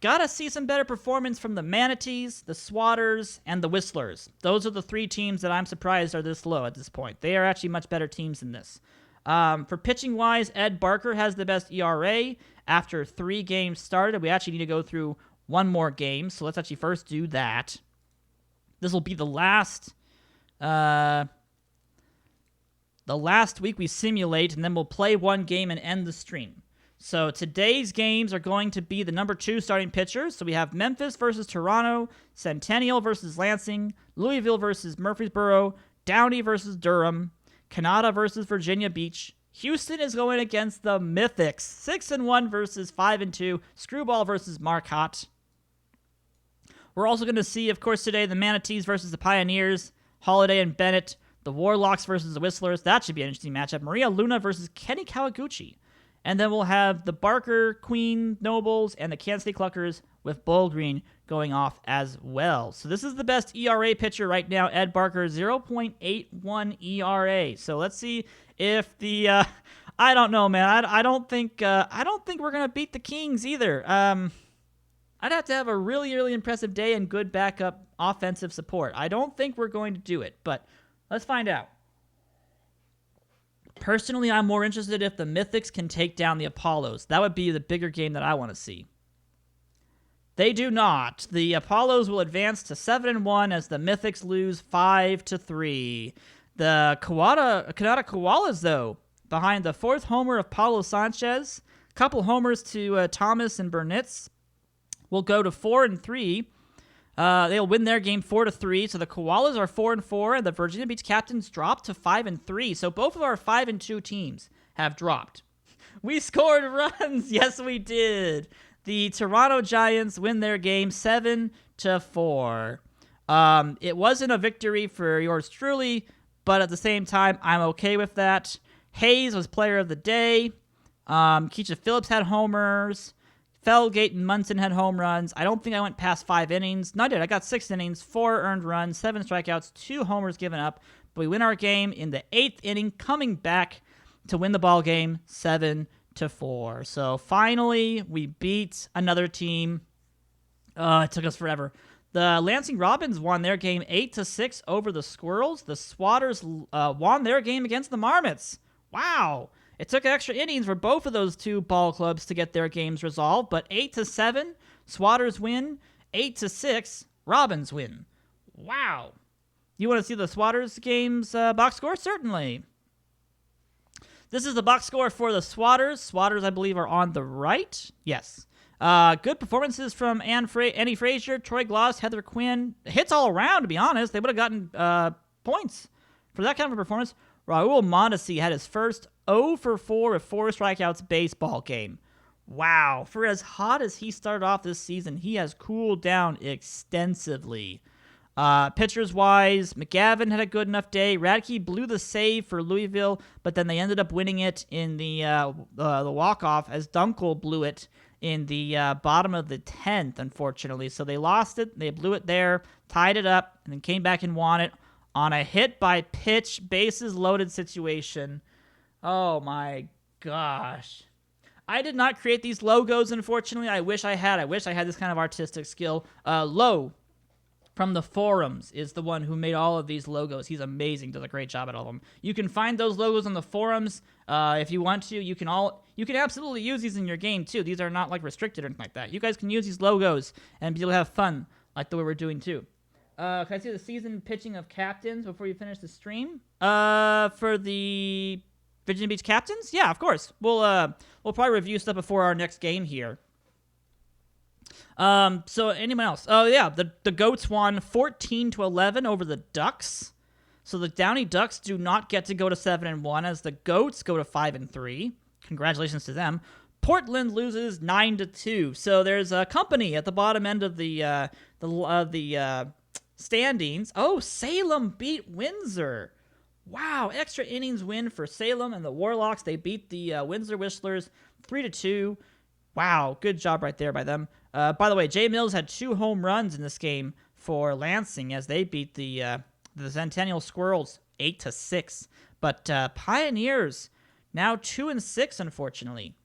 gotta see some better performance from the Manatees, the Swatters, and the Whistlers. Those are the 3 teams that I'm surprised are this low at this point. They are actually much better teams than this. For pitching-wise, Ed Barker has the best ERA after 3 games started. We actually need to go through 1 more game, so let's actually first do that. This will be the last week we simulate, and then we'll play 1 game and end the stream. So today's games are going to be the number 2 starting pitchers. So we have Memphis versus Toronto, Centennial versus Lansing, Louisville versus Murfreesboro, Downey versus Durham, Canada versus Virginia Beach. Houston is going against the Mythics, 6-1 versus 5-2. Screwball versus Marquette. We're also going to see, of course, today the Manatees versus the Pioneers, Holiday and Bennett, the Warlocks versus the Whistlers. That should be an interesting matchup. Maria Luna versus Kenny Kawaguchi. And then we'll have the Barker Queen Nobles and the Kansas City Cluckers with Bull Green going off as well. So this is the best ERA pitcher right now, Ed Barker, 0.81 ERA. So let's see if the I don't know, man. I don't think we're gonna beat the Kings either. I'd have to have a really, really impressive day and good backup offensive support. I don't think we're going to do it, but let's find out. Personally, I'm more interested if the Mythics can take down the Apollos. That would be the bigger game that I want to see. They do not. The Apollos will advance to 7-1 as the Mythics lose 5-3. The Kanata Koalas, though, behind the fourth homer of Paulo Sanchez, a couple homers to Thomas and Burnitz, will go to 4-3. They'll win their game 4-3. So the Koalas are 4-4, and the Virginia Beach Captains dropped to 5-3. So both of our 5-2 teams have dropped. We scored runs. Yes, we did. The Toronto Giants win their game 7-4. It wasn't a victory for yours truly, but at the same time, I'm okay with that. Hayes was player of the day. Keisha Phillips had homers. Felgate and Munson had home runs. I don't think I went past 5 innings. No, I did. I got 6 innings, 4 earned runs, 7 strikeouts, 2 homers given up. But we win our game in the 8th inning, coming back to win the ball game 7-4. So finally, we beat another team. It took us forever. The Lansing Robins won their game 8-6 over the Squirrels. The Swatters won their game against the Marmots. Wow. It took extra innings for both of those two ball clubs to get their games resolved, but 8-7, Swatters win. 8-6, Robins win. Wow. You want to see the Swatters games box score? Certainly. This is the box score for the Swatters. Swatters, I believe, are on the right. Yes. Good performances from Annie Frazier, Troy Gloss, Heather Quinn. Hits all around, to be honest. They would have gotten points for that kind of a performance. Raul Mondesi had his first 0-for-4 with 4 strikeouts baseball game. Wow. For as hot as he started off this season, he has cooled down extensively. Pitchers-wise, McGavin had a good enough day. Radke blew the save for Louisville, but then they ended up winning it in the walk-off as Dunkel blew it in the bottom of the 10th, unfortunately. So they lost it. They blew it there, tied it up, and then came back and won it on a hit-by-pitch, bases-loaded situation. Oh, my gosh. I did not create these logos, unfortunately. I wish I had. I wish I had this kind of artistic skill. Lowe from the forums is the one who made all of these logos. He's amazing. Does a great job at all of them. You can find those logos on the forums if you want to. You can absolutely use these in your game, too. These are not, like, restricted or anything like that. You guys can use these logos and be able to have fun like the way we're doing, too. Can I see the season pitching of captains before you finish the stream? For the Virginia Beach Captains? Yeah, of course. We'll probably review stuff before our next game here. So anyone else? Oh yeah, the Goats won 14-11 over the Ducks. So the Downey Ducks do not get to go to 7-1 as the Goats go to 5-3. Congratulations to them. Portland loses 9-2. So there's a company at the bottom end of the standings. Oh, Salem beat Windsor. Wow, extra innings win for Salem and the Warlocks. They beat the Windsor Whistlers 3-2. Wow, good job right there by them. By the way, Jay Mills had 2 home runs in this game for Lansing as they beat the Centennial Squirrels 8-6. But Pioneers now 2-6, unfortunately.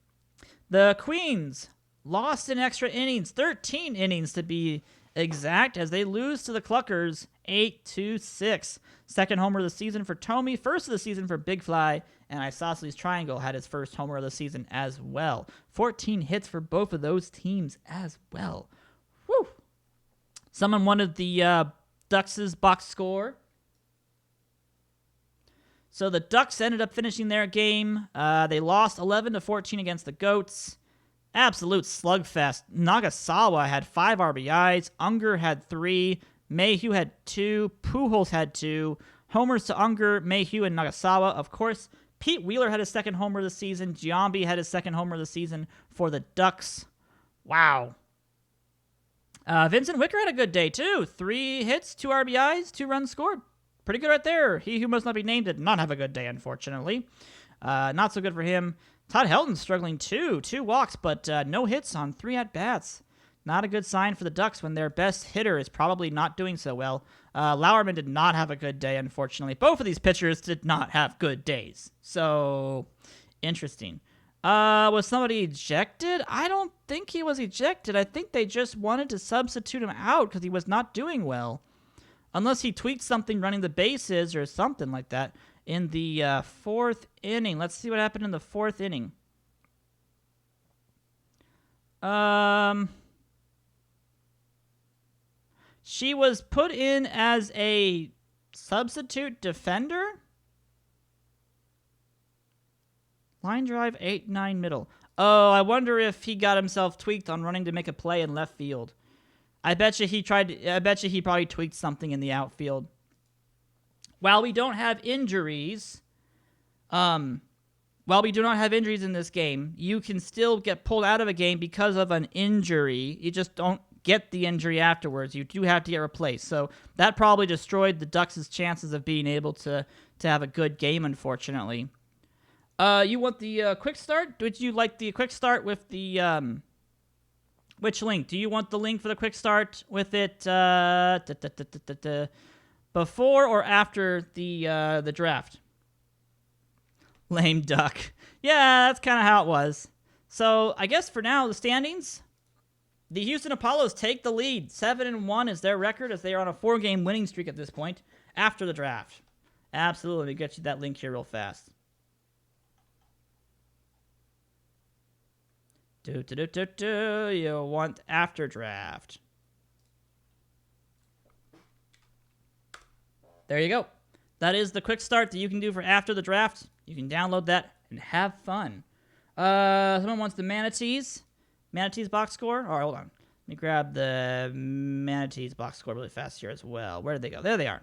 The Queens lost in extra innings, 13 innings to be exact, as they lose to the Cluckers 8-6. Second homer of the season for Tomey, first of the season for Big Fly, and Isosceles Triangle had his first homer of the season as well. 14 hits for both of those teams as well. Woo! Someone wanted the Ducks' box score. So the Ducks ended up finishing their game. They lost 11-14 against the Goats. Absolute slugfest. Nagasawa had 5 RBIs. Unger had 3. Mayhew had 2. Pujols had 2. Homers to Unger, Mayhew, and Nagasawa. Of course, Pete Wheeler had his second homer of the season. Giambi had his second homer of the season for the Ducks. Wow. Vincent Wicker had a good day, too. 3 hits, 2 RBIs, 2 runs scored. Pretty good right there. He who must not be named did not have a good day, unfortunately. Not so good for him. Todd Helton's struggling, too. 2 walks, but no hits on 3 at-bats. Not a good sign for the Ducks when their best hitter is probably not doing so well. Lauerman did not have a good day, unfortunately. Both of these pitchers did not have good days. So, interesting. Was somebody ejected? I don't think he was ejected. I think they just wanted to substitute him out because he was not doing well. Unless he tweaked something running the bases or something like that in the 4th inning. Let's see what happened in the 4th inning. She was put in as a substitute defender. Line drive, 8-9 middle. Oh, I wonder if he got himself tweaked on running to make a play in left field. I bet you he probably tweaked something in the outfield. While we don't have injuries, in this game, you can still get pulled out of a game because of an injury. You just don't get the injury afterwards. You do have to get replaced. So that probably destroyed the Ducks' chances of being able to have a good game, unfortunately. You want the quick start? Would you like the quick start with the which link? Do you want the link for the quick start with it before or after the draft? Lame duck. Yeah, that's kind of how it was. So I guess for now, the standings, the Houston Apollos take the lead. 7-1 is their record as they are on a 4-game winning streak at this point after the draft. Absolutely. Let me get you that link here real fast. You want after draft. There you go. That is the quick start that you can do for after the draft. You can download that and have fun. Someone wants the Manatees. Manatees box score. All right, hold on. Let me grab the Manatees box score really fast here as well. Where did they go? There they are.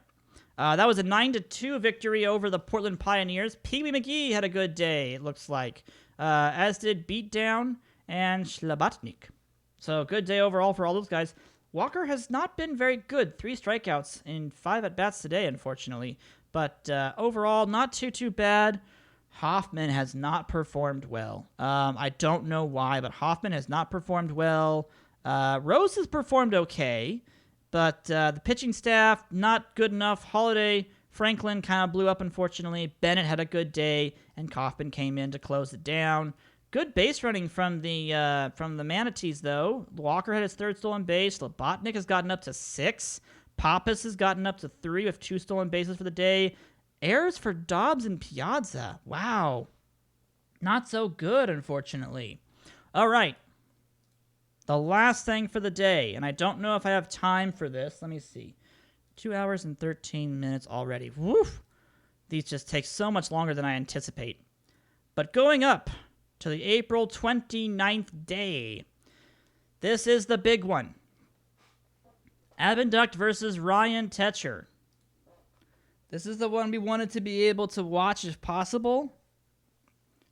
That was a 9-2 victory over the Portland Pioneers. Pee Wee McGee had a good day, it looks like. As did Beatdown and Schlabatnik. So good day overall for all those guys. Walker has not been very good. 3 strikeouts in 5 at-bats today, unfortunately. But overall, not too bad. Hoffman has not performed well. I don't know why, but Hoffman has not performed well. Rose has performed okay, but the pitching staff, not good enough. Holiday, Franklin kind of blew up, unfortunately. Bennett had a good day, and Kaufman came in to close it down. Good base running from the Manatees, though. Walker had his 3rd stolen base. Slobotnik has gotten up to 6. Pappas has gotten up to 3 with 2 stolen bases for the day. Errors for Dobbs and Piazza. Wow. Not so good, unfortunately. All right. The last thing for the day, and I don't know if I have time for this. Let me see. 2 hours and 13 minutes already. Woof. These just take so much longer than I anticipate. But going up to the April 29th day, this is the big one. Abinduct versus Ryan Tetcher. This is the one we wanted to be able to watch if possible.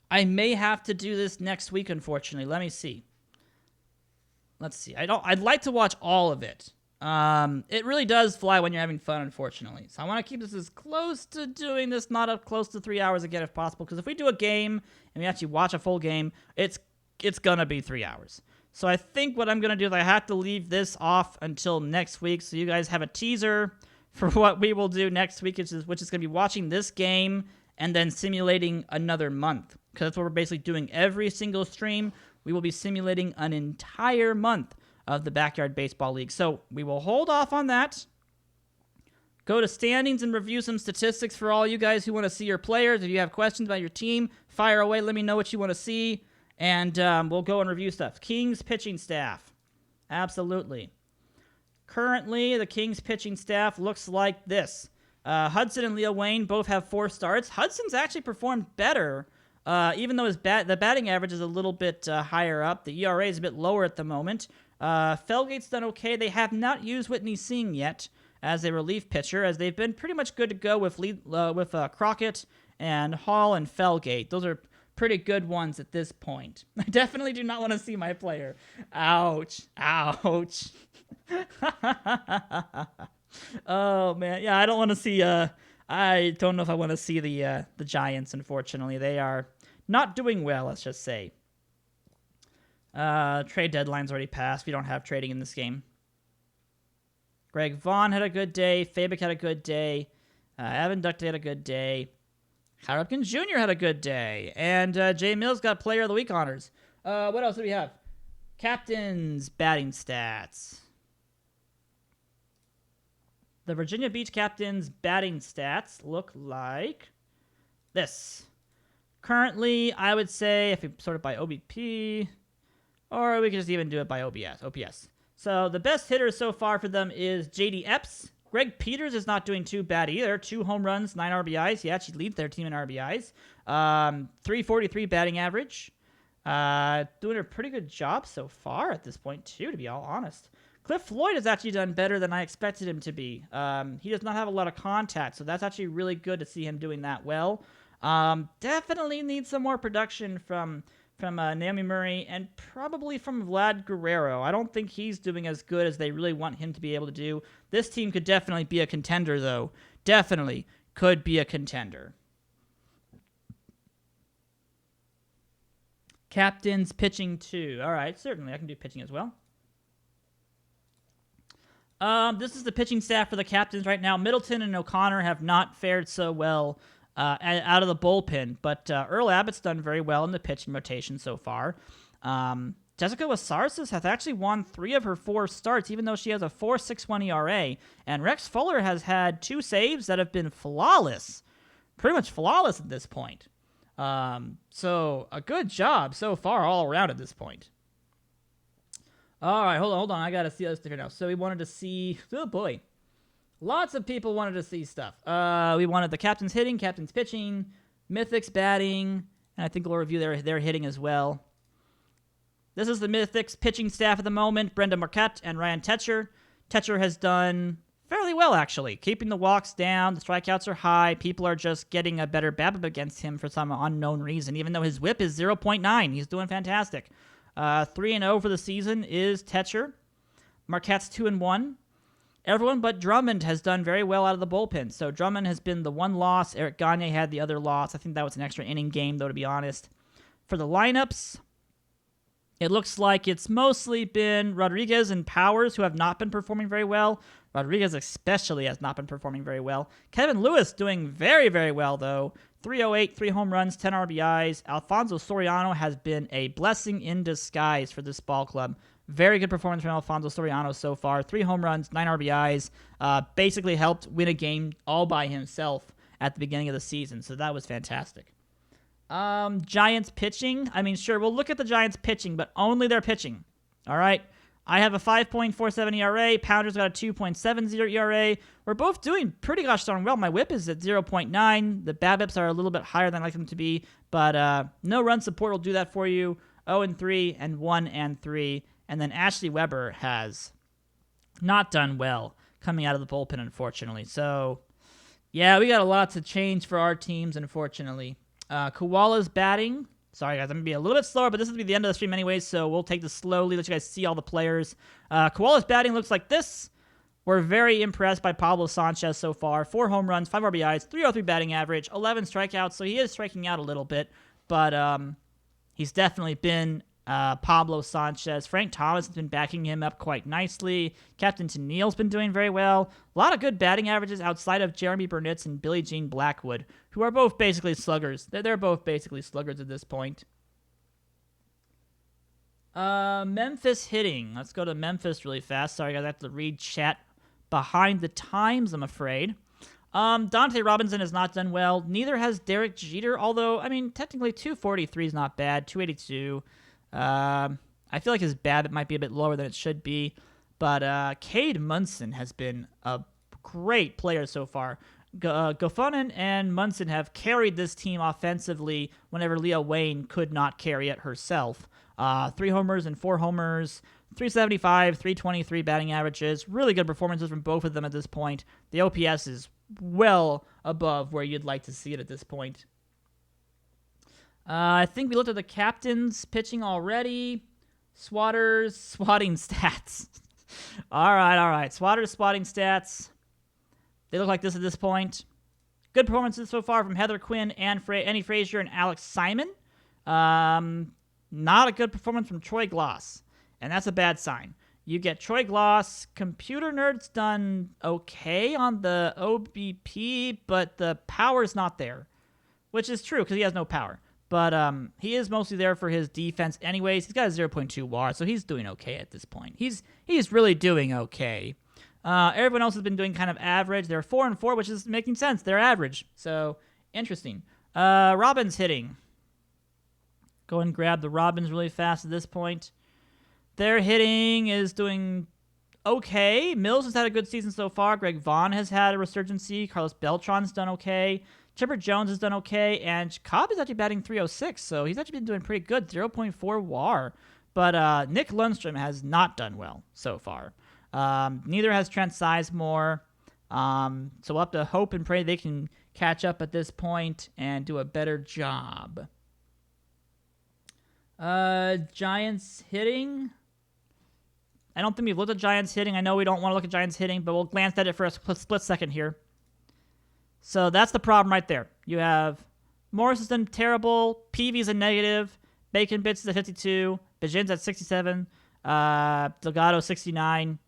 I may have to do this next week, unfortunately. Let me see. Let's see. I'd like to watch all of it. It really does fly when you're having fun, unfortunately. So I want to keep this as close to doing this, not up close to 3 hours again if possible. Because if we do a game and we actually watch a full game, it's going to be 3 hours. So I think what I'm going to do is I have to leave this off until next week. So you guys have a teaser for what we will do next week, which is going to be watching this game and then simulating another month. Because that's what we're basically doing every single stream. We will be simulating an entire month of the Backyard Baseball League. So we will hold off on that. Go to standings and review some statistics for all you guys who want to see your players. If you have questions about your team, fire away. Let me know what you want to see. And we'll go and review stuff. Kings pitching staff. Absolutely. Currently, the Kings pitching staff looks like this. Hudson and Leo Wayne both have 4 starts. Hudson's actually performed better, even though the batting average is a little bit higher up. The ERA is a bit lower at the moment. Felgate's done okay. They have not used Whitney Singh yet as a relief pitcher, as they've been pretty much good to go with Crockett and Hall and Felgate. Those are pretty good ones at this point. I definitely do not want to see my player. Ouch. Ouch. Oh man, yeah, I don't want to see. I don't know if I want to see the Giants. Unfortunately, they are not doing well. Let's just say. Trade deadline's already passed. We don't have trading in this game. Greg Vaughn had a good day. Fabic had a good day. Evan Duckday had a good day. Kyle Hopkins Jr. had a good day. And Jay Mills got Player of the Week honors. What else do we have? Captain's batting stats. The Virginia Beach Captain's batting stats look like this. Currently, I would say if we sort it by OBP, or we could just even do it by OPS. So the best hitter so far for them is JD Epps. Greg Peters is not doing too bad either. 2 home runs, 9 RBIs. He actually leads their team in RBIs. 343 batting average. Doing a pretty good job so far at this point, too, to be all honest. Cliff Floyd has actually done better than I expected him to be. He does not have a lot of contact, so that's actually really good to see him doing that well. Definitely needs some more production from Naomi Murray and probably from Vlad Guerrero. I don't think he's doing as good as they really want him to be able to do. This team could definitely be a contender, though. Definitely could be a contender. Captain's pitching too. All right, certainly I can do pitching as well. This is the pitching staff for the Captains right now. Middleton and O'Connor have not fared so well out of the bullpen, but Earl Abbott's done very well in the pitching rotation so far. Jessica Wasarsis has actually won 3 of her 4 starts, even though she has a 4.61 ERA. And Rex Fuller has had 2 saves that have been flawless, pretty much flawless at this point. So a good job so far all around at this point. All right, hold on. I got to see this here now. So we wanted to see, oh boy, lots of people wanted to see stuff. We wanted the captain's hitting, captain's pitching, Mythics batting, and I think we'll review their hitting as well. This is the Mythics pitching staff at the moment, Brenda Marquette and Ryan Tetcher. Tetcher has done fairly well, actually, keeping the walks down. The strikeouts are high. People are just getting a better BABIP against him for some unknown reason, even though his whip is 0.9. He's doing fantastic. 3-0 for the season is Tetcher. Marquette's 2-1. Everyone but Drummond has done very well out of the bullpen. So Drummond has been the one loss. Eric Gagne had the other loss. I think that was an extra inning game, though, to be honest. For the lineups, it looks like it's mostly been Rodriguez and Powers who have not been performing very well. Rodriguez especially has not been performing very well. Kevin Lewis doing very, very well, though. 308, 3 home runs, 10 RBIs. Alfonso Soriano has been a blessing in disguise for this ball club. Very good performance from Alfonso Soriano so far. 3 home runs, 9 RBIs. Basically helped win a game all by himself at the beginning of the season, so that was fantastic. Giants pitching. I mean, sure, we'll look at the Giants pitching, but only their pitching. All right? I have a 5.47 ERA. Pounder's got a 2.70 ERA. We're both doing pretty gosh darn well. My whip is at 0.9. The BABIPs are a little bit higher than I like them to be, but no run support will do that for you. 0-3 and 1-3. And then Ashley Weber has not done well coming out of the bullpen, unfortunately. So, yeah, we got a lot to change for our teams, unfortunately. Koala's batting. Sorry, guys, I'm going to be a little bit slower, but this is going to be the end of the stream anyways, so we'll take this slowly, let you guys see all the players. Koala's batting looks like this. We're very impressed by Pablo Sanchez so far. 4 home runs, 5 RBIs, 303 batting average, 11 strikeouts, so he is striking out a little bit, but he's definitely been Pablo Sanchez. Frank Thomas has been backing him up quite nicely. Captain Tennille's been doing very well. A lot of good batting averages outside of Jeremy Burnitz and Billie Jean Blackwood, who are both basically sluggers. They're both basically sluggers at this point. Memphis hitting. Let's go to Memphis really fast. Sorry, guys, I have to read chat behind the times, I'm afraid. Dante Robinson has not done well. Neither has Derek Jeter, although, I mean, technically 243 is not bad. 282. I feel like his BABIP might be a bit lower than it should be, but Cade Munson has been a great player so far. Gofunen and Munson have carried this team offensively whenever Leah Wayne could not carry it herself. 3 homers and 4 homers, 375, 323 batting averages. Really good performances from both of them at this point. The OPS is well above where you'd like to see it at this point. I think we looked at the captain's pitching already. Swatting stats. All right. Swatting stats. They look like this at this point. Good performances so far from Heather Quinn and Annie Frazier and Alex Simon. Not a good performance from Troy Gloss, and that's a bad sign. You get Troy Gloss. Computer Nerd's done okay on the OBP, but the power's not there, which is true because he has no power. But he is mostly there for his defense anyways. He's got a 0.2 WAR, so he's doing okay at this point. He's really doing okay. Everyone else has been doing kind of average. They're 4-4, which is making sense. They're average. So, interesting. Robin's hitting. Go and grab the Robins really fast at this point. Their hitting is doing okay. Mills has had a good season so far. Greg Vaughn has had a resurgency. Carlos Beltran's done okay. Chipper Jones has done okay. And Cobb is actually batting 306, so he's actually been doing pretty good. 0.4 WAR. But Nick Lundstrom has not done well so far. Neither has Trent Sizemore. So we'll have to hope and pray they can catch up at this point and do a better job. Giants hitting. I don't think we've looked at Giants hitting. I know we don't want to look at Giants hitting, but we'll glance at it for a split second here. So that's the problem right there. You have Morris has done terrible. Peavy's a negative. Bacon Bits is at 52. Bajin's at 67. Delgado 69.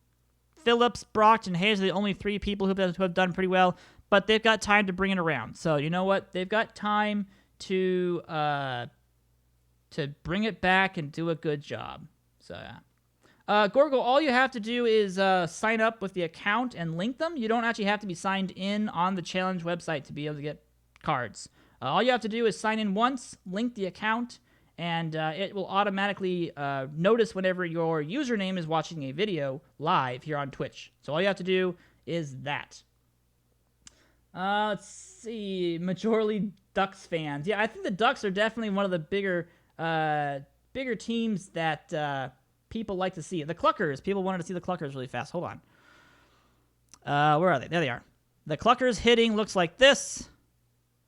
Phillips, Brock, and Hayes are the only three people who have done pretty well, but they've got time to bring it around. So you know what? They've got time to bring it back and do a good job. So yeah. Gorgo, all you have to do is sign up with the account and link them. You don't actually have to be signed in on the challenge website to be able to get cards. All you have to do is sign in once, link the account, and it will automatically notice whenever your username is watching a video live here on Twitch. So all you have to do is that. Let's see. Majorly Ducks fans. Yeah, I think the Ducks are definitely one of the bigger teams that people like to see. The Cluckers. People wanted to see the Cluckers really fast. Hold on. Where are they? There they are. The Cluckers hitting looks like this.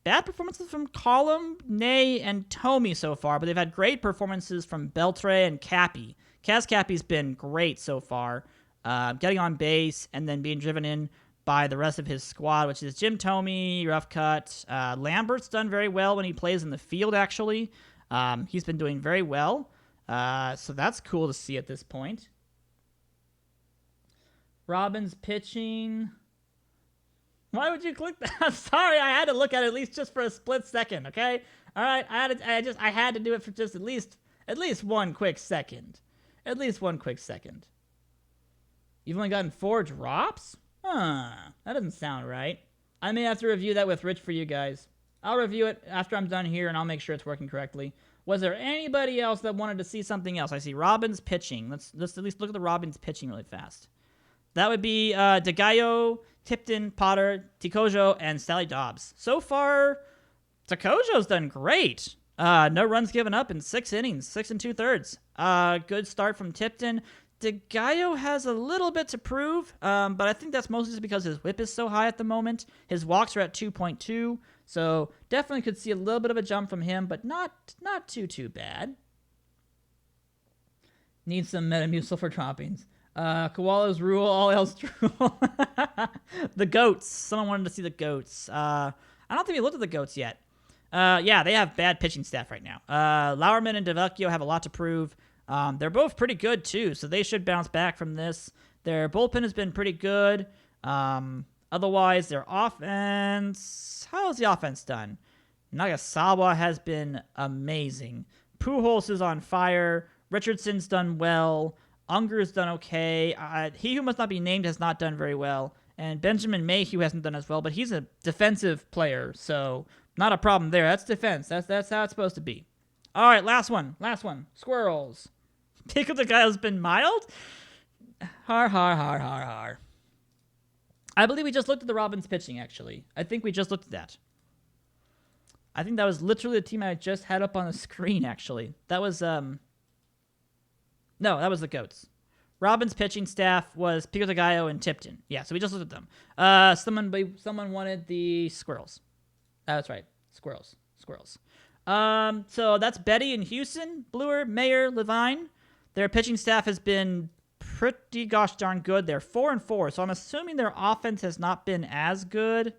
Bad performances from Column, Nay, and Tomey so far, but they've had great performances from Beltre and Cappy. Kaz Cappy's been great so far, getting on base and then being driven in by the rest of his squad, which is Jim Tomey, Rough Cut. Lambert's done very well when he plays in the field, actually. He's been doing very well, so that's cool to see at this point. Robbins pitching. Why would you click that? I'm sorry, I had to look at it at least just for a split second, okay? All right, I had to do it for just at least one quick second. At least one quick second. You've only gotten 4 drops? That doesn't sound right. I may have to review that with Rich for you guys. I'll review it after I'm done here, and I'll make sure it's working correctly. Was there anybody else that wanted to see something else? I see Robbins pitching. Let's at least look at the Robbins pitching really fast. That would be DeGallo, Tipton, Potter, Tikojo, and Sally Dobbs. So far, Tikojo's done great. No runs given up in 6 innings, 6 2/3. Good start from Tipton. DeGallo has a little bit to prove, but I think that's mostly just because his whip is so high at the moment. His walks are at 2.2, so definitely could see a little bit of a jump from him, but not too bad. Needs some Metamucil for droppings. Koala's rule, all else true. The goats. Someone wanted to see the goats. I don't think we looked at the goats yet. Yeah, they have bad pitching staff right now. Lauerman and DeVecchio have a lot to prove. They're both pretty good, too, so they should bounce back from this. Their bullpen has been pretty good. Otherwise, their offense... How has the offense done? Nagasawa has been amazing. Pujols is on fire. Richardson's done well. Unger's done okay. He who must not be named has not done very well. And Benjamin Mayhew hasn't done as well, but he's a defensive player, so not a problem there. That's defense. That's how it's supposed to be. All right, last one. Squirrels. Pick up the guy who's been mild? Har. I believe we just looked at the Robbins pitching, actually. I think we just looked at that. I think that was literally the team I just had up on the screen, actually. That was, No, that was the Goats. Robbins' pitching staff was Pico de Gallo and Tipton. Yeah, so we just looked at them. Someone wanted the Squirrels. That's right. Squirrels. So that's Betty and Houston, Bluer, Mayer, Levine. Their pitching staff has been pretty gosh darn good. They're 4-4, so I'm assuming their offense has not been as good.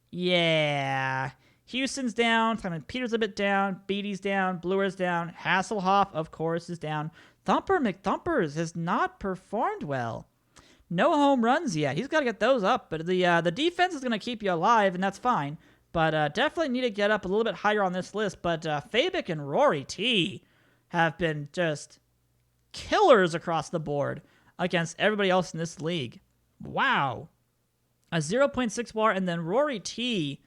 Yeah. Houston's down. Simon Peters a bit down. Beatty's down. Bluer's down. Hasselhoff, of course, is down. Thumper McThumpers has not performed well. No home runs yet. He's got to get those up. But the defense is going to keep you alive, and that's fine. But definitely need to get up a little bit higher on this list. But Fabic and Rory T have been just killers across the board against everybody else in this league. Wow. A 0.6 WAR, and then Rory T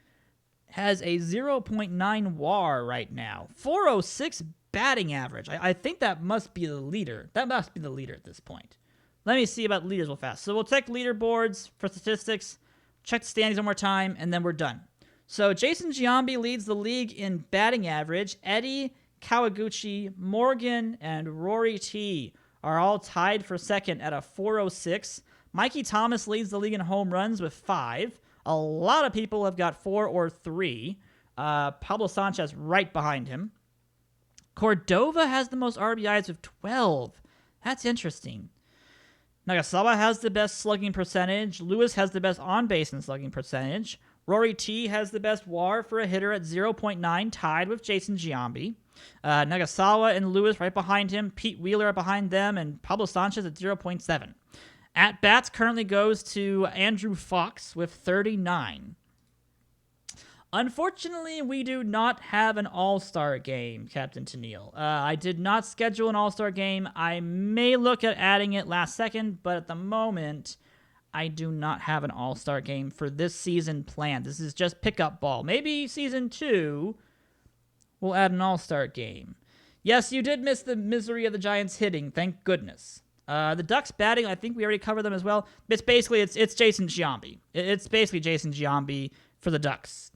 has a 0.9 WAR right now. 406 batting average. I think that must be the leader. That must be the leader at this point. Let me see about leaders real fast. So we'll check leaderboards for statistics, check the standings one more time, and then we're done. So Jason Giambi leads the league in batting average. Eddie, Kawaguchi, Morgan, and Rory T are all tied for second at a 406. Mikey Thomas leads the league in home runs with 5. A lot of people have got 4 or 3. Pablo Sanchez right behind him. Cordova has the most RBIs with 12. That's interesting. Nagasawa has the best slugging percentage. Lewis has the best on-base and slugging percentage. Rory T has the best WAR for a hitter at 0.9, tied with Jason Giambi. Nagasawa and Lewis right behind him. Pete Wheeler are behind them, and Pablo Sanchez at 0.7. At bats currently goes to Andrew Fox with 39. Unfortunately, we do not have an all-star game, Captain Tennille. I did not schedule an all-star game. I may look at adding it last second, but at the moment, I do not have an all-star game for this season planned. This is just pickup ball. Maybe season 2, we'll add an all-star game. Yes, you did miss the misery of the Giants hitting, thank goodness. The Ducks batting, I think we already covered them as well. It's basically, it's Jason Giambi. It's basically Jason Giambi for the Ducks.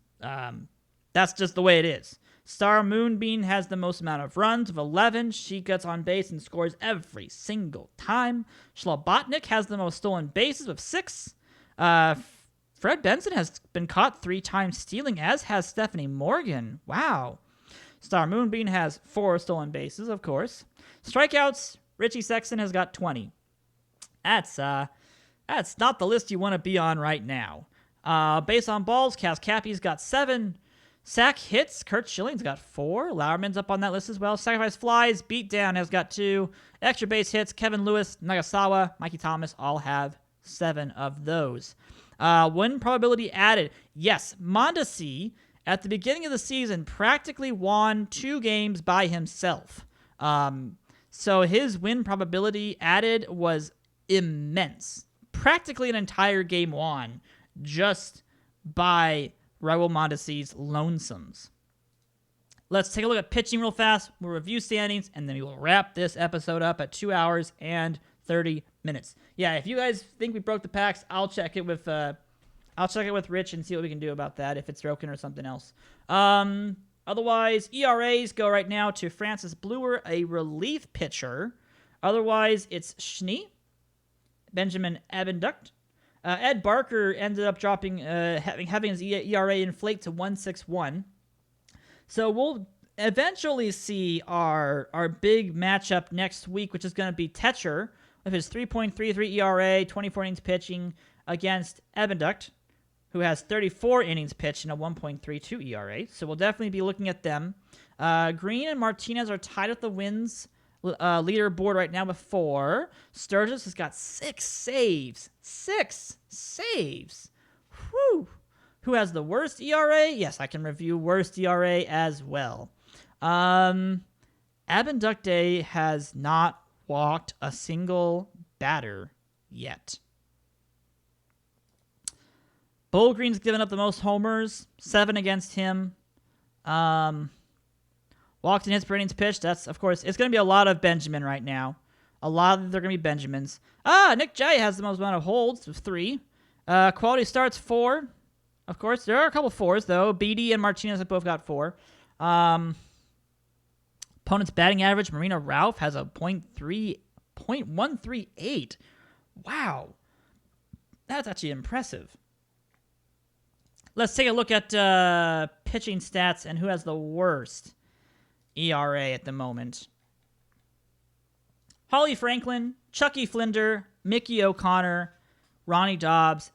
That's just the way it is. Star Moonbeam has the most amount of runs with 11. She gets on base and scores every single time. Schlabotnik has the most stolen bases with 6. Fred Benson has been caught 3 times stealing, as has Stephanie Morgan. Wow. Star Moonbeam has 4 stolen bases, of course. Strikeouts, Richie Sexton has got 20. That's not the list you want to be on right now. Base on balls, Cass Cappy's got 7. Sack hits, Kurt Schilling's got 4. Lauerman's up on that list as well. Sacrifice flies, Beatdown has got 2. Extra base hits, Kevin Lewis, Nagasawa, Mikey Thomas all have 7 of those. Win probability added. Yes, Mondesi at the beginning of the season practically won 2 games by himself. So his win probability added was immense. Practically an entire game won just by Raul Mondesi's lonesomes. Let's take a look at pitching real fast. We'll review standings, and then we will wrap this episode up at 2 hours and 30 minutes. Yeah, if you guys think we broke the packs, I'll check it with Rich and see what we can do about that, if it's broken or something else. Otherwise, ERAs go right now to Francis Bluer, a relief pitcher. Otherwise, it's Schnee, Benjamin Abenduct. Ed Barker ended up dropping, having his ERA inflate to 1.61. So we'll eventually see our big matchup next week, which is going to be Tetcher with his 3.33 ERA, 24 innings pitching against Abenduct, who has 34 innings pitched and a 1.32 ERA. So we'll definitely be looking at them. Green and Martinez are tied with the wins leaderboard right now with 4. Sturgis has got 6 saves. 6 saves. Whew. Who has the worst ERA? Yes, I can review worst ERA as well. Abendukte has not walked a single batter yet. Bullgreen's given up the most homers, 7 against him. Walked in hits per innings pitched. That's, of course, it's going to be a lot of Benjamin right now. A lot of they're going to be Benjamins. Nick Jay has the most amount of holds with 3. Quality starts 4. Of course, there are a couple 4s, though. Beatty and Martinez have both got 4. Opponent's batting average, Marina Ralph has a .138. Wow. That's actually impressive. Let's take a look at pitching stats and who has the worst ERA at the moment. Holly Franklin, Chucky Flinder, Mickey O'Connor, Ronnie Dobbs,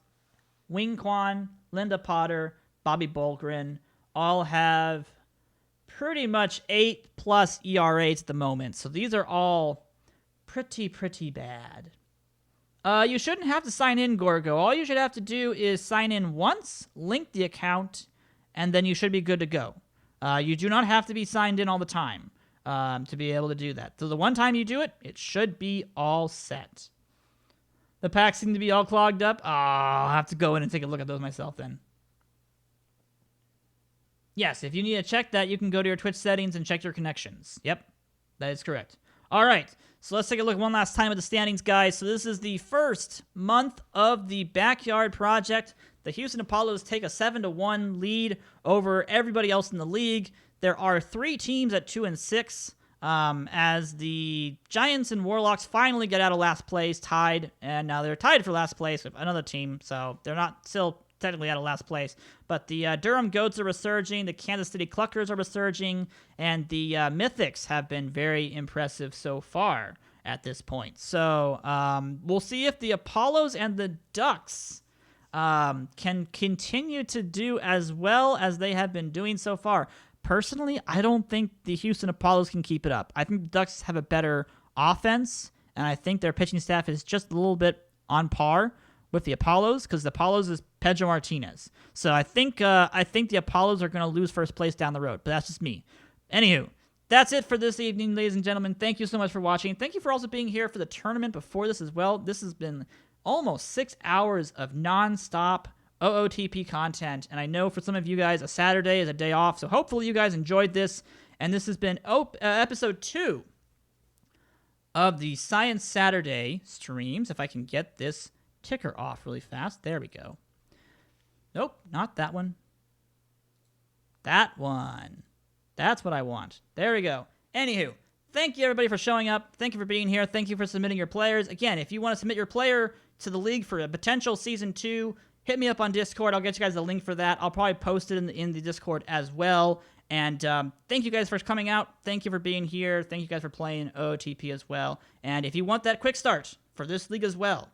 Wing Quan, Linda Potter, Bobby Bolgren all have pretty much 8+ ERAs at the moment. So these are all pretty bad. You shouldn't have to sign in, Gorgo. All you should have to do is sign in once, link the account, and then you should be good to go. You do not have to be signed in all the time to be able to do that. So the one time you do it, it should be all set. The packs seem to be all clogged up. I'll have to go in and take a look at those myself then. Yes, if you need to check that, you can go to your Twitch settings and check your connections. Yep, that is correct. All right, so let's take a look one last time at the standings, guys. So this is the first month of the Backyard Project. The Houston Apollos take a 7-1 lead over everybody else in the league. There are 3 teams at 2-6. As the Giants and Warlocks finally get out of last place, tied, and now they're tied for last place with another team, so they're not still technically out of last place. But the Durham Goats are resurging, the Kansas City Cluckers are resurging, and the Mythics have been very impressive so far at this point. So we'll see if the Apollos and the Ducks can continue to do as well as they have been doing so far. Personally, I don't think the Houston Apollos can keep it up. I think the Ducks have a better offense, and I think their pitching staff is just a little bit on par with the Apollos, because the Apollos is Pedro Martinez. So I think the Apollos are going to lose first place down the road, but that's just me. Anywho, that's it for this evening, ladies and gentlemen. Thank you so much for watching. Thank you for also being here for the tournament before this as well. This has been almost 6 hours of nonstop OOTP content, and I know for some of you guys a Saturday is a day off, so hopefully you guys enjoyed this. And this has been episode 2 of the Science Saturday streams. If I can get this ticker off really fast. There we go. Nope, not that one. That one. That's what I want. There we go. Anywho, thank you everybody for showing up. Thank you for being here. Thank you for submitting your players. Again, if you want to submit your player to the league for a potential Season 2, hit me up on Discord. I'll get you guys a link for that. I'll probably post it in the Discord as well. And thank you guys for coming out. Thank you for being here. Thank you guys for playing OOTP as well. And if you want that quick start for this league as well,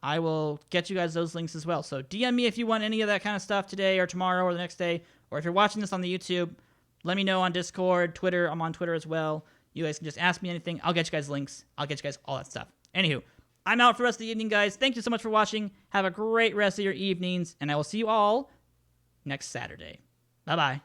I will get you guys those links as well. So DM me if you want any of that kind of stuff today or tomorrow or the next day. Or if you're watching this on the YouTube, let me know on Discord, Twitter. I'm on Twitter as well. You guys can just ask me anything. I'll get you guys links. I'll get you guys all that stuff. Anywho, I'm out for the rest of the evening, guys. Thank you so much for watching. Have a great rest of your evenings, and I will see you all next Saturday. Bye-bye.